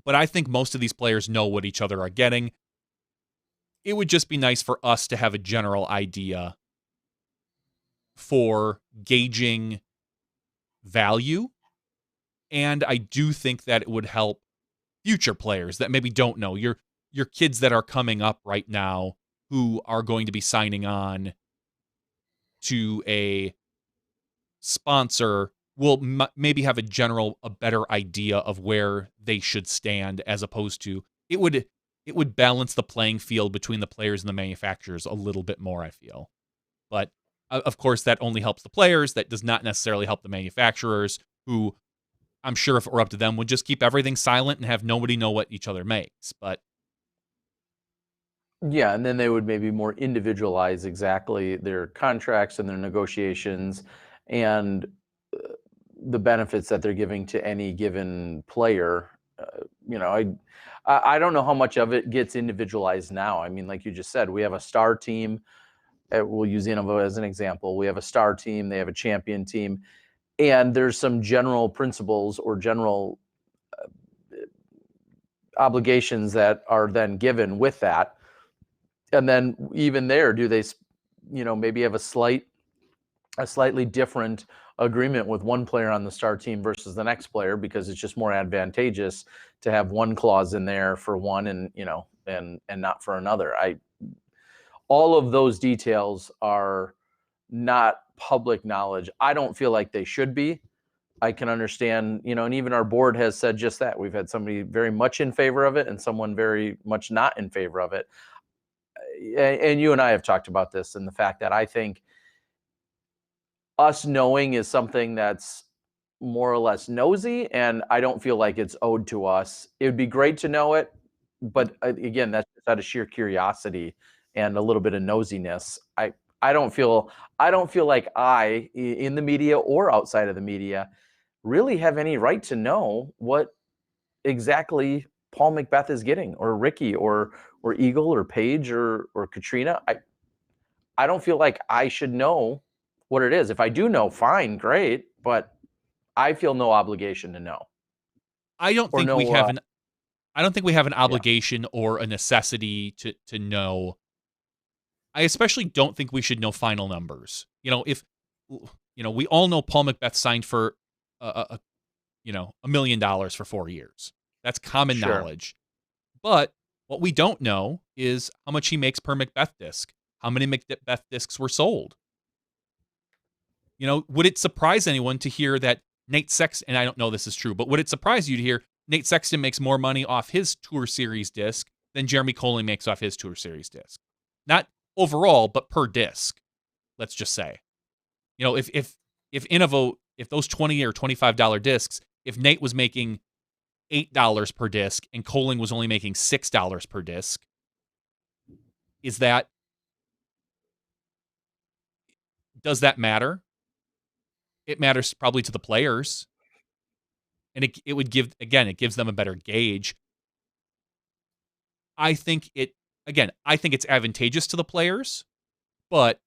But I think most of these players know what each other are getting. It would just be nice for us to have a general idea for gauging value. And I do think that it would help future players that maybe don't know. Your kids that are coming up right now who are going to be signing on to a sponsor will maybe have a better idea of where they should stand, as opposed to it would balance the playing field between the players and the manufacturers a little bit more, I feel. But of course, that only helps the players. That does not necessarily help the manufacturers, who I'm sure if it were up to them would just keep everything silent and have nobody know what each other makes. But yeah, and then they would maybe more individualize exactly their contracts and their negotiations and the benefits that they're giving to any given player. I don't know how much of it gets individualized now. I mean, like you just said, we have a star team. We'll use Innova as an example. We have a star team. They have a champion team. And there's some general principles or general obligations that are then given with that. And then even there, do they, maybe have a slightly different agreement with one player on the star team versus the next player, because it's just more advantageous to have one clause in there for one and not for another. All of those details are not public knowledge. I don't feel like they should be. I can understand, and even our board has said just that. We've had somebody very much in favor of it and someone very much not in favor of it. And you and I have talked about this, and the fact that I think us knowing is something that's more or less nosy, and I don't feel like it's owed to us. It would be great to know it, but again, that's just out of sheer curiosity and a little bit of nosiness. I don't feel like I, in the media or outside of the media, really have any right to know what exactly Paul McBeth is getting, or Ricky, or Eagle, or Paige, or Katrina. I don't feel like I should know what it is. If I do know, fine, great, but I feel no obligation to know. I don't think we have an obligation or a necessity to know. I especially don't think we should know final numbers. If we all know Paul McBeth signed for $1 million for 4 years. That's common knowledge. But what we don't know is how much he makes per McBeth disc. How many McBeth discs were sold? Would it surprise anyone to hear that Nate Sexton, and I don't know this is true, but would it surprise you to hear Nate Sexton makes more money off his Tour Series disc than Jeremy Colling makes off his Tour Series disc? Not overall, but per disc, let's just say. If Innova, if those $20 or $25 discs, if Nate was making $8 per disc and Colling was only making $6 per disc, does that matter? It matters probably to the players. And it would it gives them a better gauge. I think it's advantageous to the players, but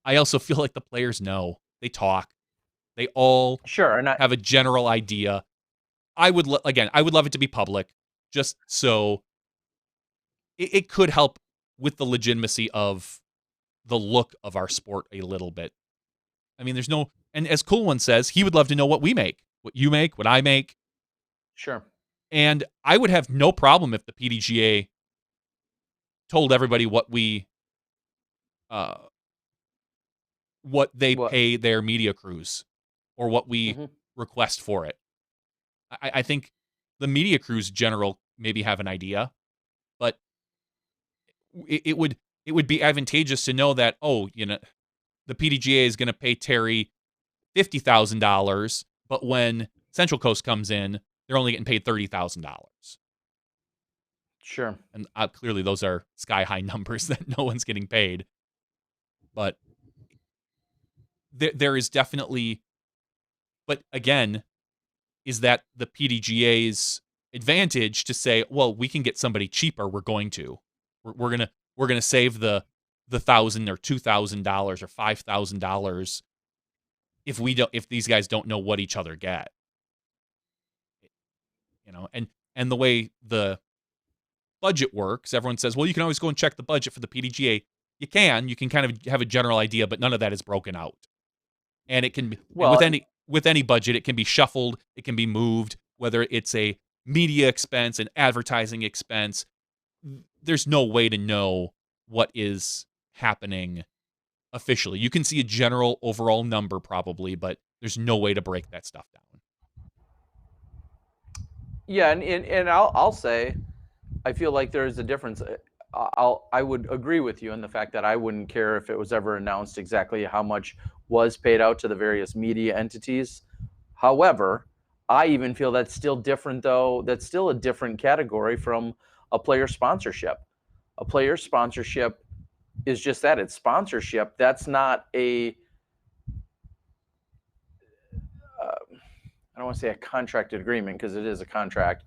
I also feel like the players know. They talk. They all Sure, and have a general idea. I would love it to be public, just so it could help with the legitimacy of the look of our sport a little bit. I mean, there's no, and as Cool One says, he would love to know what we make, what you make, what I make. sure. And I would have no problem if the PDGA told everybody what they pay their media crews or what we request for it. I think the media crews general maybe have an idea, but it would be advantageous to know that, oh, you know, the PDGA is going to pay Terry $50,000, but when Central Coast comes in, they're only getting paid $30,000. Sure. And clearly those are sky-high numbers that no one's getting paid. But there is definitely, but again, is that the PDGA's advantage to say, well, we can get somebody cheaper, we're going to. We're gonna save the $1,000 or $2,000 or $5,000 if these guys don't know what each other get. You know, and the way the budget works, everyone says, well, you can always go and check the budget for the PDGA. You can kind of have a general idea, but none of that is broken out. And it can be, with any budget, it can be shuffled, it can be moved, whether it's a media expense, an advertising expense. There's no way to know what is happening officially. You can see a general overall number probably, but there's no way to break that stuff down. Yeah, and I'll say, I feel like there is a difference. I would agree with you in the fact that I wouldn't care if it was ever announced exactly how much was paid out to the various media entities. However, I even feel that's still different, though. That's still a different category from a player sponsorship. A player sponsorship is just that. It's sponsorship. That's not a I don't want to say a contracted agreement because it is a contract,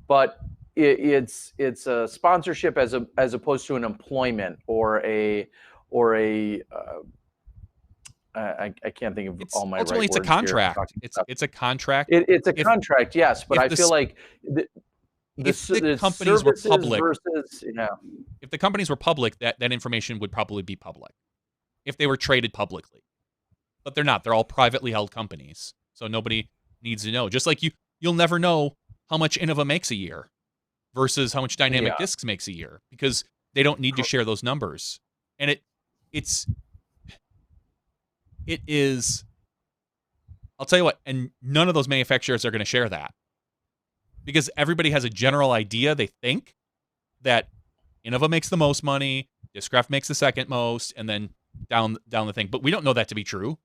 but it's a sponsorship as opposed to an employment or a I can't think of all my ultimately right it's a contract. It's a contract. It's a contract, yes, but I feel like if the companies were public, versus, if the companies were public, that information would probably be public if they were traded publicly. But they're not. They're all privately held companies, so nobody needs to know. Just like you'll never know how much Innova makes a year versus how much Dynamic Discs makes a year because they don't need to share those numbers. And it is. I'll tell you what, and none of those manufacturers are going to share that. Because everybody has a general idea. They think that Innova makes the most money, Discraft makes the second most, and then down the thing. But we don't know that to be true.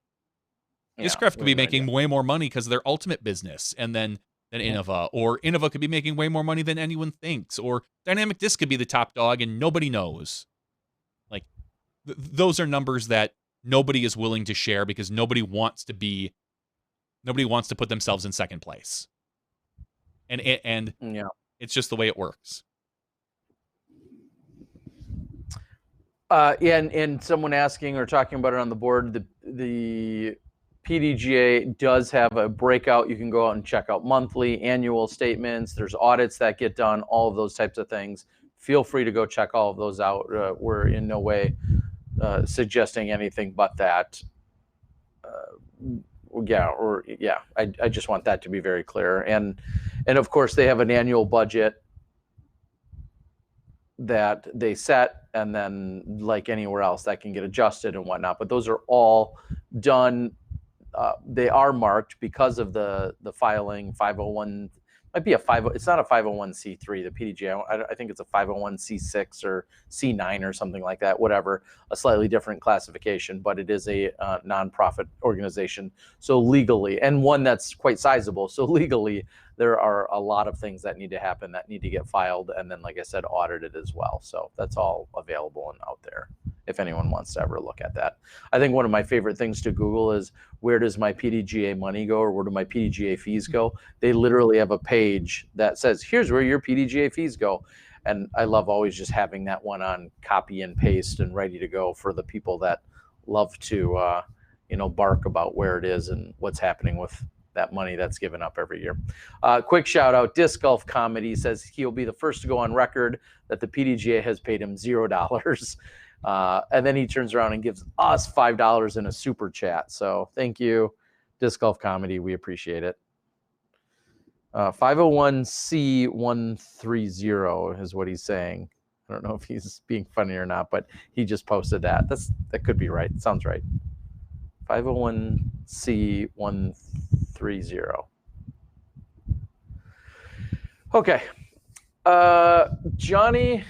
Discraft could be making way more money because of their ultimate business, and than Innova, or Innova could be making way more money than anyone thinks, or Dynamic Disc could be the top dog and nobody knows. Like those are numbers that nobody is willing to share because nobody wants to put themselves in second place. And it's just the way it works. And someone asking or talking about it on the board, the PDGA does have a breakout. You can go out and check out monthly, annual statements. There's audits that get done, all of those types of things. Feel free to go check all of those out. We're in no way suggesting anything but that. I just want that to be very clear. And of course, they have an annual budget that they set, and then like anywhere else, that can get adjusted and whatnot. But those are all done. They are marked because of the filing 501. Might be it's not a 501c3, the PDGA. I think it's a 501c6 or C9 or something like that, whatever, a slightly different classification, but it is a nonprofit organization. So legally, and one that's quite sizable. So legally, there are a lot of things that need to happen that need to get filed. And then, like I said, audited as well. So that's all available and out there if anyone wants to ever look at that. I think one of my favorite things to Google is, where does my PDGA money go, or where do my PDGA fees go? They literally have a page that says, here's where your PDGA fees go. And I love always just having that one on copy and paste and ready to go for the people that love to bark about where it is and what's happening with that money that's given up every year. Quick shout out, Disc Golf Comedy says he'll be the first to go on record that the PDGA has paid him $0. And then he turns around and gives us $5 in a super chat. So thank you, Disc Golf Comedy. We appreciate it. 501C130 is what he's saying. I don't know if he's being funny or not, but he just posted that. That could be right. Sounds right. 501C130. Okay. Johnny,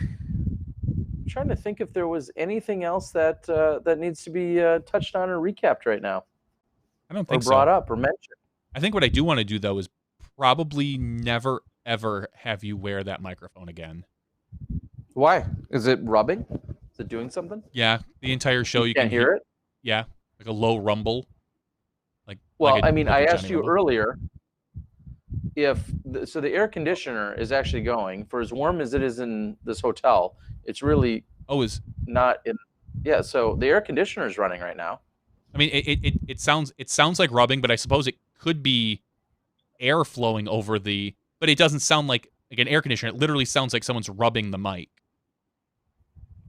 I'm trying to think if there was anything else that that needs to be touched on or recapped right now. I don't think so. Or brought up or mentioned. I think what I do want to do, though, is probably never, ever have you wear that microphone again. Why? Is it rubbing? Is it doing something? Yeah, the entire show you can't hear it. Yeah, like a low rumble. Well, I mean, I asked you earlier if so the air conditioner is actually going for as warm as it is in this hotel. It's really not in. Yeah, so the air conditioner is running right now. I mean, it sounds like rubbing, but I suppose it could be air flowing over the. But it doesn't sound like an air conditioner. It literally sounds like someone's rubbing the mic.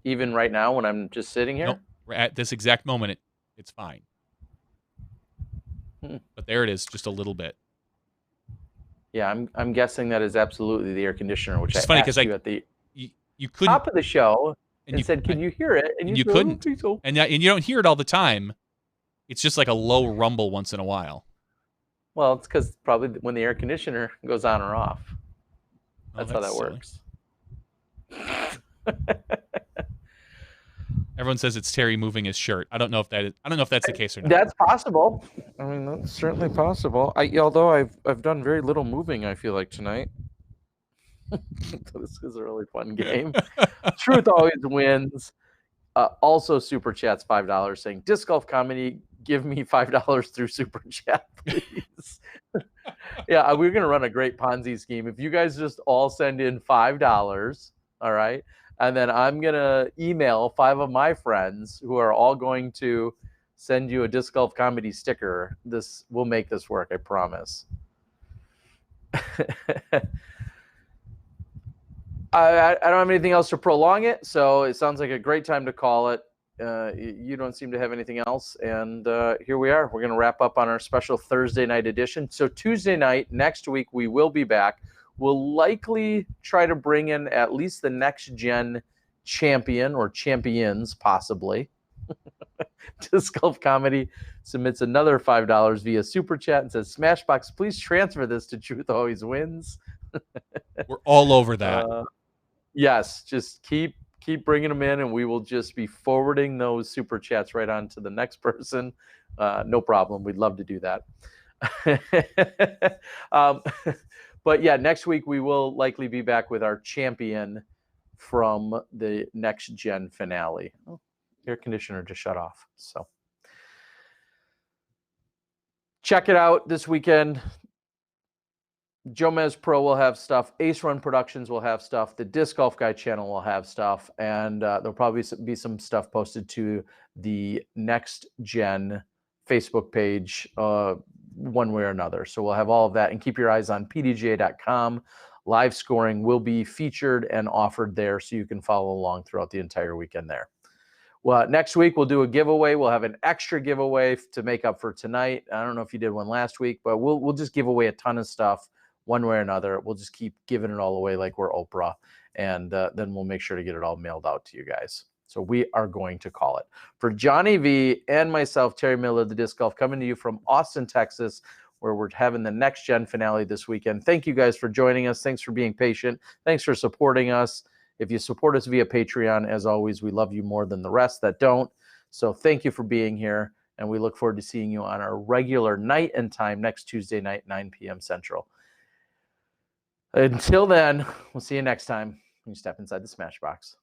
Even right now, when I'm just sitting here. Nope. At this exact moment, it's fine. But there it is, just a little bit. Yeah, I'm guessing that is absolutely the air conditioner, which it's I funny asked you at the you couldn't, top of the show and said, "Can you hear it?" And you couldn't. So. And you don't hear it all the time. It's just like a low rumble once in a while. Well, it's because probably when the air conditioner goes on or off. That's how that works. Everyone says it's Terry moving his shirt. I don't know if that's the case or not. That's possible. I mean, that's certainly possible. Although I've done very little moving, I feel like tonight. This is a really fun game. Truth always wins. Also, super chats $5 saying Disc Golf Comedy. Give me $5 through super chat, please. Yeah, we're gonna run a great Ponzi scheme. If you guys just all send in $5, all right. And then I'm going to email 5 of my friends who are all going to send you a Disc Golf Comedy sticker. We'll make this work, I promise. I don't have anything else to prolong it, so it sounds like a great time to call it. You don't seem to have anything else, and here we are. We're going to wrap up on our special Thursday night edition. So Tuesday night, next week, we will be back. We'll likely try to bring in at least the next gen champion or champions, possibly. Disc Golf Comedy submits another $5 via super chat and says, "Smashbox, please transfer this to Truth Always Wins." We're all over that. Yes, just keep bringing them in, and we will just be forwarding those super chats right on to the next person. No problem. We'd love to do that. But yeah, next week we will likely be back with our champion from the next gen finale. Oh, air conditioner just shut off. So check it out this weekend. Jomez Pro will have stuff. Ace Run Productions will have stuff. The Disc Golf Guy channel will have stuff. And there'll probably be some stuff posted to the next gen Facebook page one way or another. So we'll have all of that, and keep your eyes on pdga.com. Live scoring will be featured and offered there, so you can follow along throughout the entire weekend there. Well, next week we'll do a giveaway. We'll have an extra giveaway to make up for tonight. I don't know if you did one last week, but we'll just give away a ton of stuff one way or another. We'll just keep giving it all away like we're Oprah, and then we'll make sure to get it all mailed out to you guys. So we are going to call it. For Johnny V and myself, Terry Miller, the Disc Golf, coming to you from Austin, Texas, where we're having the next gen finale this weekend. Thank you guys for joining us. Thanks for being patient. Thanks for supporting us. If you support us via Patreon, as always, we love you more than the rest that don't. So thank you for being here, and we look forward to seeing you on our regular night and time next Tuesday night, 9 p.m. Central. Until then, we'll see you next time when you step inside the Smashbox.